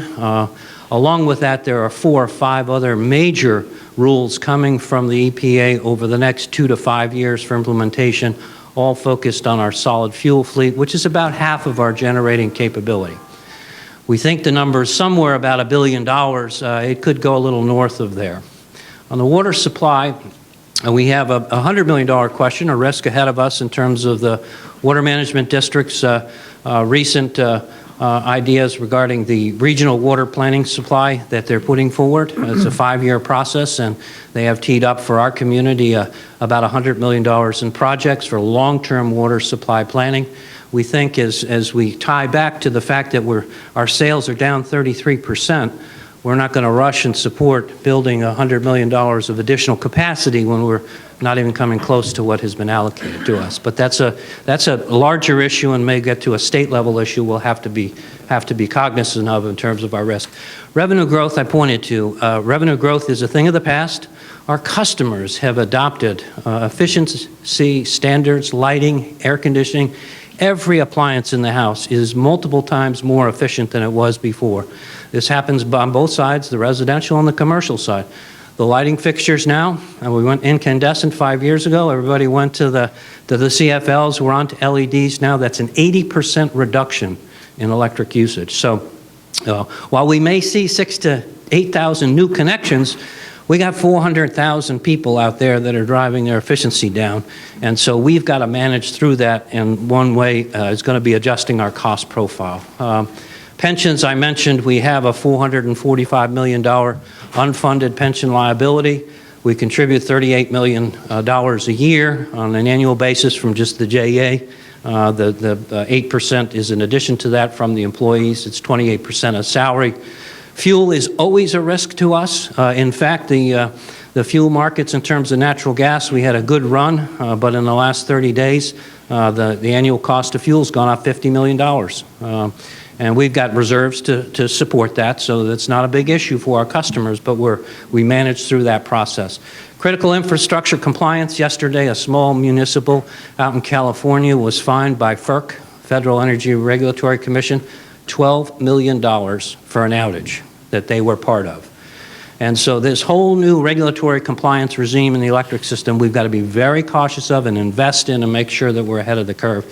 S16: Along with that, there are 4 or 5 other major rules coming from the EPA over the next 2 to 5 years for implementation, all focused on our solid fuel fleet, which is about half of our generating capability. We think the number is somewhere about $1 billion. It could go a little north of there. On the water supply, we have a $100 million question, a risk ahead of us in terms of the Water Management District's recent ideas regarding the regional water planning supply that they're putting forward. It's a 5-year process, and they have teed up for our community about $100 million in projects for long-term water supply planning. We think as we tie back to the fact that our sales are down 33%, we're not going to rush and support building $100 million of additional capacity when we're not even coming close to what has been allocated to us. But that's a larger issue and may get to a state level issue we'll have to be cognizant of in terms of our risk. Revenue growth I pointed to. Revenue growth is a thing of the past. Our customers have adopted efficiency standards, lighting, air conditioning. Every appliance in the house is multiple times more efficient than it was before. This happens on both sides, the residential and the commercial side. The lighting fixtures now, and we went incandescent 5 years ago. Everybody went to the CFLs. We're on to LEDs now. That's an 80% reduction in electric usage. So while we may see 6,000 to 8,000 new connections, we got 400,000 people out there that are driving their efficiency down. And so we've got to manage through that, and one way is going to be adjusting our cost profile. Pensions, I mentioned, we have a $445 million unfunded pension liability. We contribute $38 million a year on an annual basis from just the JEA. The 8% is in addition to that from the employees. It's 28% of salary. Fuel is always a risk to us. In fact, the fuel markets in terms of natural gas, we had a good run, but in the last 30 days, the annual cost of fuel has gone up $50 million. And we've got reserves to support that, so that's not a big issue for our customers, but we manage through that process. Critical infrastructure compliance. Yesterday, a small municipal out in California was fined by FERC, Federal Energy Regulatory Commission, $12 million for an outage that they were part of. And so this whole new regulatory compliance regime in the electric system, we've got to be very cautious of and invest in and make sure that we're ahead of the curve.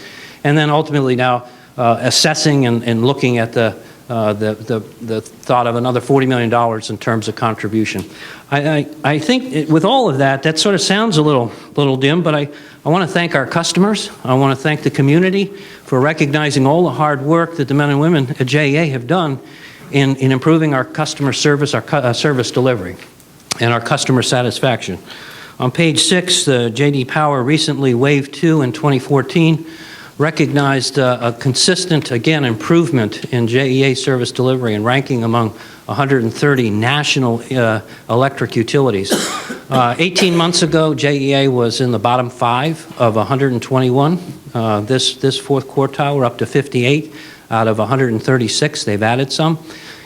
S16: And then ultimately now, assessing and looking at the thought of another $40 million in terms of contribution. I think with all of that, that sort of sounds a little dim, but I want to thank our customers. I want to thank the community for recognizing all the hard work that the men and women at JEA have done in improving our customer service, our service delivery, and our customer satisfaction. On page 6, J.D. Power recently, Wave 2 in 2014, recognized a consistent, again, improvement in JEA service delivery and ranking among 130 national electric utilities. 18 months ago, JEA was in the bottom 5 of 121. This fourth quartile, we're up to 58 out of 136. They've added some.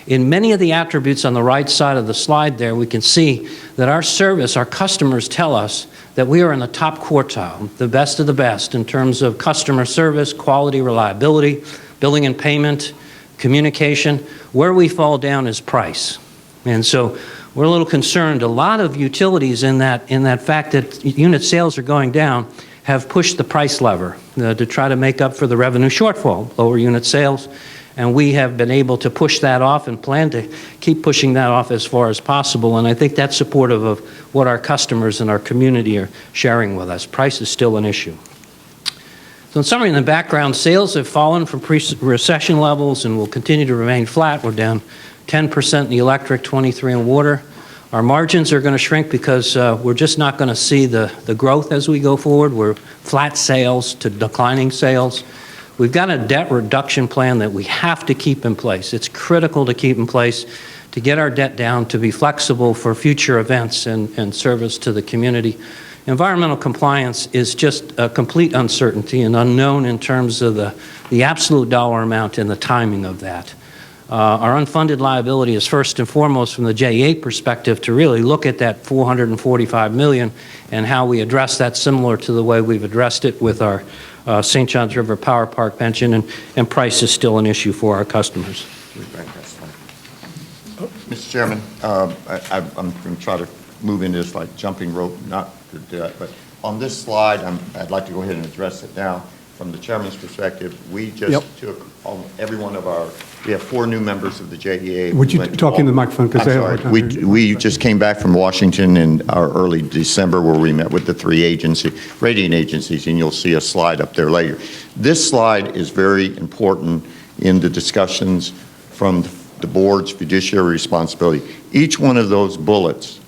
S16: In many of the attributes on the right side of the slide there, we can see that our service, our customers tell us that we are in the top quartile, the best of the best in terms of customer service, quality, reliability, billing and payment, communication. Where we fall down is price. And so we're a little concerned. A lot of utilities in that fact that unit sales are going down have pushed the price lever to try to make up for the revenue shortfall, lower unit sales. And we have been able to push that off and plan to keep pushing that off as far as possible. And I think that's supportive of what our customers and our community are sharing with us. Price is still an issue. So in summary, in the background, sales have fallen from pre-recession levels and will continue to remain flat. We're down 10% in the electric, 23% in water. Our margins are going to shrink because we're just not going to see the growth as we go forward. We're flat sales to declining sales. We've got a debt reduction plan that we have to keep in place. It's critical to keep in place to get our debt down, to be flexible for future events and service to the community. Environmental compliance is just a complete uncertainty and unknown in terms of the absolute dollar amount and the timing of that. Our unfunded liability is first and foremost from the JEA perspective to really look at that $445 million and how we address that, similar to the way we've addressed it with our St. Johns River Power Park pension, and price is still an issue for our customers.
S17: Mr. Chairman, I'm going to try to move into this like jumping rope, not to do that, but on this slide, I'd like to go ahead and address it now. From the chairman's perspective, we just took every one of we have 4 new members of the JEA.
S1: Would you talk into the microphone? Because they have
S17: we just came back from Washington in our early December where we met with the 3 rating agencies, and you'll see a slide up there later. This slide is very important in the discussions from the board's fiduciary responsibility. Each one of those bullets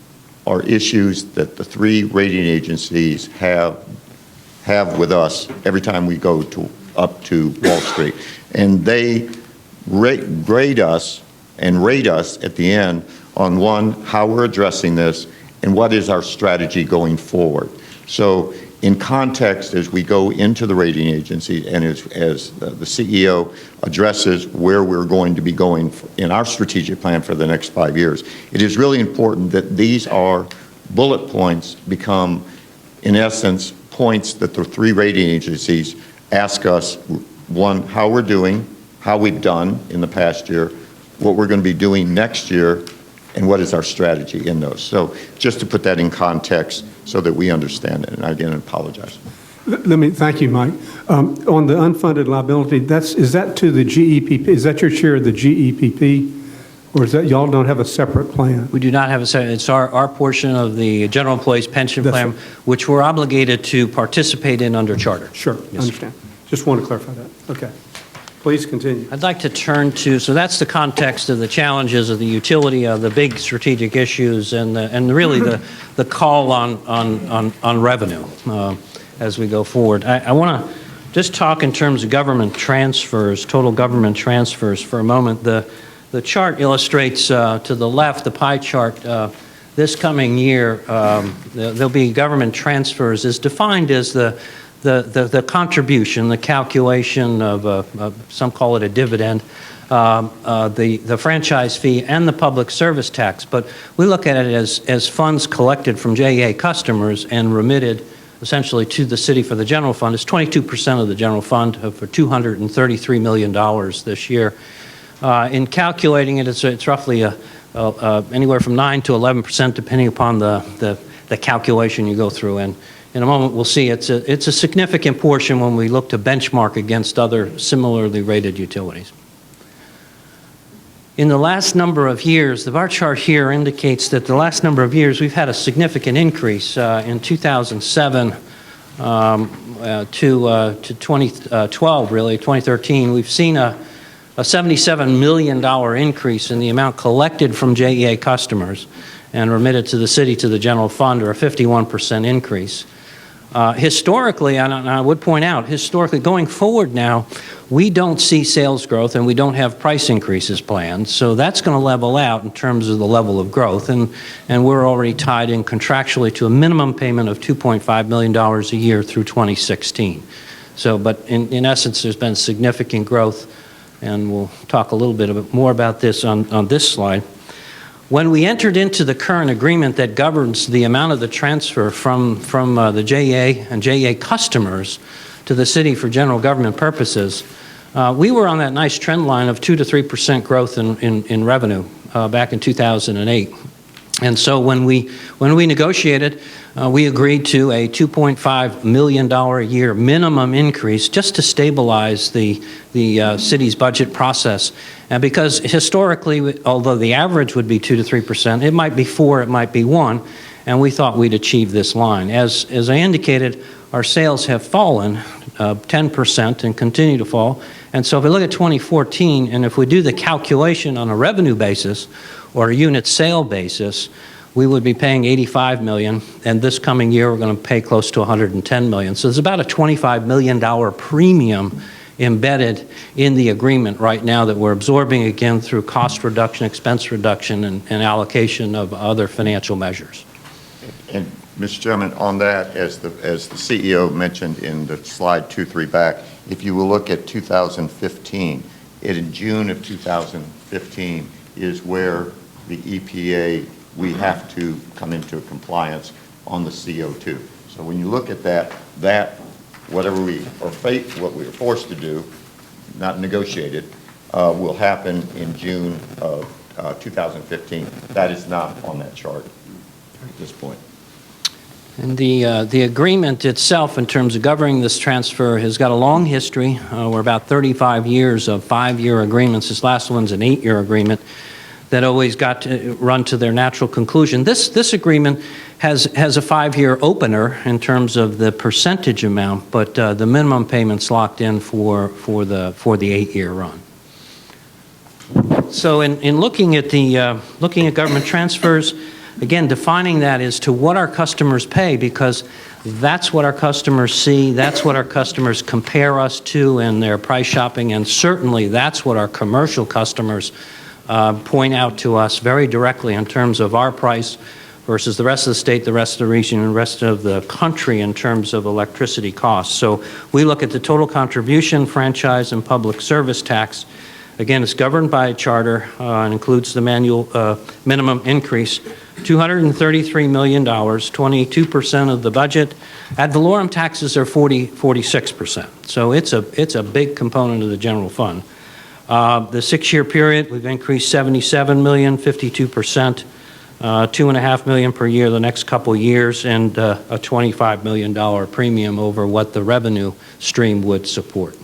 S17: are issues that the three rating agencies have with us every time we go up to Wall Street. And they grade us and rate us at the end on, one, how we're addressing this, and what is our strategy going forward. So in context, as we go into the rating agency and as the CEO addresses where we're going to be going in our strategic plan for the next 5 years, it is really important that these are bullet points become, in essence, points that the three rating agencies ask us, one, how we're doing, how we've done in the past year, what we're going to be doing next year, and what is our strategy in those. So just to put that in context so that we understand it, and again, I apologize.
S1: Thank you, Mike. On the unfunded liability, is that to the GEPP? Is that your share of the GEPP? Or is that, y'all don't have a separate plan?
S16: We do not have a separate, it's our portion of the general employees pension plan, which we're obligated to participate in under charter.
S1: Sure,
S16: Yes.
S1: understand. Just want to clarify that. Okay. Please continue.
S16: I'd like to turn to, so that's the context of the challenges of the utility, of the big strategic issues, and really the call on revenue as we go forward. I want to just talk in terms of government transfers, total government transfers for a moment. The chart illustrates to the left, the pie chart, this coming year, there'll be government transfers is defined as the contribution, the calculation of, some call it a dividend, the franchise fee and the public service tax. But we look at it as funds collected from JEA customers and remitted essentially to the city for the general fund. It's 22% of the general fund for $233 million this year. In calculating it, it's roughly anywhere from 9 to 11%, depending upon the calculation you go through. And in a moment, we'll see it's a significant portion when we look to benchmark against other similarly rated utilities. In the last number of years, the bar chart here indicates that the last number of years we've had a significant increase. In 2007 to 2012, really, 2013, we've seen a $77 million increase in the amount collected from JEA customers and remitted to the city to the general fund, or a 51% increase. Historically, and I would point out, historically, going forward now, we don't see sales growth and we don't have price increases planned, so that's going to level out in terms of the level of growth, and we're already tied in contractually to a minimum payment of $2.5 million a year through 2016. So, but in essence, there's been significant growth, and we'll talk a little bit more about this on this slide. When we entered into the current agreement that governs the amount of the transfer from the JEA and JEA customers to the city for general government purposes, we were on that nice trend line of 2 to 3% growth in revenue back in 2008. And so when we negotiated, we agreed to a $2.5 million a year minimum increase just to stabilize the city's budget process. And because historically, although the average would be 2 to 3%, it might be 4, it might be 1, and we thought we'd achieve this line. As I indicated, our sales have fallen 10% and continue to fall. And so if we look at 2014, and if we do the calculation on a revenue basis or a unit sale basis, we would be paying $85 million, and this coming year we're going to pay close to $110 million. So there's about a $25 million premium embedded in the agreement right now that we're absorbing again through cost reduction, expense reduction, and allocation of other financial measures.
S17: And Mr. Chairman, on that, as the CEO mentioned in the slide 2-3 back, if you will look at 2015, in June of 2015 is where the EPA, we have to come into compliance on the CO2. So when you look at that whatever what we are forced to do, not negotiated, will happen in June of 2015. That is not on that chart at this point.
S16: And the agreement itself, in terms of governing this transfer, has got a long history. We're about 35 years of 5-year agreements. This last one's an 8-year agreement that always got to run to their natural conclusion. This agreement has a 5-year opener in terms of the percentage amount, but the minimum payment's locked in for the 8-year run. So in looking at looking at government transfers, again, defining that as to what our customers pay, because that's what our customers see, that's what our customers compare us to in their price shopping, and certainly that's what our commercial customers point out to us very directly in terms of our price versus the rest of the state, the rest of the region, and the rest of the country in terms of electricity costs. So we look at the total contribution, franchise, and public service tax. Again, it's governed by a charter and includes the minimum increase, $233 million, 22% of the budget. Ad valorem taxes are 46%. So it's a big component of the general fund. The 6-year period, we've increased $77 million, 52%. $2.5 million per year the next couple years, and a $25 million premium over what the revenue stream would support.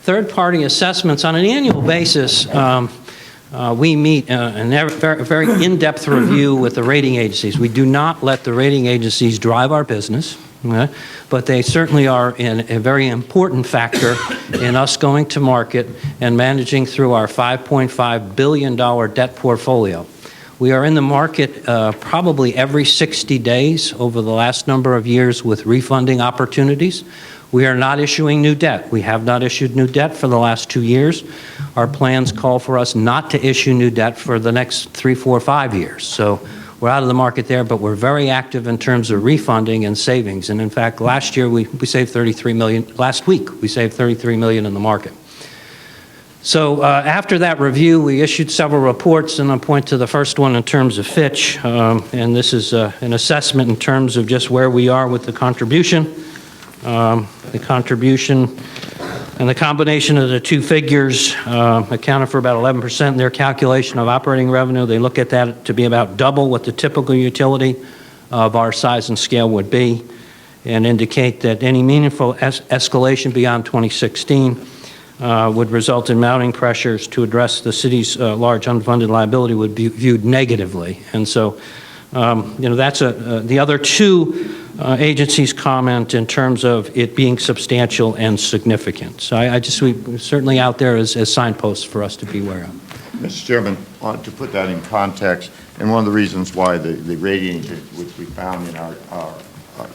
S16: Third-party assessments on an annual basis. We meet a very in-depth review with the rating agencies. We do not let the rating agencies drive our business, okay? But they certainly are a very important factor in us going to market and managing through our $5.5 billion debt portfolio. We are in the market probably every 60 days over the last number of years with refunding opportunities. We are not issuing new debt. We have not issued new debt for the last 2 years. Our plans call for us not to issue new debt for the next 3, 4, 5 years. So we're out of the market there, but we're very active in terms of refunding and savings. And in fact, last year we saved $33 million. Last week we saved $33 million in the market. So after that review, we issued several reports, and I'll point to the first one in terms of Fitch. And this is an assessment in terms of just where we are with the contribution. The contribution and the combination of the two figures accounted for about 11% in their calculation of operating revenue. They look at that to be about double what the typical utility of our size and scale would be, and indicate that any meaningful escalation beyond 2016 would result in mounting pressures to address the city's large unfunded liability would be viewed negatively. And so, that's the other two agencies comment in terms of it being substantial and significant. So we certainly out there as signposts for us to be aware of.
S17: Mr. Chairman, to put that in context, and one of the reasons why the rating agencies, which we found in our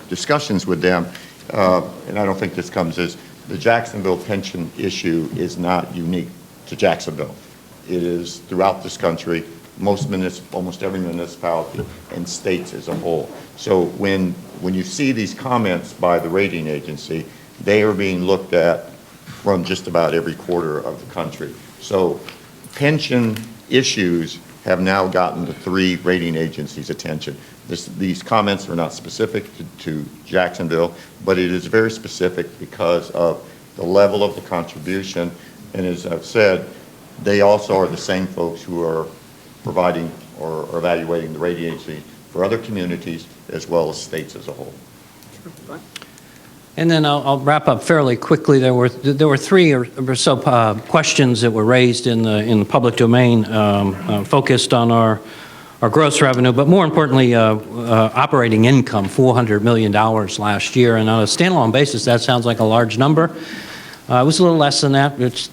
S17: discussions with them, and I don't think this comes as the Jacksonville pension issue is not unique to Jacksonville. It is throughout this country, almost every municipality and states as a whole. So when you see these comments by the rating agency, they are being looked at from just about every quarter of the country. So pension issues have now gotten the 3 rating agencies' attention. These comments are not specific to Jacksonville, but it is very specific because of the level of the contribution. And as I've said, they also are the same folks who are providing or evaluating the rating agency for other communities as well as states as a whole.
S16: And then I'll wrap up fairly quickly. There were 3 or so questions that were raised in the public domain, focused on our gross revenue, but more importantly, operating income, $400 million last year. And on a standalone basis, that sounds like a large number. It was a little less than that. It's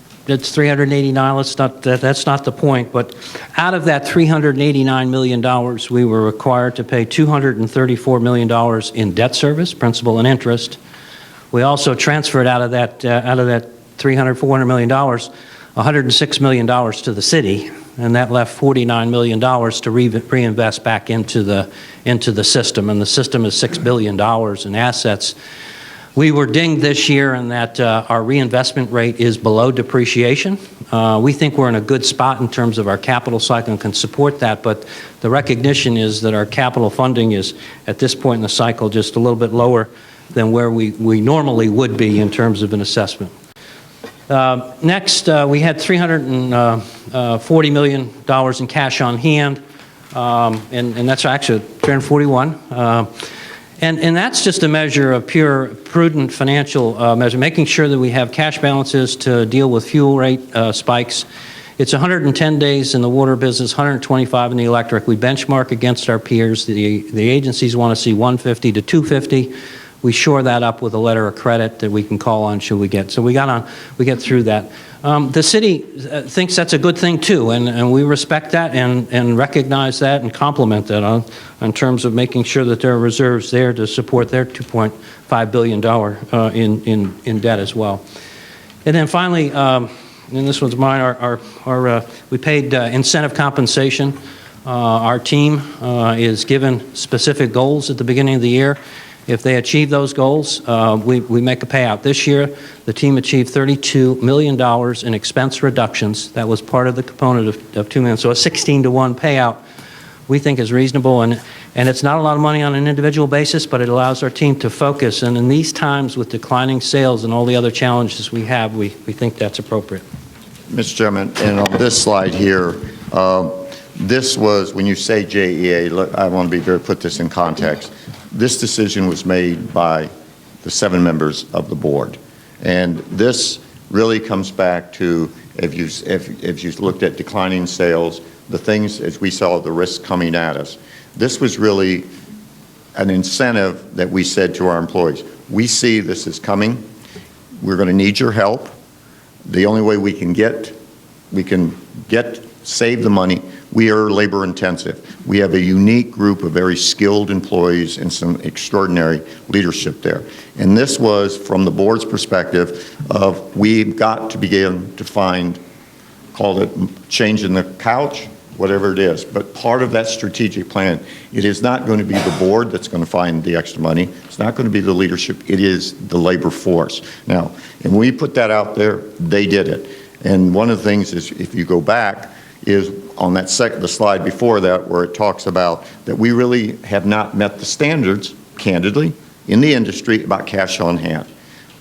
S16: 389. That's not the point. But out of that $389 million, we were required to pay $234 million in debt service, principal and interest. We also transferred out of that $400 million, $106 million to the city, and that left $49 million to reinvest back into the system, and the system is $6 billion in assets. We were dinged this year in that our reinvestment rate is below depreciation. We think we're in a good spot in terms of our capital cycle and can support that, but the recognition is that our capital funding is, at this point in the cycle, just a little bit lower than where we normally would be in terms of an assessment. Next, we had $340 million in cash on hand, and that's actually 341. And that's just a measure of pure prudent financial measure, making sure that we have cash balances to deal with fuel rate spikes. It's 110 days in the water business, 125 in the electric. We benchmark against our peers. The agencies want to see 150 to 250. we shore that up with a letter of credit that we can call on should we get. So we get through that. The city thinks that's a good thing too, and we respect that and recognize that and compliment that in terms of making sure that there are reserves there to support their $2.5 billion in debt as well. And then finally, and this one's mine, we paid incentive compensation. Our team is given specific goals at the beginning of the year. If they achieve those goals, we make a payout. This year, the team achieved $32 million in expense reductions. That was part of the component of $2 million. So a 16-to-1 payout we think is reasonable, and it's not a lot of money on an individual basis, but it allows our team to focus. And in these times with declining sales and all the other challenges we have, we think that's appropriate.
S17: Mr. Chairman, and on this slide here, this was, when you say JEA, look, I want to put this in context. This decision was made by the 7 members of the board. And this really comes back to, if you looked at declining sales, the things as we saw the risks coming at us, this was really an incentive that we said to our employees, we see this is coming, we're going to need your help. The only way we can save the money, we are labor intensive. We have a unique group of very skilled employees and some extraordinary leadership there. And this was from the board's perspective of we've got to begin to find, call it changing the couch, whatever it is. But part of that strategic plan, it is not going to be the board that's going to find the extra money. It's not going to be the leadership. It is the labor force. Now, and when we put that out there, they did it. And one of the things is, if you go back, is on that the slide before that where it talks about that we really have not met the standards, candidly, in the industry about cash on hand.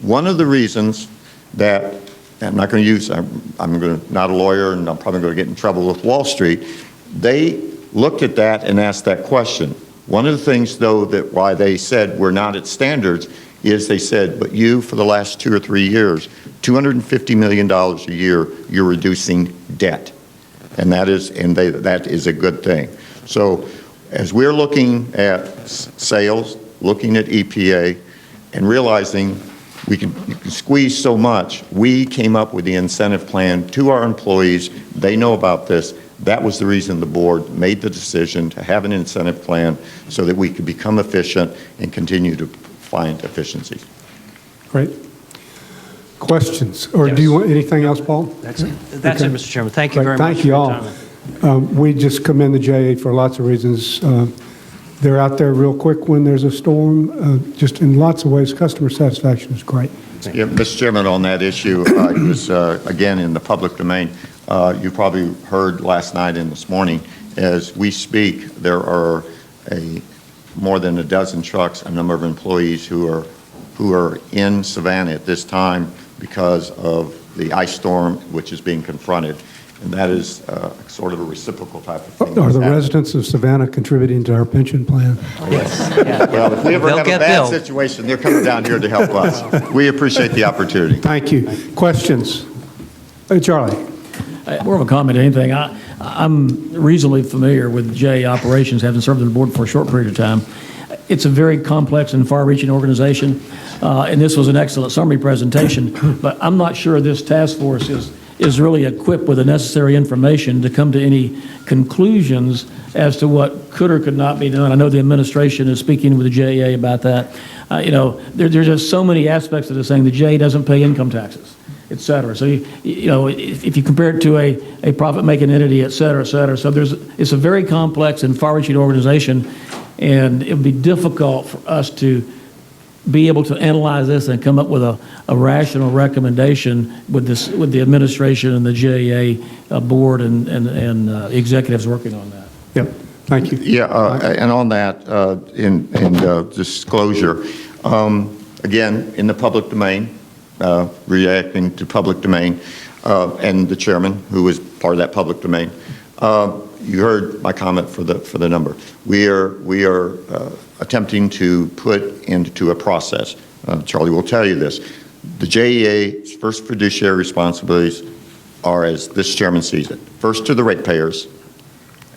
S17: One of the reasons that, I'm not going to use, not a lawyer and I'm probably going to get in trouble with Wall Street, they looked at that and asked that question. One of the things, though, that why they said we're not at standards is they said, but you, for the last 2 or 3 years, $250 million a year, you're reducing debt. And that is a good thing. So as we're looking at sales, looking at EPA, and realizing you can squeeze so much, we came up with the incentive plan to our employees. They know about this. That was the reason the board made the decision to have an incentive plan so that we could become efficient and continue to find efficiencies.
S1: Great. Questions? Or do you want anything else, Paul?
S16: That's it. That's it, Mr. Chairman. Thank you very much.
S1: Thank you all. We just commend the JA for lots of reasons. They're out there real quick when there's a storm. Just in lots of ways, customer satisfaction is great.
S17: Yeah, Mr. Chairman, on that issue, again, in the public domain, you probably heard last night and this morning, as we speak, there are more than a dozen trucks, a number of employees who are in Savannah at this time because of the ice storm which is being confronted. And that is sort of a reciprocal type of thing.
S1: Are the residents of Savannah contributing to our pension plan?
S17: Yes. Well, if we ever have a bad situation, they're coming down here to help us. We appreciate the opportunity.
S1: Thank you. Questions? Charlie.
S9: More of a comment than anything. I'm reasonably familiar with JA operations, having served on the board for a short period of time. It's a very complex and far-reaching organization, and this was an excellent summary presentation, but I'm not sure this task force is really equipped with the necessary information to come to any conclusions as to what could or could not be done. I know the administration is speaking with the JA about that. There's just so many aspects of this thing. The JA doesn't pay income taxes, et cetera. So, if you compare it to a profit-making entity, et cetera, so it's a very complex and far-reaching organization, and it would be difficult for us to be able to analyze this and come up with a rational recommendation with the administration and the JA board and executives working on that.
S1: Yep. Thank you.
S17: Yeah, and on that, in disclosure, again, in the public domain, reacting to public domain, and the chairman, who was part of that public domain, you heard my comment for the number. We are attempting to put into a process. Charlie will tell you this. The JEA's first fiduciary responsibilities are, as this chairman sees it, first to the ratepayers,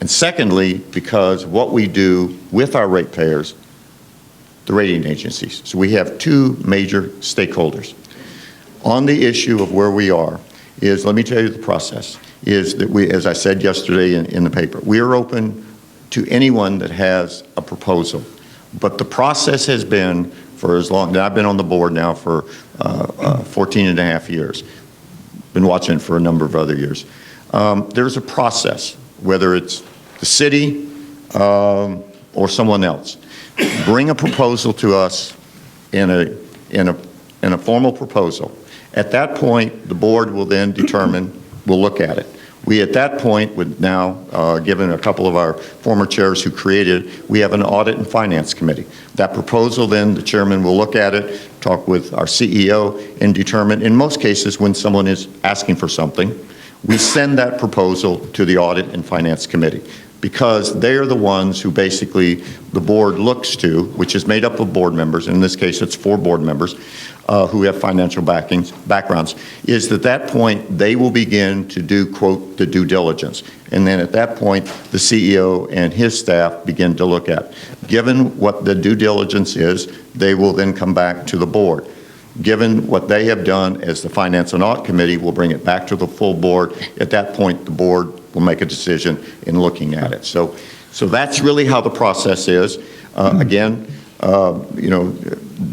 S17: and secondly, because what we do with our ratepayers the rating agencies. So we have two major stakeholders. On the issue of where we are is, let me tell you the process, is that we, as I said yesterday in the paper, we are open to anyone that has a proposal. But the process has been for as long, I've been on the board now for 14 and a half years. Been watching it for a number of other years. There's a process, whether it's the city or someone else. Bring a proposal to us in a formal proposal. At that point, the board will then determine, we'll look at it. We, at that point, would now, given a couple of our former chairs who created it, we have an audit and finance committee. That proposal, then, the chairman will look at it, talk with our CEO, and determine, in most cases, when someone is asking for something, we send that proposal to the audit and finance committee, because they are the ones who basically the board looks to, which is made up of board members, and in this case it's 4 board members, who have financial backgrounds, is that at that point they will begin to do, quote, the due diligence. And then at that point, the CEO and his staff begin to look at. Given what the due diligence is, they will then come back to the board. Given what they have done as the Finance and Audit Committee, we'll bring it back to the full board. At that point, the board will make a decision in looking at it. So that's really how the process is. Again, you know,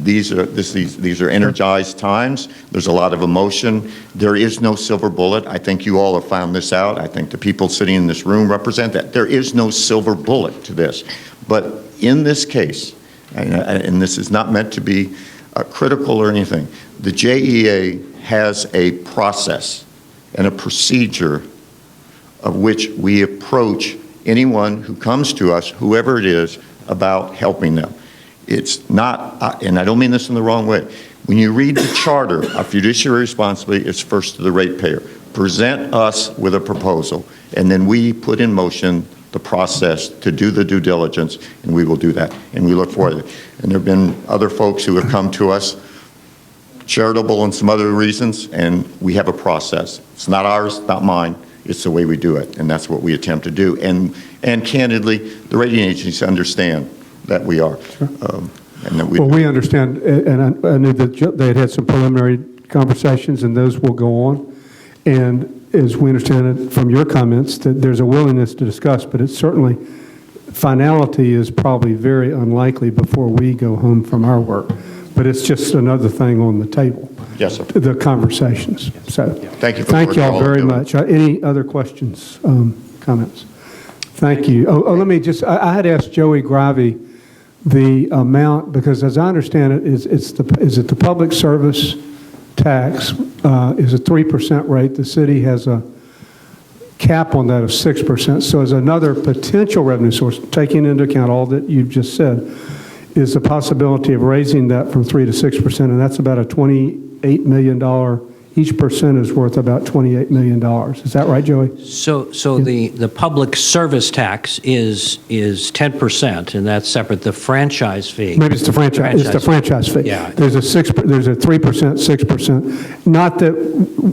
S17: these are energized times. There's a lot of emotion. There is no silver bullet. I think you all have found this out. I think the people sitting in this room represent that. There is no silver bullet to this. But in this case, and this is not meant to be critical or anything, the JEA has a process and a procedure of which we approach anyone who comes to us, whoever it is, about helping them. It's not, and I don't mean this in the wrong way, when you read the charter, our fiduciary responsibility is first to the ratepayer. Present us with a proposal, and then we put in motion the process to do the due diligence, and we will do that, and we look forward to it. And there have been other folks who have come to us, charitable and some other reasons, and we have a process. It's not ours, not mine. It's the way we do it, and that's what we attempt to do. And candidly, the rating agencies understand that we are.
S1: Sure.
S17: And that we
S1: well, we understand, and I knew that they had some preliminary conversations, and those will go on. And as we understand it from your comments, that there's a willingness to discuss, but it's certainly, finality is probably very unlikely before we go home from our work. But it's just another thing on the table.
S17: Yes, sir.
S1: The conversations. So
S17: thank you.
S1: Thank you all very much. Any other questions, comments? Thank you. Oh, let me just, I had asked Joey Gravy the amount, because as I understand it, is it the public service tax is a 3% rate. The city has a cap on that of 6%. So as another potential revenue source, taking into account all that you've just said, is the possibility of raising that from 3 to 6%, and that's about a $28 million. Each percent is worth about $28 million. Is that right, Joey?
S16: So the public service tax is 10%, and that's separate. The franchise fee.
S1: Maybe it's the franchise. It's the franchise fee.
S16: Yeah.
S1: There's a 3%, 6%. Not that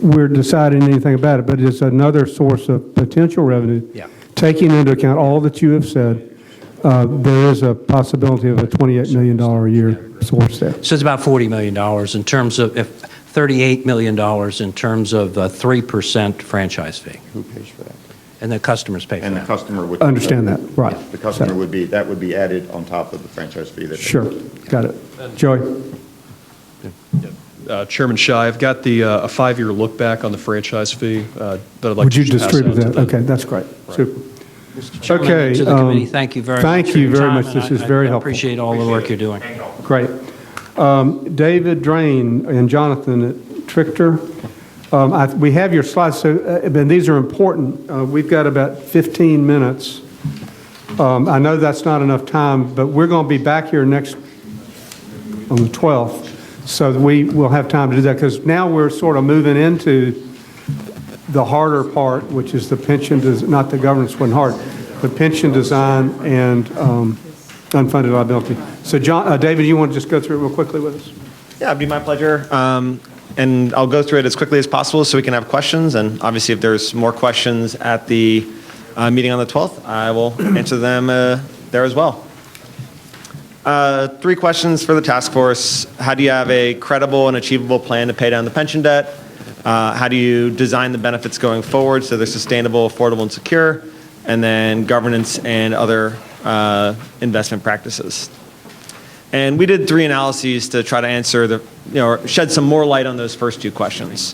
S1: we're deciding anything about it, but it's another source of potential revenue.
S16: Yeah.
S1: Taking into account all that you have said, there is a possibility of a $28 million a year source there.
S16: So it's about $40 million in terms of, $38 million in terms of a 3% franchise fee.
S17: Who pays for that?
S16: And the customers pay for that.
S17: And the customer would
S1: Understand that, right.
S17: The customer would be, that would be added on top of the franchise fee. That
S1: Sure, got it. Joey?
S18: Chairman Shai, I've got the a 5-year look back on the franchise fee that I'd like
S1: Would
S18: to
S1: you
S18: just pass
S1: distribute
S18: out to
S1: that?
S18: the-
S1: Okay, that's great. Super.
S16: Chairman,
S1: Okay.
S16: to the committee, thank you very much.
S1: Thank
S16: for
S1: you
S16: your
S1: very
S16: time,
S1: much.
S16: and
S1: This is
S16: I
S1: very helpful.
S16: appreciate all the work you're doing.
S1: Great. David Drain and Jonathan at Trichter. We have your slides, so, and these are important. We've got about 15 minutes. I know that's not enough time, but we're going to be back here next on the 12th, so we will have time to do that, because now we're sort of moving into the harder part, which is the pension, not the governance wasn't hard, the pension design and unfunded liability. So David, you want to just go through it real quickly with us?
S15: Yeah, it'd be my pleasure. And I'll go through it as quickly as possible so we can have questions. And obviously, if there's more questions at the meeting on the 12th, I will answer them there as well. Three questions for the task force. How do you have a credible and achievable plan to pay down the pension debt? How do you design the benefits going forward so they're sustainable, affordable, and secure? And then governance and other investment practices. And we did 3 analyses to try to answer or shed some more light on those first 2 questions.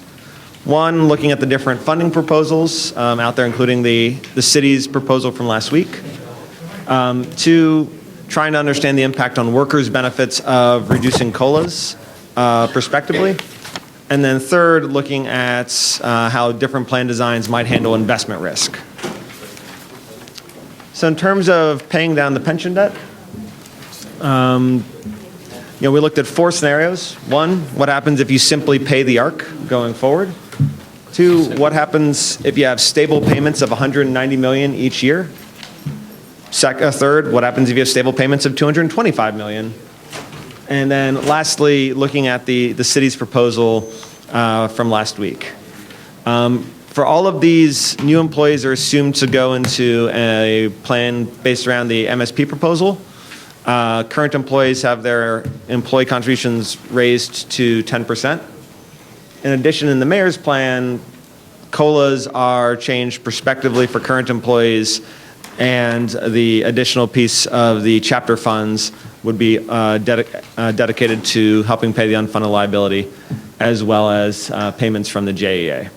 S15: One, looking at the different funding proposals out there, including the city's proposal from last week. 2, trying to understand the impact on workers' benefits of reducing COLAs prospectively. And then 3rd, looking at how different plan designs might handle investment risk. So in terms of paying down the pension debt, we looked at 4 scenarios. 1, what happens if you simply pay the ARC going forward? 2, what happens if you have stable payments of $190 million each year? 3rd, what happens if you have stable payments of $225 million? And then lastly, looking at the city's proposal from last week. For all of these, new employees are assumed to go into a plan based around the MSP proposal. Current employees have their employee contributions raised to 10%. In addition, in the mayor's plan, COLAs are changed prospectively for current employees, and the additional piece of the chapter funds would be dedicated to helping pay the unfunded liability, as well as payments from the JEA.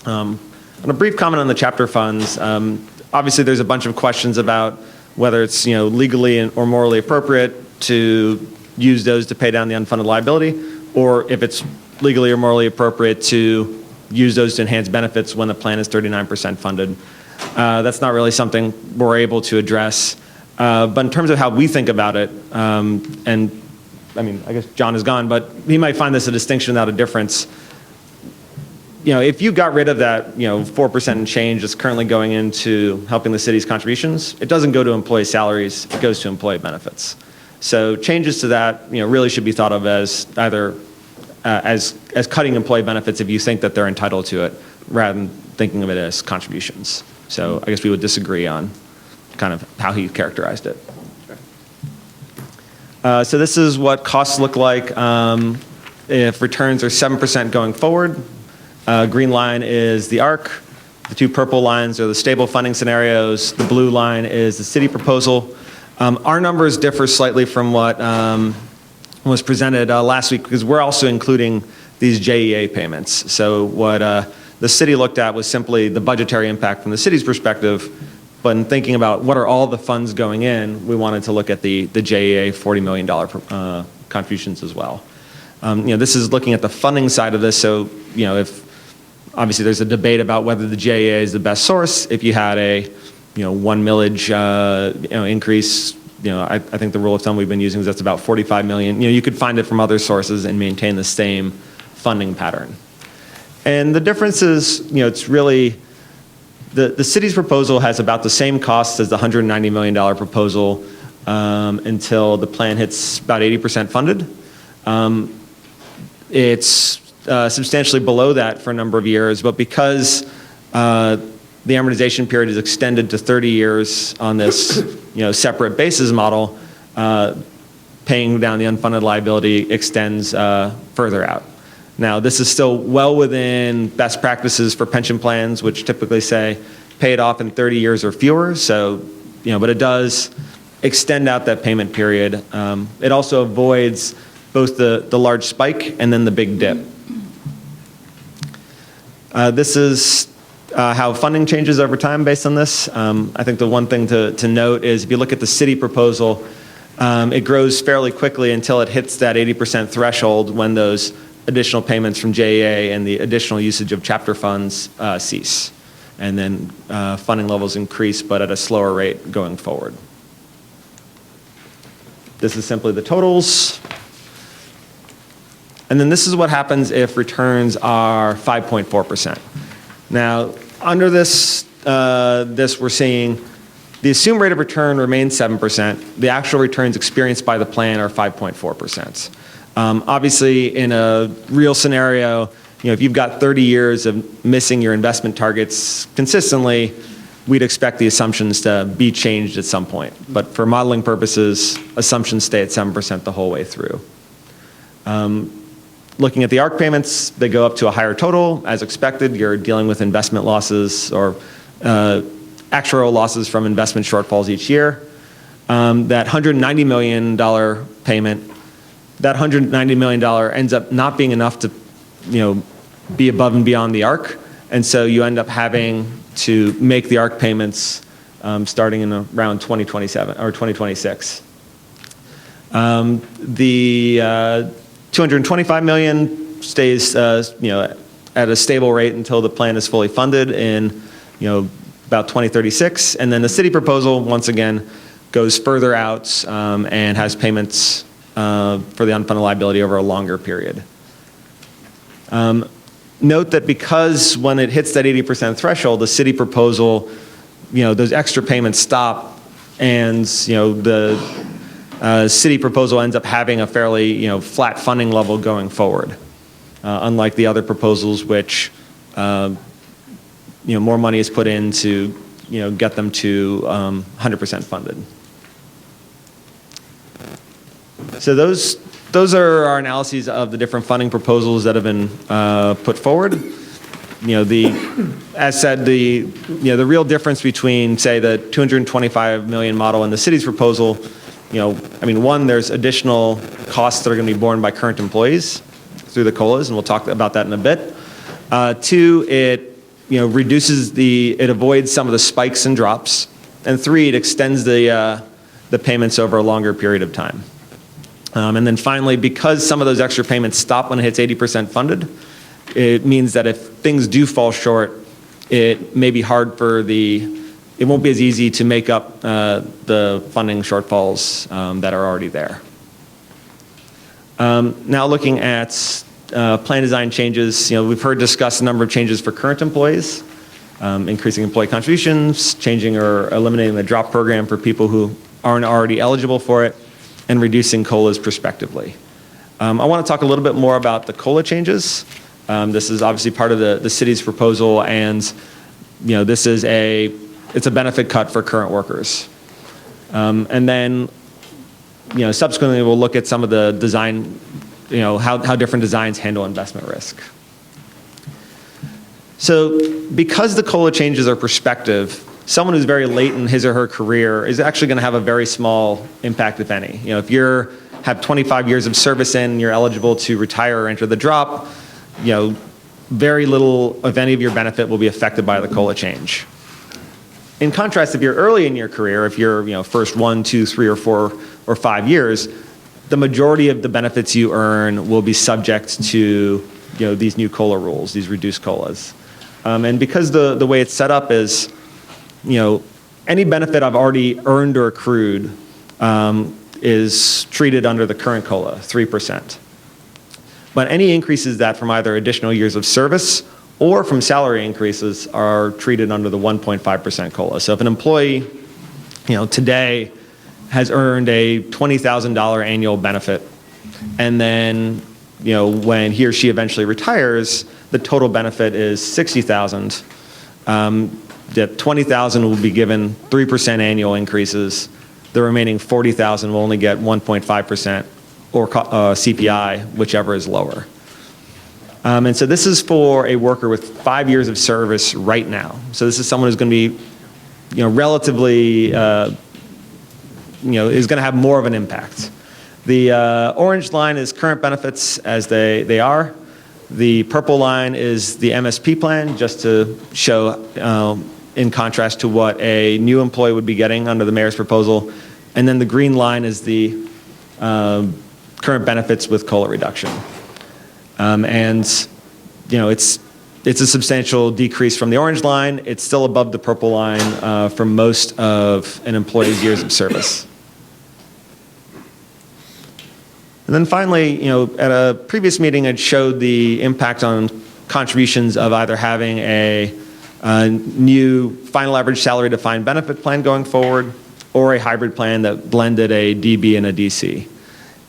S15: On a brief comment on the chapter funds, obviously there's a bunch of questions about whether it's legally or morally appropriate to use those to pay down the unfunded liability, or if it's legally or morally appropriate to use those to enhance benefits when the plan is 39% funded. That's not really something we're able to address. But in terms of how we think about it, and I mean, I guess John is gone, but he might find this a distinction without a difference. If you got rid of that, 4% and change that's currently going into helping the city's contributions, it doesn't go to employee salaries, it goes to employee benefits. So changes to that, really should be thought of as either as cutting employee benefits if you think that they're entitled to it, rather than thinking of it as contributions. So I guess we would disagree on kind of how he characterized it. So this is what costs look like if returns are 7% going forward. Green line is the ARC. The 2 purple lines are the stable funding scenarios. The blue line is the city proposal. Our numbers differ slightly from what was presented last week because we're also including these JEA payments. So what the city looked at was simply the budgetary impact from the city's perspective, but in thinking about what are all the funds going in, we wanted to look at the JEA $40 million contributions as well. This is looking at the funding side of this, so if obviously there's a debate about whether the JEA is the best source. If you had a 1 millage increase, I think the rule of thumb we've been using is that's about $45 million. You could find it from other sources and maintain the same funding pattern. And the difference is, it's really, the city's proposal has about the same costs as the $190 million proposal until the plan hits about 80% funded. It's substantially below that for a number of years, but because the amortization period is extended to 30 years on this separate basis model, paying down the unfunded liability extends further out. Now, this is still well within best practices for pension plans, which typically say pay it off in 30 years or fewer. So, but it does extend out that payment period. It also avoids both the large spike and then the big dip. This is how funding changes over time based on this. I think the one thing to note is if you look at the city proposal, it grows fairly quickly until it hits that 80% threshold when those additional payments from JEA and the additional usage of chapter funds cease. And then funding levels increase, but at a slower rate going forward. This is simply the totals. And then this is what happens if returns are 5.4%. Now, under this we're seeing the assumed rate of return remains 7%. The actual returns experienced by the plan are 5.4%. Obviously, in a real scenario, if you've got 30 years of missing your investment targets consistently, we'd expect the assumptions to be changed at some point. But for modeling purposes, assumptions stay at 7% the whole way through. Looking at the ARC payments, they go up to a higher total. As expected, you're dealing with investment losses or actuarial losses from investment shortfalls each year. That $190 million payment, that $190 million ends up not being enough to, be above and beyond the ARC, and so you end up having to make the ARC payments starting in around 2027 or 2026. The $225 million stays, at a stable rate until the plan is fully funded in, about 2036, and then the city proposal once again goes further out and has payments for the unfunded liability over a longer period. Note that because when it hits that 80% threshold, the city proposal, those extra payments stop, and the city proposal ends up having a fairly flat funding level going forward, unlike the other proposals, which more money is put in to get them to 100% funded. So those are our analyses of the different funding proposals that have been put forward. As said, the real difference between, say, the $225 million model and the city's proposal, one, there's additional costs that are going to be borne by current employees through the COLAs, and we'll talk about that in a bit. Two, it it avoids some of the spikes and drops, and three, it extends the payments over a longer period of time. And then finally, because some of those extra payments stop when it hits 80% funded, it means that if things do fall short, it may be hard it won't be as easy to make up the funding shortfalls that are already there. Now looking at plan design changes, we've heard discussed a number of changes for current employees, increasing employee contributions, changing or eliminating the drop program for people who aren't already eligible for it, and reducing COLAs prospectively. I want to talk a little bit more about the COLA changes. This is obviously part of the city's proposal, and this is it's a benefit cut for current workers. And then subsequently we'll look at some of the design, how different designs handle investment risk. So because the COLA changes are prospective, someone who's very late in his or her career is actually going to have a very small impact, if any. If you have 25 years of service in, you're eligible to retire or enter the drop, very little, if any, of your benefit will be affected by the COLA change. In contrast, if you're early in your career, if you're first 1, 2, 3, or 4, or 5 years, the majority of the benefits you earn will be subject to these new COLA rules, these reduced COLAs. And because the way it's set up is, any benefit I've already earned or accrued is treated under the current COLA, 3%. But any increases that from either additional years of service or from salary increases are treated under the 1.5% COLA. So if an employee, today has earned a $20,000 annual benefit, and then, when he or she eventually retires, the total benefit is $60,000. That $20,000 will be given 3% annual increases. The remaining $40,000 will only get 1.5% or CPI, whichever is lower. And so this is for a worker with 5 years of service right now. So this is someone who's going to be, relatively, is going to have more of an impact. The orange line is current benefits as they are. The purple line is the MSP plan, just to show in contrast to what a new employee would be getting under the mayor's proposal. And then the green line is the current benefits with COLA reduction. And it's a substantial decrease from the orange line. It's still above the purple line for most of an employee's years of service. And then finally, at a previous meeting, it showed the impact on contributions of either having a new final average salary defined benefit plan going forward, or a hybrid plan that blended a DB and a DC.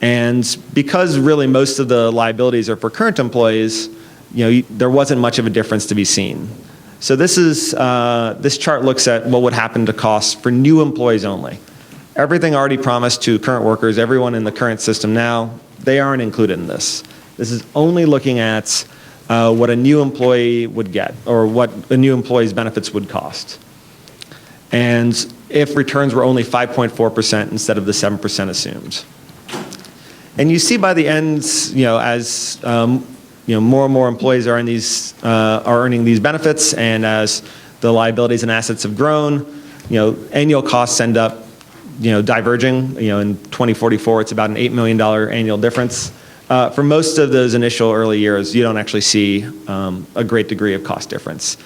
S15: And because really most of the liabilities are for current employees, there wasn't much of a difference to be seen. So this chart looks at what would happen to costs for new employees only. Everything already promised to current workers, everyone in the current system now, they aren't included in this. This is only looking at what a new employee would get, or what a new employee's benefits would cost. And if returns were only 5.4% instead of the 7% assumed. And you see by the end, as more and more employees are earning these benefits, and as the liabilities and assets have grown, annual costs end up diverging. In 2044, it's about an $8 million annual difference. For most of those initial early years, you don't actually see a great degree of cost difference,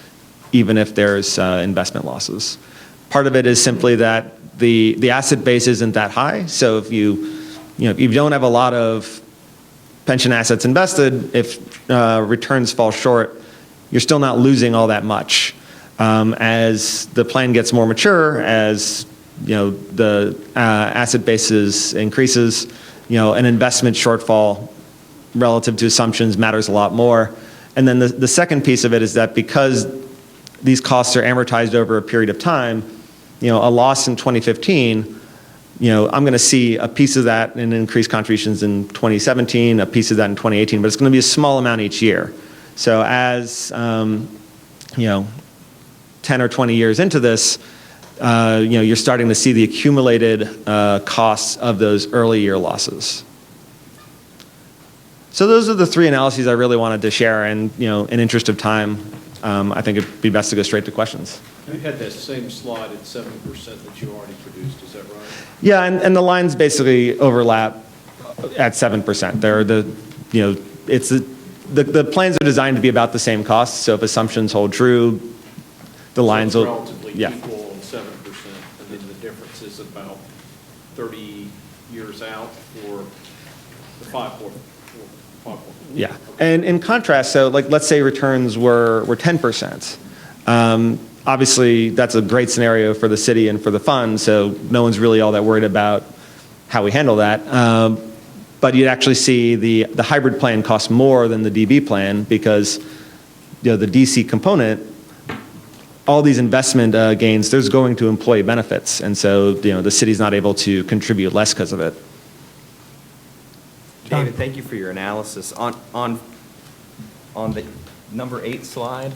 S15: even if there's investment losses. Part of it is simply that the asset base isn't that high. So if you don't have a lot of pension assets invested, if returns fall short, you're still not losing all that much. As the plan gets more mature, as the asset basis increases, an investment shortfall relative to assumptions matters a lot more. And then the second piece of it is that because these costs are amortized over a period of time, a loss in 2015, I'm going to see a piece of that in increased contributions in 2017, a piece of that in 2018, but it's going to be a small amount each year. So as 10 or 20 years into this, you're starting to see the accumulated costs of those early year losses. So those are the three analyses I really wanted to share, and in interest of time, I think it'd be best to go straight to questions.
S2: You had that same slide at 7% that you already produced, is that right?
S15: Yeah, and the lines basically overlap at 7%. The plans are designed to be about the same costs, so if assumptions hold true, the lines will,
S2: relatively equal on 7%, and then the difference is about 30 years out for the 5.4.
S15: Yeah, and in contrast, so let's say returns were 10%. Obviously, that's a great scenario for the city and for the fund, so no one's really all that worried about how we handle that. But you'd actually see the hybrid plan costs more than the DB plan because the DC component, all these investment gains, there's going to employee benefits, and so the city's not able to contribute less because of it.
S6: David, thank you for your analysis. On the number 8 slide,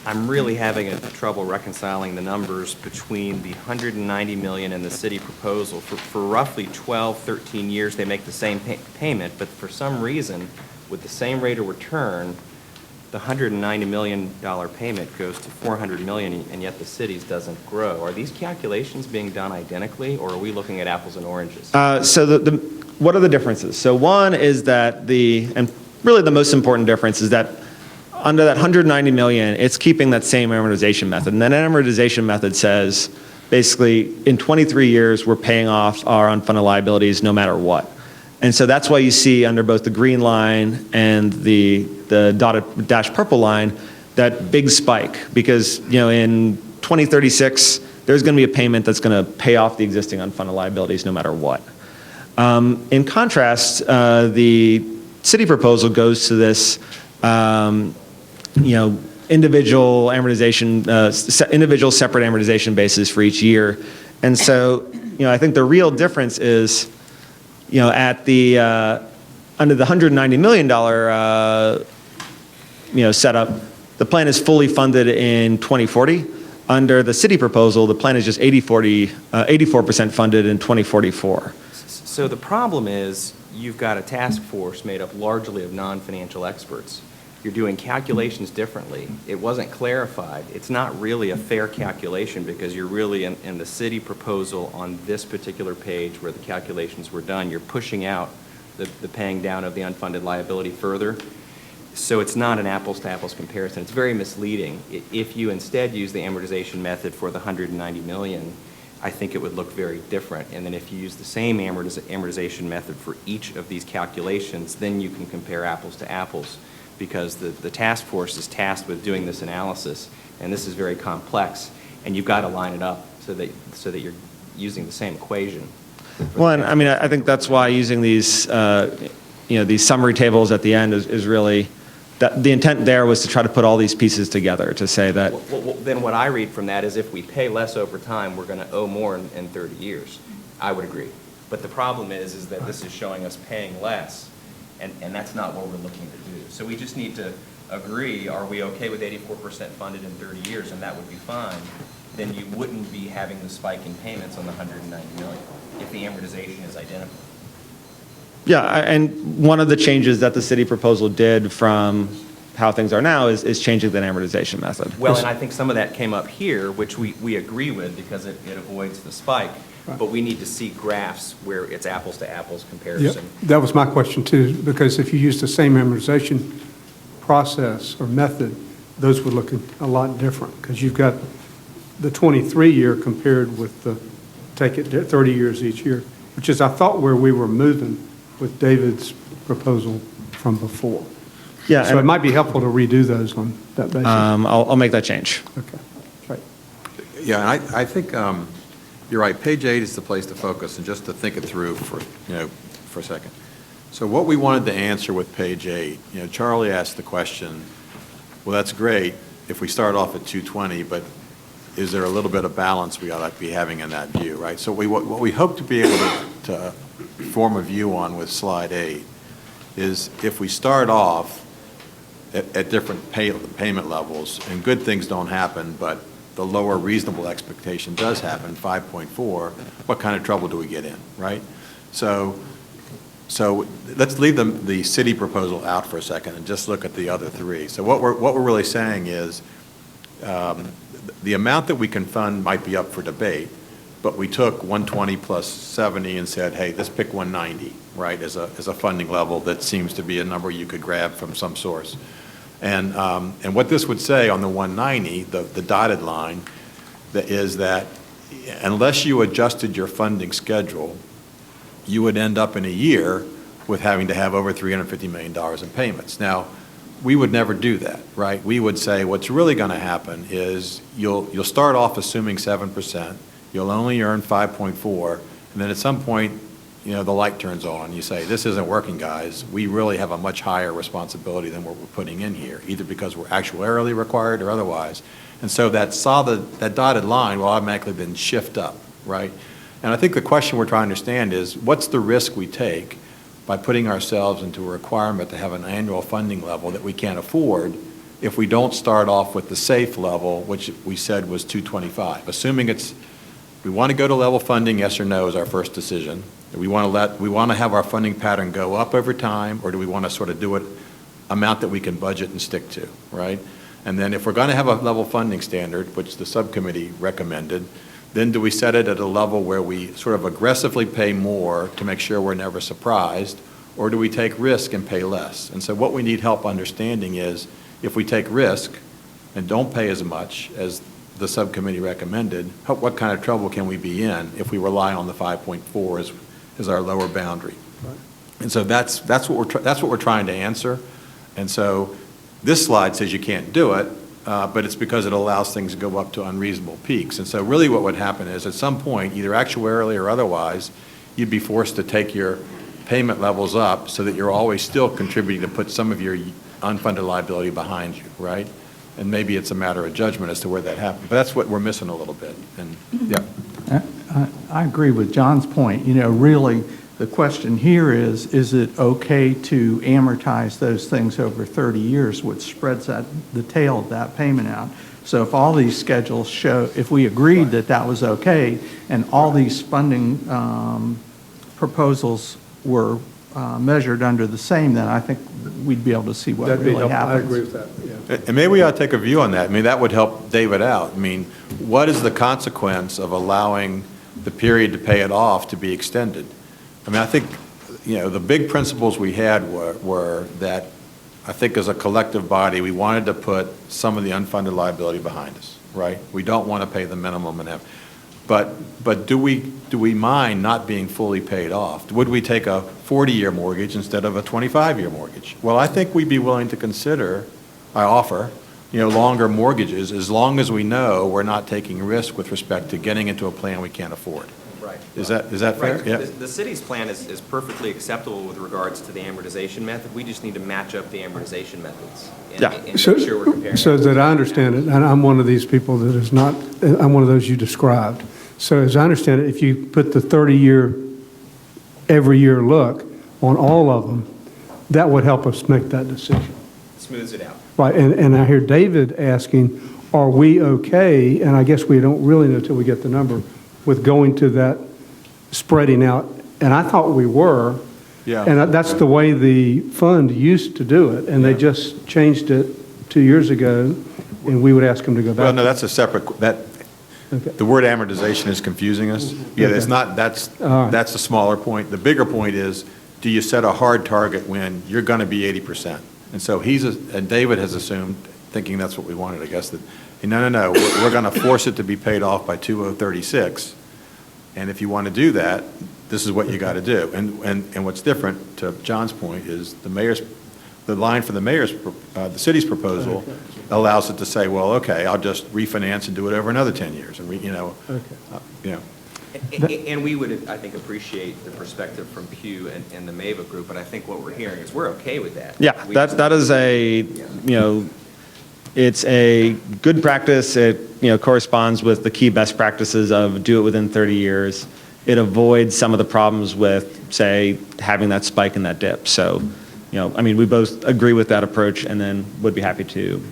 S6: I'm really having trouble reconciling the numbers between the $190 million and the city proposal. For roughly 12, 13 years, they make the same payment, but for some reason, with the same rate of return, the $190 million payment goes to $400 million, and yet the city's doesn't grow. Are these calculations being done identically, or are we looking at apples and oranges?
S15: So what are the differences? So one is that and really the most important difference is that under that $190 million, it's keeping that same amortization method. And that amortization method says, basically, in 23 years, we're paying off our unfunded liabilities no matter what. And so that's why you see under both the green line and the dotted dash purple line, that big spike. Because in 2036, there's going to be a payment that's going to pay off the existing unfunded liabilities no matter what. In contrast, the city proposal goes to this individual amortization, individual separate amortization basis for each year. And so, I think the real difference is, at the, under the $190 million, setup, the plan is fully funded in 2040. Under the city proposal, the plan is just 84% funded in 2044.
S6: So the problem is, you've got a task force made up largely of non-financial experts. You're doing calculations differently. It wasn't clarified. It's not really a fair calculation because you're really in the city proposal on this particular page where the calculations were done, you're pushing out the paying down of the unfunded liability further. So it's not an apples to apples comparison. It's very misleading. If you instead use the amortization method for the $190 million, I think it would look very different. And then if you use the same amortization method for each of these calculations, then you can compare apples to apples, because the task force is tasked with doing this analysis, and this is very complex, and you've got to line it up so that you're using the same equation.
S15: Well, and I think that's why using these, these summary tables at the end is really that the intent there was to try to put all these pieces together to say that,
S6: Then what I read from that is if we pay less over time, we're going to owe more in 30 years. I would agree. But the problem is that this is showing us paying less, and that's not what we're looking to do. So we just need to agree, are we okay with 84% funded in 30 years, and that would be fine, then you wouldn't be having the spike in payments on the 190 million if the amortization is identical.
S15: yeah, and one of the changes that the city proposal did from how things are now is changing the amortization method.
S6: Well, and I think some of that came up here, which we agree with because it avoids the spike, but we need to see graphs where it's apples to apples
S1: Yep,
S6: comparison.
S1: that was my question too, because if you use the same amortization process or method, those would look a lot different, because you've got the 23-year compared with the, take it 30 years each year, which is, I thought, where we were moving with David's proposal from before.
S15: Yeah,
S1: So
S15: and-
S1: it might be helpful to redo those on that basis.
S15: I'll make that change.
S1: Okay, right.
S4: Yeah, and I think you're right. Page 8 is the place to focus, and just to think it through for a second. So what we wanted to answer with page 8, Charlie asked the question, well, that's great if we start off at 220, but is there a little bit of balance we ought to be having in that view, right? So what we hope to be able to form a view on with slide 8 is if we start off at different payment levels, and good things don't happen, but the lower reasonable expectation does happen, 5.4, what kind of trouble do we get in, right? So let's leave the city proposal out for a second and just look at the other three. So what we're really saying is the amount that we can fund might be up for debate, but we took 120 plus 70 and said, hey, let's pick 190, right, as a funding level that seems to be a number you could grab from some source. And what this would say on the 190, the dotted line, is that unless you adjusted your funding schedule, you would end up in a year with having to have over $350 million in payments. Now, we would never do that, right? We would say what's really going to happen is you'll start off assuming 7%, you'll only earn 5.4, and then at some point, the light turns on. You say, this isn't working, guys. We really have a much higher responsibility than what we're putting in here, either because we're actuarially required or otherwise. And so that dotted line will automatically then shift up, right? And I think the question we're trying to understand is, what's the risk we take by putting ourselves into a requirement to have an annual funding level that we can't afford if we don't start off with the safe level, which we said was 225, assuming we want to go to level funding, yes or no, is our first decision. Do we want to have our funding pattern go up over time, or do we want to sort of do it amount that we can budget and stick to, right? And then if we're going to have a level funding standard, which the subcommittee recommended, then do we set it at a level where we sort of aggressively pay more to make sure we're never surprised, or do we take risk and pay less? And so what we need help understanding is, if we take risk and don't pay as much as the subcommittee recommended, what kind of trouble can we be in if we rely on the 5.4 as our lower boundary? Right. And so that's what we're trying to answer. And so this slide says you can't do it, but it's because it allows things to go up to unreasonable peaks. And so really what would happen is at some point, either actuarially or otherwise, you'd be forced to take your payment levels up so that you're always still contributing to put some of your unfunded liability behind you, right? And maybe it's a matter of judgment as to where that happens. But that's what we're missing a little bit. And yeah.
S12: I agree with John's point. Really, the question here is it okay to amortize those things over 30 years, which spreads the tail of that payment out? So if all these schedules show, if we agreed that that was okay, and all these funding proposals were measured under the same, then I think we'd be able to see what really happens.
S1: I agree with that, yeah.
S4: And maybe we ought to take a view on that. I mean, that would help David out. I mean, what is the consequence of allowing the period to pay it off to be extended? I mean, I think, the big principles we had were that I think as a collective body, we wanted to put some of the unfunded liability behind us, right? We don't want to pay the minimum and have, but do we mind not being fully paid off? Would we take a 40-year mortgage instead of a 25-year mortgage? Well, I think we'd be willing to consider, I offer, longer mortgages as long as we know we're not taking risk with respect to getting into a plan we can't afford.
S6: Right.
S4: Is that fair?
S6: Right.
S4: Yeah.
S6: The city's plan is perfectly acceptable with regards to the amortization method. We just need to match up the amortization methods. And make sure we're comparing.
S1: So that I understand it, and I'm one of these people that is not, I'm one of those you described. So as I understand it, if you put the 30-year, every year look on all of them, that would help us make that decision.
S6: Smooths it out.
S1: Right, and I hear David asking, are we okay, and I guess we don't really know until we get the number, with going to that spreading out, and I thought we were.
S4: Yeah.
S1: And that's the way the fund used to do it, and they just changed it 2 years ago, and we would ask them to go back.
S4: Well, no, that's a separate, the word amortization is confusing us. Yeah, it's not, that's a smaller point. The bigger point is, do you set a hard target when you're going to be 80%? And so and David has assumed, thinking that's what we wanted, I guess, that, no, we're going to force it to be paid off by 2036. And if you want to do that, this is what you got to do. And what's different, to John's point, is the line for the city's proposal allows it to say, well, okay, I'll just refinance and do it over another 10 years. And
S6: And we would, I think, appreciate the perspective from Pew and the MAVA group, but I think what we're hearing is we're okay with that.
S15: Yeah, that is it's a good practice. It, corresponds with the key best practices of do it within 30 years. It avoids some of the problems with, say, having that spike and that dip. So, we both agree with that approach and then would be happy to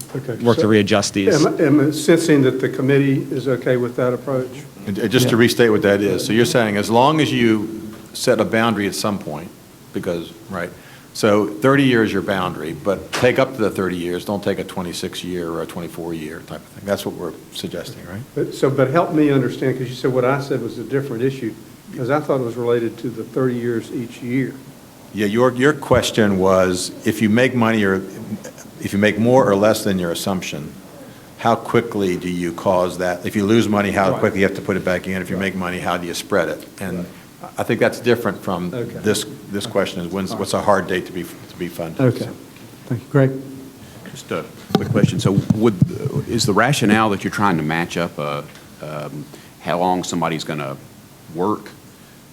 S15: work to readjust these.
S1: Am I sensing that the committee is okay with that approach?
S4: And just to restate what that is, so you're saying as long as you set a boundary at some point, because, right, so 30 years your boundary, but take up to the 30 years, don't take a 26-year or a 24-year type of thing. That's what we're suggesting, right?
S1: But help me understand, because you said what I said was a different issue, because I thought it was related to the 30 years each year.
S4: Yeah, your question was, if you make money or if you make more or less than your assumption, how quickly do you cause that? If you lose money, how quickly you have to put it back in? If you make money, how do you spread it? And I think that's different from this question is what's a hard date to be funded?
S1: Okay. Thank you. Greg?
S5: Just a quick question. So is the rationale that you're trying to match up how long somebody's going to work?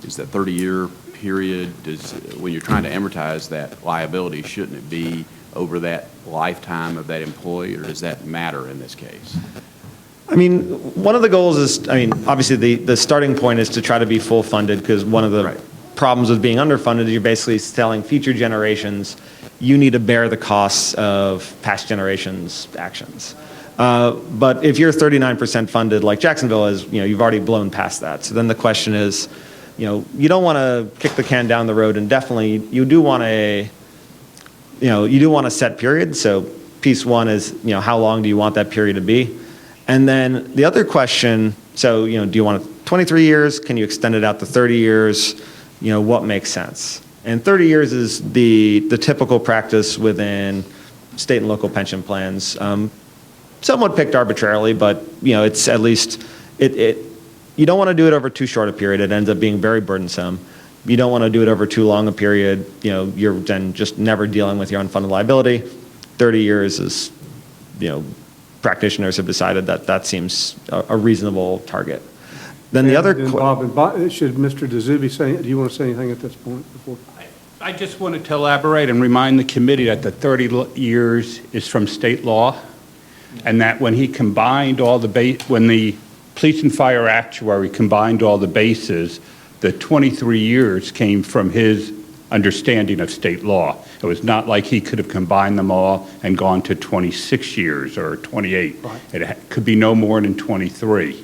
S5: Is that 30-year period? When you're trying to amortize that liability, shouldn't it be over that lifetime of that employee, or does that matter in this case?
S15: One of the goals is, obviously the starting point is to try to be full funded, because one of the problems with being underfunded is you're basically telling future generations, you need to bear the costs of past generations' actions. But if you're 39% funded like Jacksonville is, you've already blown past that. So then the question is, you don't want to kick the can down the road indefinitely. You do want a set period. So piece one is, how long do you want that period to be? And then the other question, so, do you want it 23 years? Can you extend it out to 30 years? What makes sense? And 30 years is the typical practice within state and local pension plans. Somewhat picked arbitrarily, but, it's at least, you don't want to do it over too short a period. It ends up being very burdensome. You don't want to do it over too long a period. You're then just never dealing with your unfunded liability. 30 years is, practitioners have decided that seems a reasonable target. Then the other
S1: Bob, should Mr. DeZubi say, do you want to say anything at this point before?
S3: I just wanted to elaborate and remind the committee that the 30 years is from state law, and that when he combined all when the police and fire actuary combined all the bases, the 23 years came from his understanding of state law. It was not like he could have combined them all and gone to 26 years or 28. Right. It could be no more than 23.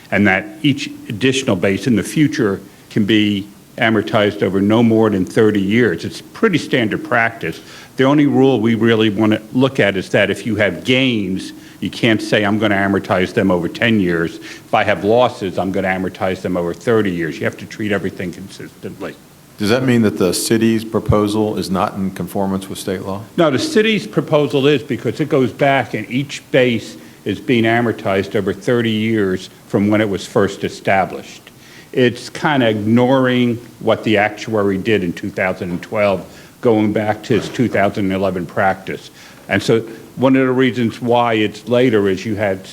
S3: And that each additional base in the future can be amortized over no more than 30 years. It's pretty standard practice. The only rule we really want to look at is that if you have gains, you can't say, I'm going to amortize them over 10 years. If I have losses, I'm going to amortize them over 30 years. You have to treat everything consistently.
S4: Does that mean that the city's proposal is not in conformance with state law?
S3: No, the city's proposal is, because it goes back and each base is being amortized over 30 years from when it was first established. It's kind of ignoring what the actuary did in 2012, going back to his 2011 practice. And so one of the reasons why it's later is you had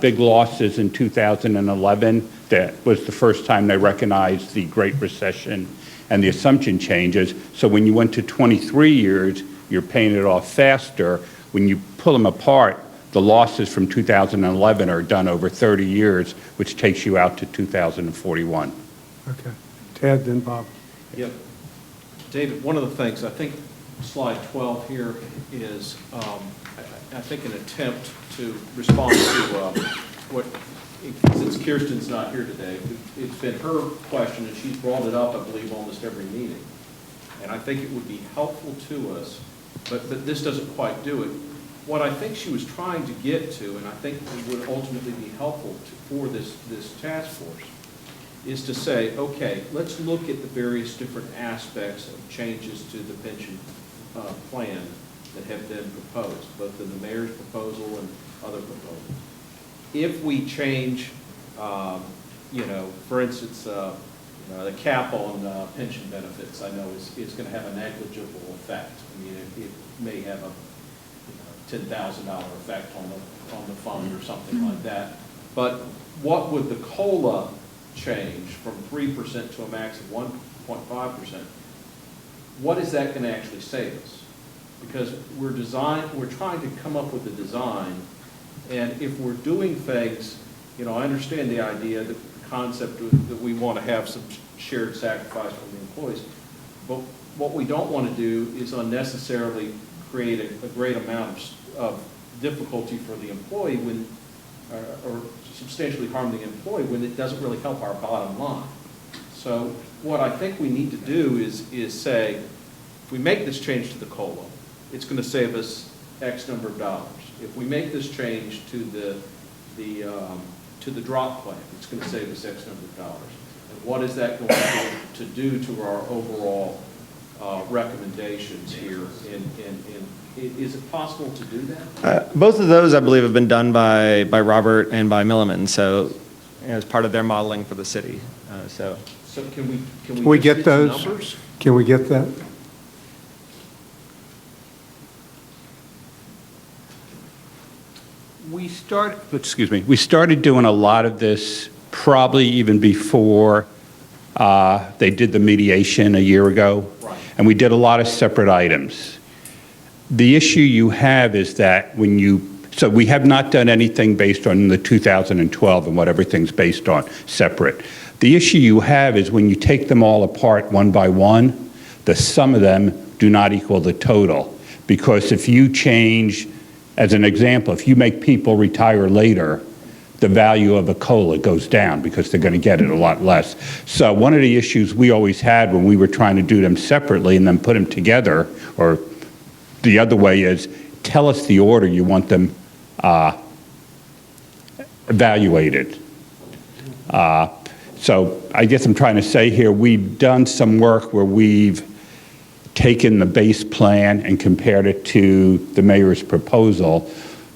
S3: big losses in 2011 that was the first time they recognized the Great Recession and the assumption changes. So when you went to 23 years, you're paying it off faster. When you pull them apart, the losses from 2011 are done over 30 years, which takes you out to 2041.
S1: Okay. Ted, then Bob.
S2: Yep. David, one of the things, I think slide 12 here is, I think, an attempt to respond to what, since Kirsten's not here today, it's been her question, and she's brought it up, I believe, almost every meeting. And I think it would be helpful to us, but this doesn't quite do it. What I think she was trying to get to, and I think it would ultimately be helpful for this task force, is to say, okay, let's look at the various different aspects of changes to the pension plan that have been proposed, both in the mayor's proposal and other proposals. If we change, for instance, the cap on pension benefits, I know is going to have a negligible effect. I mean, it may have a $10,000 effect on the fund or something like that. But what would the COLA change from 3% to a max of 1.5%? What is that going to actually save us? Because we're trying to come up with a design, and if we're doing things, I understand the idea, the concept that we want to have some shared sacrifice from the employees, but what we don't want to do is unnecessarily create a great amount of difficulty for the employee when, or substantially harm the employee when it doesn't really help our bottom line. So what I think we need to do is say, if we make this change to the COLA, it's going to save us X number of dollars. If we make this change to the drop plan, it's going to save us X number of dollars. And what is that going to do to our overall recommendations here? Is it possible to do that?
S15: Both of those, I believe, have been done by Robert and by Milliman, so as part of their modeling for the city. So
S2: can
S1: Can we get those?
S2: Numbers?
S1: Can we get that?
S3: We started doing a lot of this probably even before they did the mediation a year ago.
S2: Right.
S3: And we did a lot of separate items. The issue you have is that so we have not done anything based on the 2012 and what everything's based on separate. The issue you have is when you take them all apart one by one, the sum of them do not equal the total. Because if you change, as an example, if you make people retire later, the value of a COLA goes down because they're going to get it a lot less. So one of the issues we always had when we were trying to do them separately and then put them together, or the other way is, tell us the order you want them evaluated. So I guess I'm trying to say here, we've done some work where we've taken the base plan and compared it to the mayor's proposal,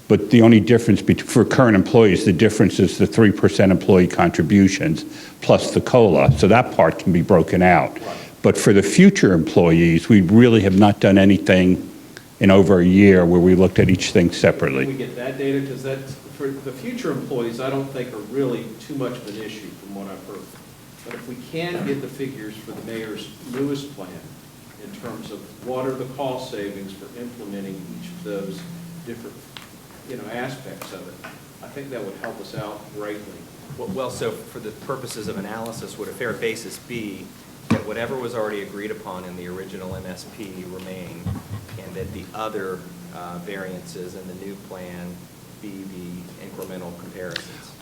S3: but the only difference for current employees, the difference is the 3% employee contributions plus the COLA, so that part can be broken out. But for the future employees, we really have not done anything in over a year where we looked at each thing separately.
S2: Can we get that data? Because that's, for the future employees, I don't think are really too much of an issue from what I've heard. But if we can get the figures for the mayor's newest plan in terms of what are the cost savings for implementing each of those different aspects of it, I think that would help us out greatly.
S6: Well, so for the purposes of analysis, would a fair basis be that whatever was already agreed upon in the original MSP remain, and that the other variances in the new plan be the incremental comparisons?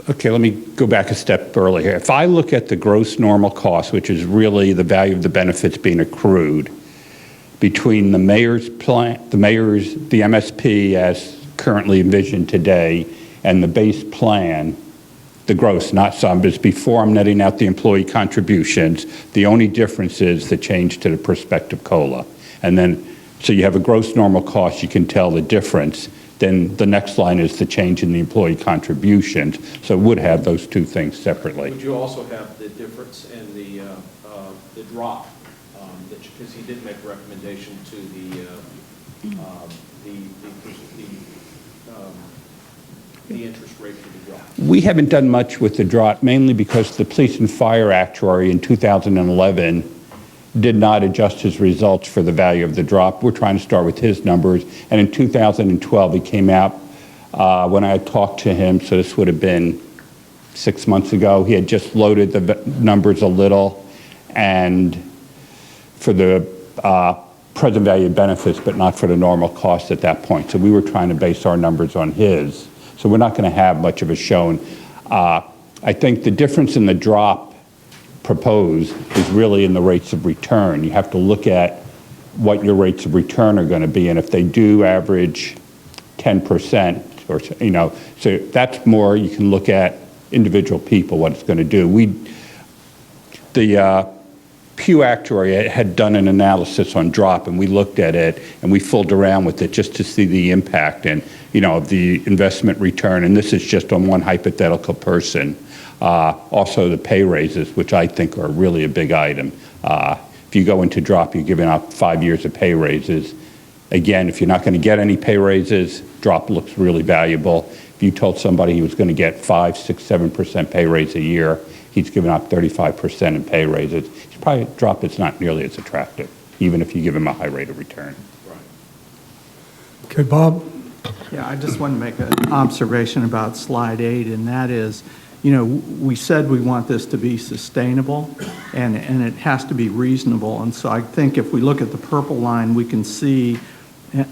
S3: Okay, let me go back a step earlier. If I look at the gross normal cost, which is really the value of the benefits being accrued, between the mayor's plan, the MSP as currently envisioned today, and the base plan, the gross, not some, but it's before I'm netting out the employee contributions, the only difference is the change to the prospective COLA. And then, so you have a gross normal cost, you can tell the difference. Then the next line is the change in the employee contributions. So it would have those two things separately.
S2: Would you also have the difference in the drop? Because he did make a recommendation to the interest rate for the drop?
S3: We haven't done much with the drop, mainly because the police and fire actuary in 2011 did not adjust his results for the value of the drop. We're trying to start with his numbers. And in 2012, he came out, when I had talked to him, so this would have been 6 months ago, he had just loaded the numbers a little and for the present value benefits, but not for the normal cost at that point. So we were trying to base our numbers on his. So we're not going to have much of a showing. I think the difference in the drop proposed is really in the rates of return. You have to look at what your rates of return are going to be, and if they do average 10%, or so that's more. You can look at individual people what it's going to do. The Pew actuary had done an analysis on drop, and we looked at it and we fooled around with it just to see the impact and of the investment return. And this is just on one hypothetical person. Also the pay raises, which I think are really a big item. If you go into drop, you're giving up 5 years of pay raises. Again, if you're not going to get any pay raises, drop looks really valuable. If you told somebody he was going to get 5, 6, 7% pay raise a year, he's giving up 35% in pay raises. It's probably a drop that's not nearly as attractive, even if you give him a high rate of return.
S1: Okay, Bob?
S12: Yeah, I just want to make an observation about slide 8, and that is, we said we want this to be sustainable, and it has to be reasonable. And so I think if we look at the purple line, we can see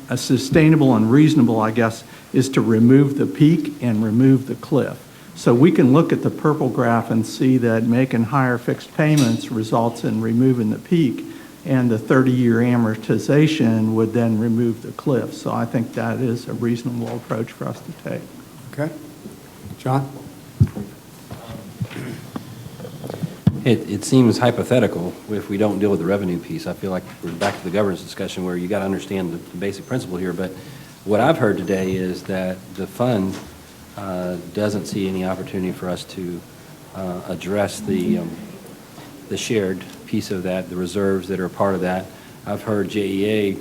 S12: a sustainable and reasonable, I guess, is to remove the peak and remove the cliff. So we can look at the purple graph and see that making higher fixed payments results in removing the peak, and the 30-year amortization would then remove the cliff. So I think that is a reasonable approach for us to take.
S1: Okay. John?
S10: It seems hypothetical if we don't deal with the revenue piece. I feel like we're back to the governance discussion where you got to understand the basic principle here. But what I've heard today is that the fund doesn't see any opportunity for us to address the shared piece of that, the reserves that are part of that. I've heard JEA,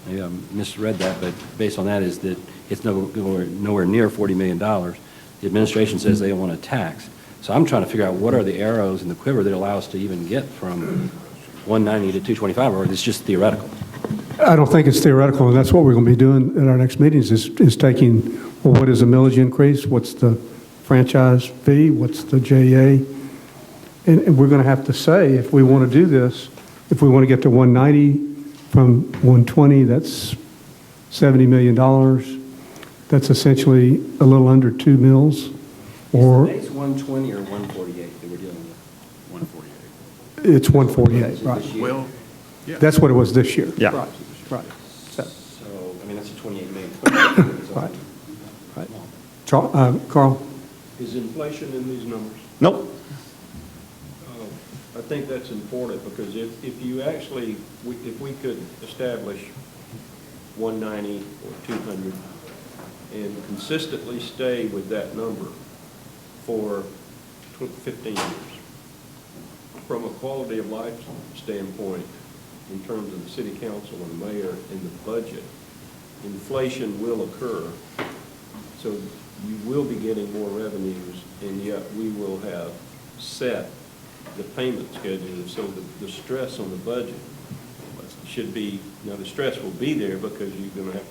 S10: maybe I misread that, but based on that is that it's nowhere near $40 million. The administration says they don't want to tax. So I'm trying to figure out what are the arrows in the quiver that allow us to even get from 190 to 225, or it's just theoretical?
S1: I don't think it's theoretical, and that's what we're going to be doing at our next meetings is taking, well, what is a millage increase? What's the franchise fee? What's the JEA? And we're going to have to say, if we want to do this, if we want to get to 190 from 120, that's $70 million. That's essentially a little under 2 mills. Or
S10: Is the base 120 or 148 that we're dealing with? 148.
S1: it's 148, right?
S10: Well,
S1: yeah. That's what it was this year.
S15: Yeah.
S1: Right, right.
S10: So, I mean, that's a 28 million.
S1: Right, right. Carl?
S19: Is inflation in these numbers?
S15: Nope.
S19: I think that's important because if you actually, if we could establish 190 or 200 and consistently stay with that number for 15 years, from a quality of life standpoint, in terms of the city council and the mayor and the budget, inflation will occur. So you will be getting more revenues, and yet we will have set the payment schedule, so the stress on the budget should be, the stress will be there because you're going to have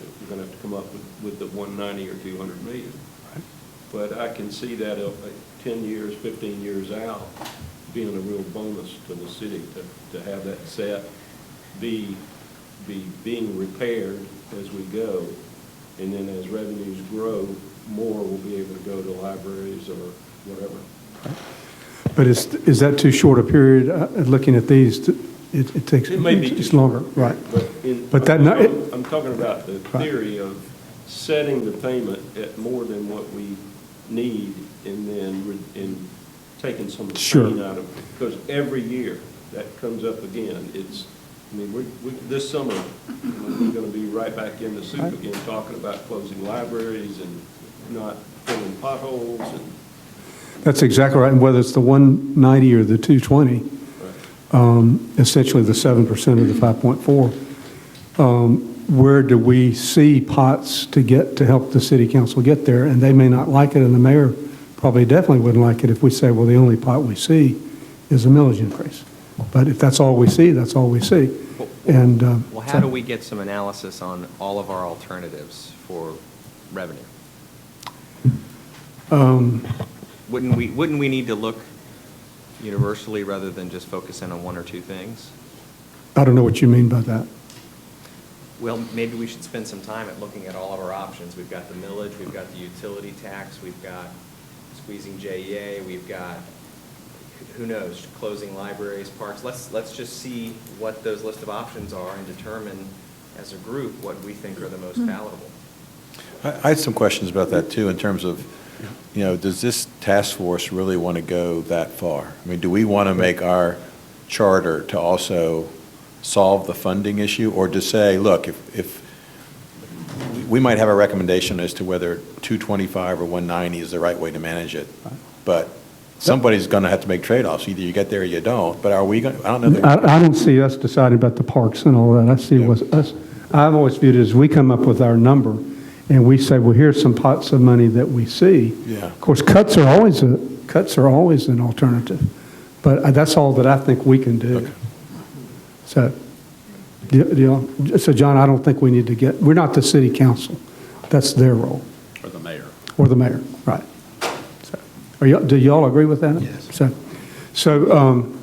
S19: to come up with the 190 or 200 million. Right. But I can see that 10 years, 15 years out being a real bonus to the city to have that set, be being repaired as we go, and then as revenues grow, more will be able to go to libraries or whatever.
S1: Right. But is that too short a period? Looking at these, it takes,
S19: it may be
S1: it's longer, right?
S19: But I'm talking about the theory of setting the payment at more than what we need, and then taking some of the pain out of it. Because every year that comes up again. This summer we're going to be right back in the soup again, talking about closing libraries and not filling potholes and.
S1: That's exactly right. And whether it's the 190 or the 220, essentially the 7% of the 5.4, where do we see pots to get, to help the city council get there? And they may not like it, and the mayor probably definitely wouldn't like it if we say, well, the only pot we see is a millage increase. But if that's all we see, that's all we see. And,
S6: Well, how do we get some analysis on all of our alternatives for revenue? Wouldn't we need to look universally rather than just focusing on one or two things?
S1: I don't know what you mean by that.
S6: Well, maybe we should spend some time at looking at all of our options. We've got the millage, we've got the utility tax, we've got squeezing JEA, we've got, who knows, closing libraries, parks. Let's just see what those list of options are and determine as a group what we think are the most palatable.
S4: I had some questions about that too, in terms of, does this task force really want to go that far? I mean, do we want to make our charter to also solve the funding issue, or to say, look, if we might have a recommendation as to whether 225 or 190 is the right way to manage it, but somebody's going to have to make trade-offs. Either you get there or you don't. But are we going? I don't know.
S1: I don't see us deciding about the parks and all that. I see us. I've always viewed it as we come up with our number, and we say, well, here's some pots of money that we see.
S4: Yeah.
S1: Of course, cuts are always an alternative, but that's all that I think we can do.
S4: Okay.
S1: So, so John, I don't think we need to get. We're not the city council. That's their role.
S5: Or the mayor.
S1: Or the mayor, right. So, do y'all agree with that?
S4: Yes.
S1: So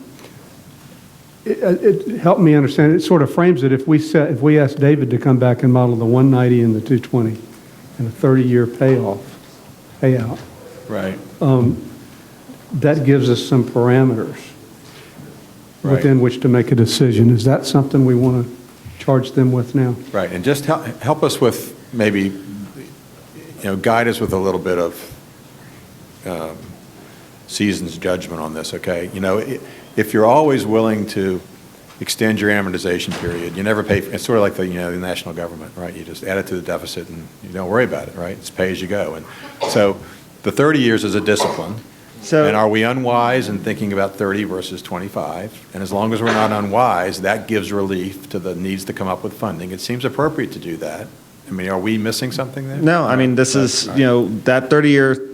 S1: it helped me understand. It sort of frames it. If we ask David to come back and model the 190 and the 220 and a 30-year payout,
S4: Right.
S1: That gives us some parameters
S4: Right.
S1: within which to make a decision. Is that something we want to charge them with now?
S4: Right, and just help us with maybe, guide us with a little bit of season's judgment on this, okay? If you're always willing to extend your amortization period, you never pay, it's sort of like the national government, right? You just add it to the deficit and you don't worry about it, right? It's pay as you go. And so the 30 years is a discipline. And are we unwise in thinking about 30 versus 25? And as long as we're not unwise, that gives relief to the needs to come up with funding. It seems appropriate to do that. I mean, are we missing something there?
S15: No, I mean, this is, that 30-year,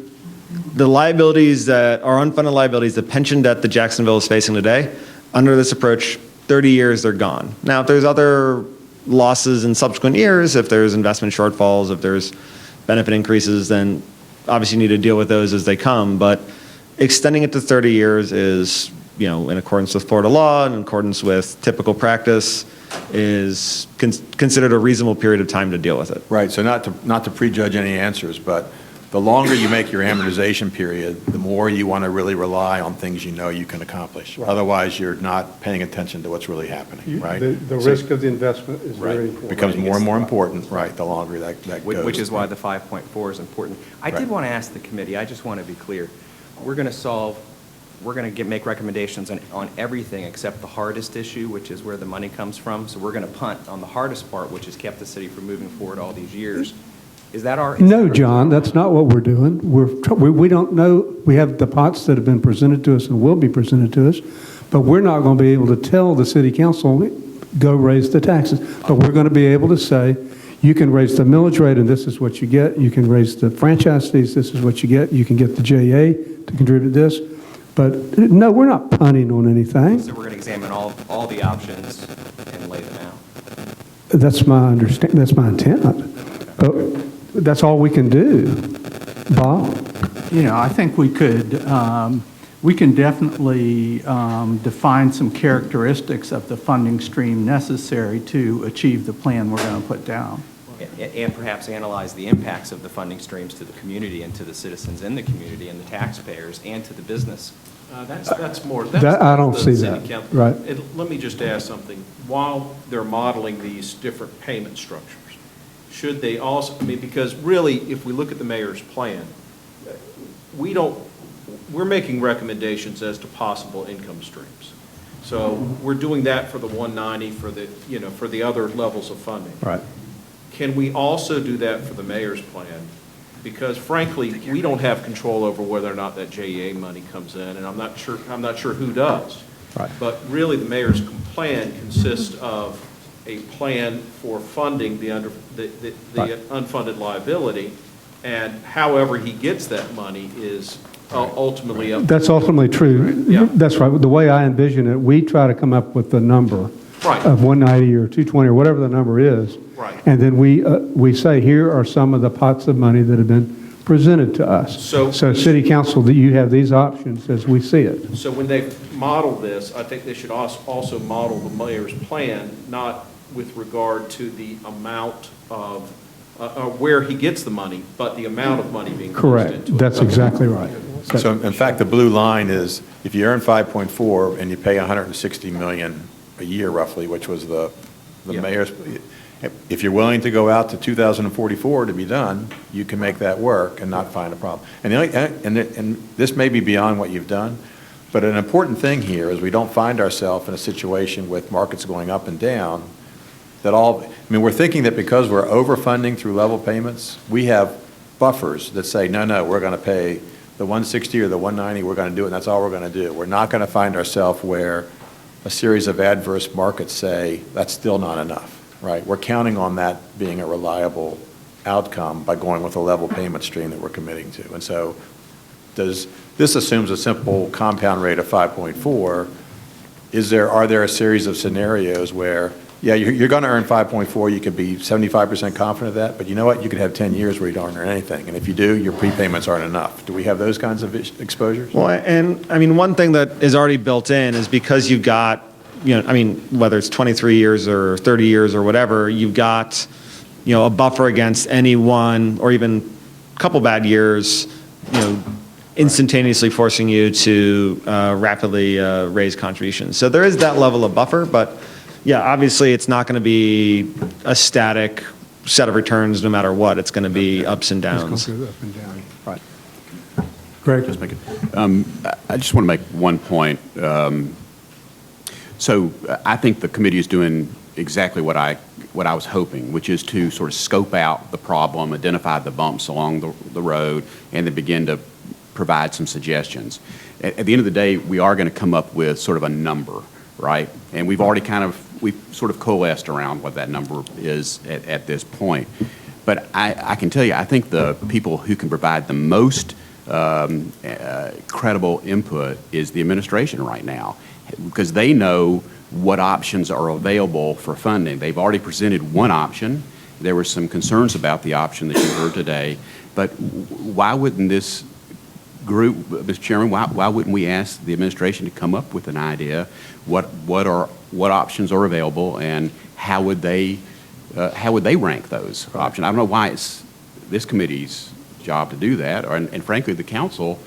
S15: the liabilities that are unfunded liabilities, the pension debt that Jacksonville is facing today, under this approach, 30 years, they're gone. Now, if there's other losses in subsequent years, if there's investment shortfalls, if there's benefit increases, then obviously you need to deal with those as they come. But extending it to 30 years is, in accordance with Florida law, in accordance with typical practice, is considered a reasonable period of time to deal with it.
S4: Right, so not to prejudge any answers, but the longer you make your amortization period, the more you want to really rely on things you can accomplish. Right. Otherwise, you're not paying attention to what's really happening, right?
S1: The risk of the investment is very important.
S4: Becomes more and more important, right, the longer that goes.
S6: Which is why the 5.4 is important. I did want to ask the committee, I just want to be clear, we're going to make recommendations on everything except the hardest issue, which is where the money comes from. So we're going to punt on the hardest part, which has kept the city from moving forward all these years. Is that our?
S1: No, John, that's not what we're doing. We don't know. We have the pots that have been presented to us and will be presented to us, but we're not going to be able to tell the city council, go raise the taxes. But we're going to be able to say, you can raise the millage rate and this is what you get. You can raise the franchise fees, this is what you get. You can get the JA to contribute this. But no, we're not punting on anything.
S6: So we're going to examine all the options and lay them out.
S1: That's my understanding. That's my intent. But that's all we can do. Bob?
S12: I think we can definitely define some characteristics of the funding stream necessary to achieve the plan we're going to put down.
S6: And perhaps analyze the impacts of the funding streams to the community and to the citizens in the community and the taxpayers and to the business.
S2: That's more.
S1: I don't see that. Right.
S2: And let me just ask something. While they're modeling these different payment structures, should they also, because really, if we look at the mayor's plan, we're making recommendations as to possible income streams. So we're doing that for the 190, for the other levels of funding.
S1: Right.
S2: Can we also do that for the mayor's plan? Because frankly, we don't have control over whether or not that JEA money comes in, and I'm not sure who does.
S1: Right.
S2: But really, the mayor's plan consists of a plan for funding the unfunded liability, and however he gets that money is ultimately up.
S1: That's ultimately true.
S2: Yeah.
S1: That's right. The way I envision it, we try to come up with the number
S2: Right.
S1: of 190 or 220 or whatever the number is.
S2: Right.
S1: And then we say, here are some of the pots of money that have been presented to us.
S2: So-
S1: City Council, that you have these options as we see it.
S2: So when they model this, I think they should also model the mayor's plan, not with regard to the amount of, where he gets the money, but the amount of money being used into it.
S1: Correct. That's exactly right.
S4: So in fact, the blue line is, if you earn 5.4 and you pay 160 million a year roughly, which was the
S2: Yeah.
S4: mayor's, if you're willing to go out to 2044 to be done, you can make that work and not find a problem. And this may be beyond what you've done, but an important thing here is we don't find ourselves in a situation with markets going up and down we're thinking that because we're overfunding through level payments, we have buffers that say, no, we're going to pay the 160 or the 190, we're going to do it, and that's all we're going to do. We're not going to find ourselves where a series of adverse markets say, that's still not enough, right? We're counting on that being a reliable outcome by going with a level payment stream that we're committing to. And so this assumes a simple compound rate of 5.4. Are there a series of scenarios where, yeah, you're going to earn 5.4, you could be 75% confident of that, but you know what? You could have 10 years where you don't earn anything. And if you do, your prepayments aren't enough. Do we have those kinds of exposures?
S15: Well, and I mean, one thing that is already built in is because you've got, whether it's 23 years or 30 years or whatever, you've got, a buffer against any one or even a couple bad years, instantaneously forcing you to rapidly raise contributions. So there is that level of buffer, but yeah, obviously it's not going to be a static set of returns no matter what. It's going to be ups and downs.
S1: It's going to go up and down. Right. Greg?
S5: I just want to make one point. So I think the committee is doing exactly what I was hoping, which is to sort of scope out the problem, identify the bumps along the road, and then begin to provide some suggestions. At the end of the day, we are going to come up with sort of a number, right? And we've already we've sort of coalesced around what that number is at this point. But I can tell you, I think the people who can provide the most credible input is the administration right now, because they know what options are available for funding. They've already presented one option. There were some concerns about the option that you heard today. But why wouldn't this group, Mr. Chairman, why wouldn't we ask the administration to come up with an idea? What options are available, and how would they rank those options? I don't know why it's this committee's job to do that, and frankly, the council,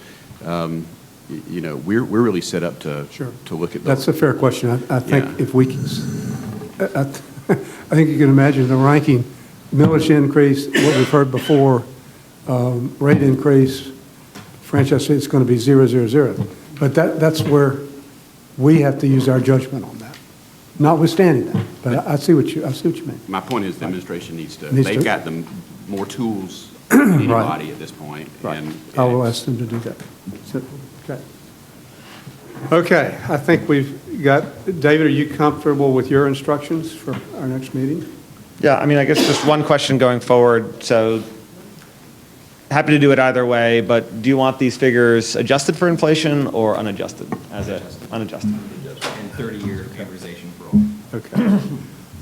S5: we're really set up to look at those.
S1: That's a fair question. I think
S5: Yeah.
S1: if we can, I think you can imagine the ranking, millage increase, what we've heard before, rate increase, franchise fee, it's going to be 0, 0, 0. But that's where we have to use our judgment on that. Notwithstanding that, but I see what you mean.
S5: My point is the administration needs to,
S1: Needs
S5: they've
S1: to-
S5: got more tools than anybody at this point.
S1: Right.
S5: And
S1: I will ask them to do that. Okay. Okay, I think we've got, David, are you comfortable with your instructions for our next meeting?
S15: Yeah, I mean, I guess just one question going forward. So happy to do it either way, but do you want these figures adjusted for inflation or unadjusted? Unadjusted.
S6: And 30-year amortization for all.
S1: Okay.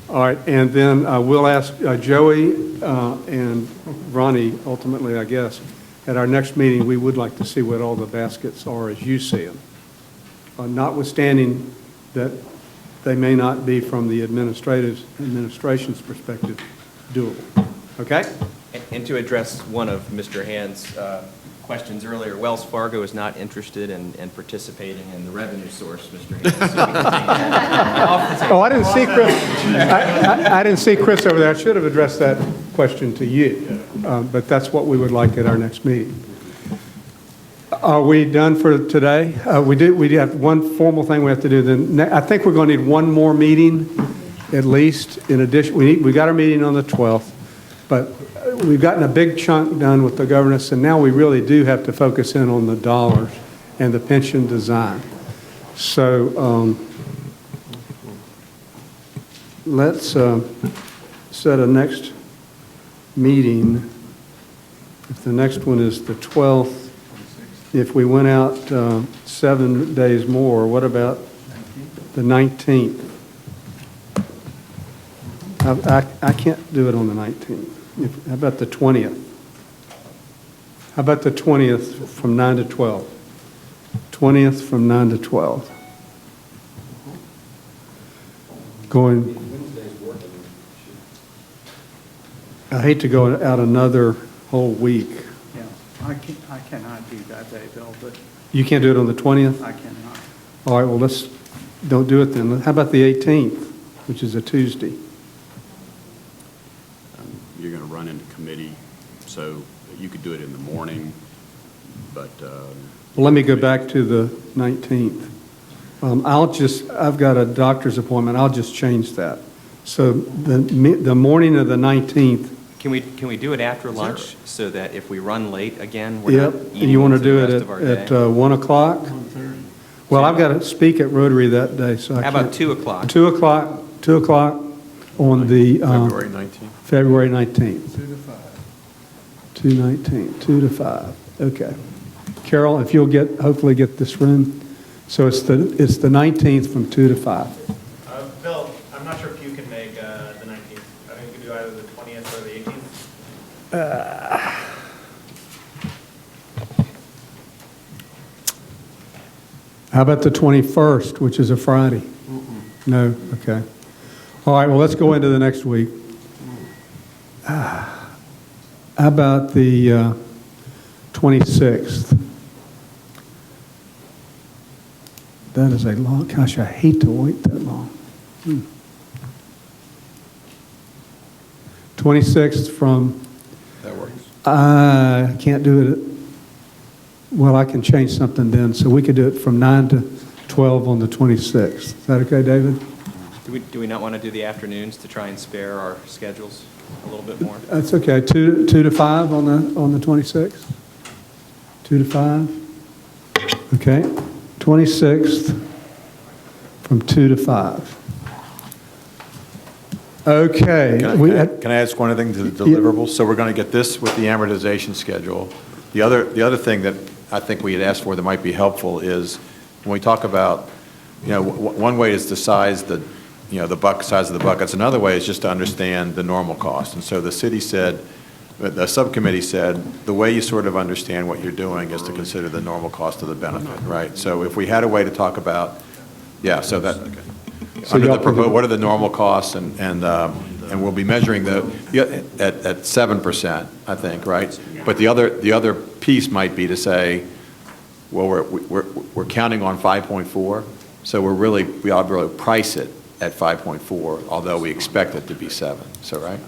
S1: All right, and then we'll ask Joey and Ronnie, ultimately, I guess, at our next meeting, we would like to see what all the baskets are as you see them. Notwithstanding that they may not be from the administration's perspective doable. Okay?
S6: And to address one of Mr. Hand's questions earlier, Wells Fargo is not interested in participating in the revenue source, Mr. Hand. So we can take that off the table.
S1: Oh, I didn't see Chris. I didn't see Chris over there. I should have addressed that question to you. But that's what we would like at our next meeting. Are we done for today? We do have one formal thing we have to do. Then I think we're going to need one more meeting, at least. In addition, we got our meeting on the 12th, but we've gotten a big chunk done with the governance, and now we really do have to focus in on the dollars and the pension design. So let's set a next meeting. If the next one is the 12th, if we went out 7 days more, what about the 19th? I can't do it on the 19th. How about the 20th? How about the 20th from 9 to 12? 20th from 9 to 12. Going, I hate to go out another whole week.
S12: Yeah, I cannot do that day, Bill, but
S1: You can't do it on the 20th?
S12: I cannot.
S1: All right, well, don't do it then. How about the 18th, which is a Tuesday?
S5: You're going to run into committee, so you could do it in the morning, but.
S1: Well, let me go back to the 19th. I've got a doctor's appointment, I'll just change that. So the morning of the 19th.
S6: Can we do it after lunch so that if we run late again, we're
S1: Yep,
S6: not
S1: and
S6: eating
S1: you want to
S6: into
S1: do
S6: the
S1: it
S6: rest of our day?
S1: at 1 o'clock? 1:30. Well, I've got to speak at Rotary that day, so I
S6: How
S1: can't.
S6: about 2 o'clock?
S1: 2 o'clock, 2 o'clock on the.
S4: February 19th.
S1: February 19th. 2 to 5. 2/19, 2 to 5, okay. Carol, if you'll hopefully get this room. So it's the 19th from 2 to 5.
S15: Bill, I'm not sure if you can make the 19th. I think you can do either the 20th or the 18th.
S1: How about the 21st, which is a Friday? No, okay. All right, well, let's go into the next week. How about the 26th? That is a long, gosh, I hate to wait that long. 26th from,
S4: That works.
S1: I can't do it, well, I can change something then, so we could do it from 9 to 12 on the 26th. Is that okay, David?
S6: Do we not want to do the afternoons to try and spare our schedules a little bit more?
S1: That's okay. 2 to 5 on the 26th? 2 to 5? Okay. 26th from 2 to 5. Okay.
S4: Can I ask one other thing to the deliverables? So we're going to get this with the amortization schedule. The other thing that I think we had asked for that might be helpful is when we talk about, one way is the size, size of the buckets. Another way is just to understand the normal cost. And so the city said, the subcommittee said, the way you sort of understand what you're doing is to consider the normal cost of the benefit, right? So if we had a way to talk about, so that, what are the normal costs, and we'll be measuring at 7%, I think, right? But the other piece might be to say, well, we're counting on 5.4, so we ought to really price it at 5.4, although we expect it to be 7. So right?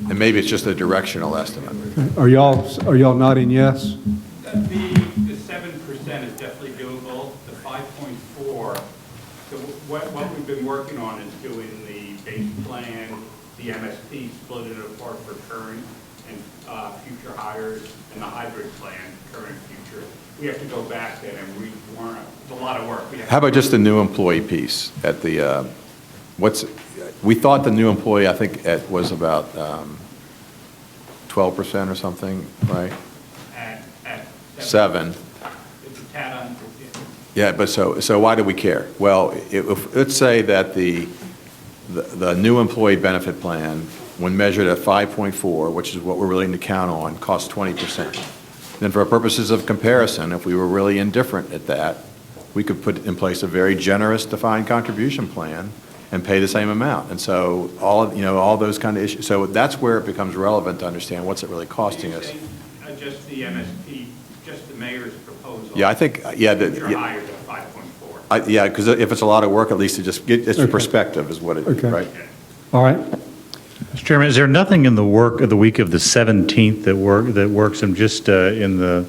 S4: And maybe it's just a directional estimate.
S1: Are y'all nodding yes?
S3: The 7% is definitely doable. The 5.4, so what we've been working on is doing the base plan, the MSP, split it apart for current and future hires, and the hybrid plan, current, future. We have to go back then and rewarrant. It's a lot of work.
S4: How about just the new employee piece at the, we thought the new employee, I think, was about 12% or something, right?
S3: At
S4: 7.
S3: It's a tad under.
S4: Yeah, but so why do we care? Well, let's say that the new employee benefit plan, when measured at 5.4, which is what we're willing to count on, costs 20%. Then for purposes of comparison, if we were really indifferent at that, we could put in place a very generous defined contribution plan and pay the same amount. And so all those kind of issues. So that's where it becomes relevant to understand what's it really costing us.
S3: Just the MSP, just the mayor's proposal.
S4: Yeah, I think, yeah.
S3: Future hires at 5.4.
S4: Yeah, because if it's a lot of work, at least it's perspective is what it is,
S1: Okay.
S4: right?
S1: All right.
S20: Mr. Chairman, is there nothing in the work of the week of the 17th that works? I'm just in the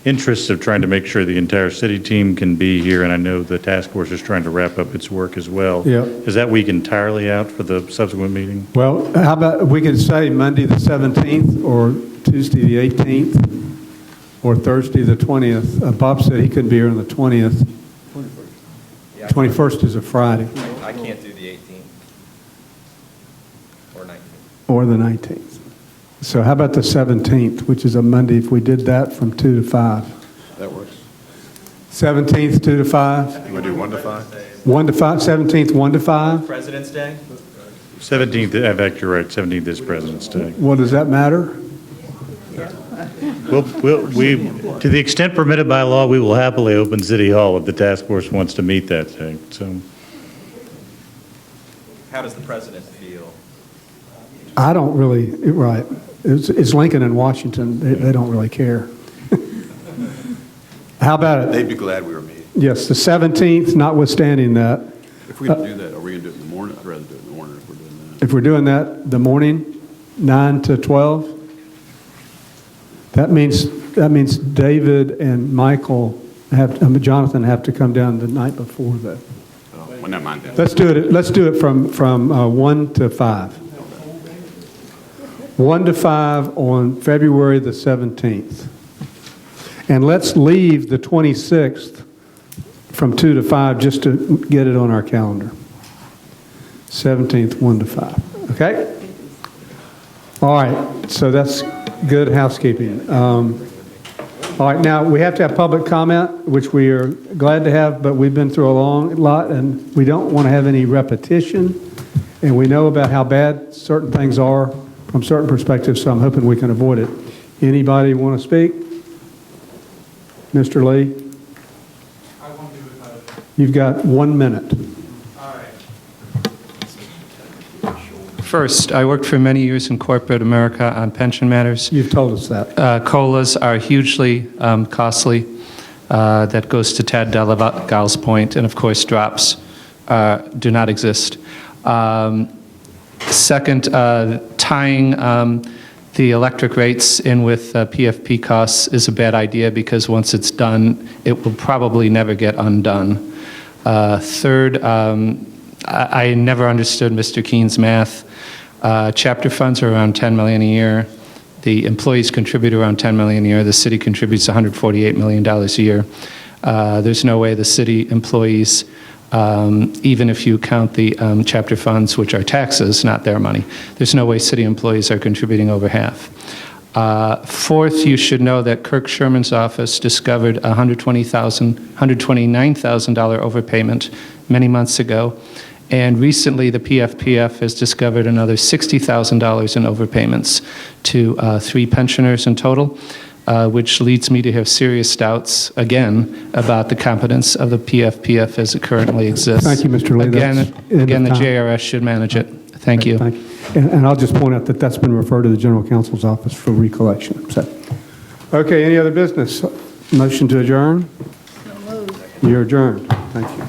S20: interest of trying to make sure the entire city team can be here, and I know the task force is trying to wrap up its work as well.
S1: Yeah.
S20: Is that week entirely out for the subsequent meeting?
S1: Well, how about, we could say Monday the 17th, or Tuesday the 18th, or Thursday the 20th. Bob said he couldn't be here on the 20th. 21st is a Friday.
S6: I can't do the 18th.
S11: or 19th.
S1: Or the 19th. So how about the 17th, which is a Monday, if we did that from 2 to 5?
S4: That works.
S1: 17th, 2 to 5?
S4: You want to do 1 to 5?
S1: 1 to 5, 17th, 1 to 5?
S6: President's Day?
S20: 17th, in fact, you're right, 17th is President's Day.
S1: Well, does that matter?
S20: To the extent permitted by law, we will happily open City Hall if the task force wants to meet that day, so.
S6: How does the president feel?
S1: I don't really, right. It's Lincoln and Washington. They don't really care. How about it?
S4: They'd be glad we were meeting.
S1: Yes, the 17th, notwithstanding that.
S5: If we're going to do that, are we going to do it in the morning? I'd rather do it in the morning if we're doing that.
S1: If we're doing that, the morning, 9 to 12? That means David and Michael Jonathan have to come down the night before that.
S5: Oh, well, never mind that.
S1: Let's do it from 1 to 5. 1 to 5 on February the 17th. And let's leave the 26th from 2 to 5 just to get it on our calendar. 17th, 1 to 5. Okay? All right, so that's good housekeeping. All right, now we have to have public comment, which we are glad to have, but we've been through a lot, and we don't want to have any repetition. And we know about how bad certain things are from certain perspectives, so I'm hoping we can avoid it. Anybody want to speak? Mr. Lee?
S21: I won't do it.
S1: You've got 1 minute.
S21: All right. First, I worked for many years in corporate America on pension matters.
S1: You've told us that.
S21: COLAs are hugely costly. That goes to Tad Delaval's point, and of course, drops do not exist. Second, tying the electric rates in with PFP costs is a bad idea because once it's done, it will probably never get undone. Third, I never understood Mr. Keene's math. Chapter funds are around $10 million a year. The employees contribute around $10 million a year. The city contributes $148 million a year. There's no way the city employees, even if you count the chapter funds, which are taxes, not their money, there's no way city employees are contributing over half. Fourth, you should know that Kirk Sherman's office discovered a $129,000 overpayment many months ago. And recently, the PFPF has discovered another $60,000 in overpayments to 3 pensioners in total, which leads me to have serious doubts, again, about the competence of the PFPF as it currently exists.
S1: Thank you, Mr. Lee.
S21: Again, the JRS should manage it. Thank you.
S1: Thank you. And I'll just point out that that's been referred to the General Counsel's Office for recollection. So, okay, any other business? Motion to adjourn? You're adjourned. Thank you.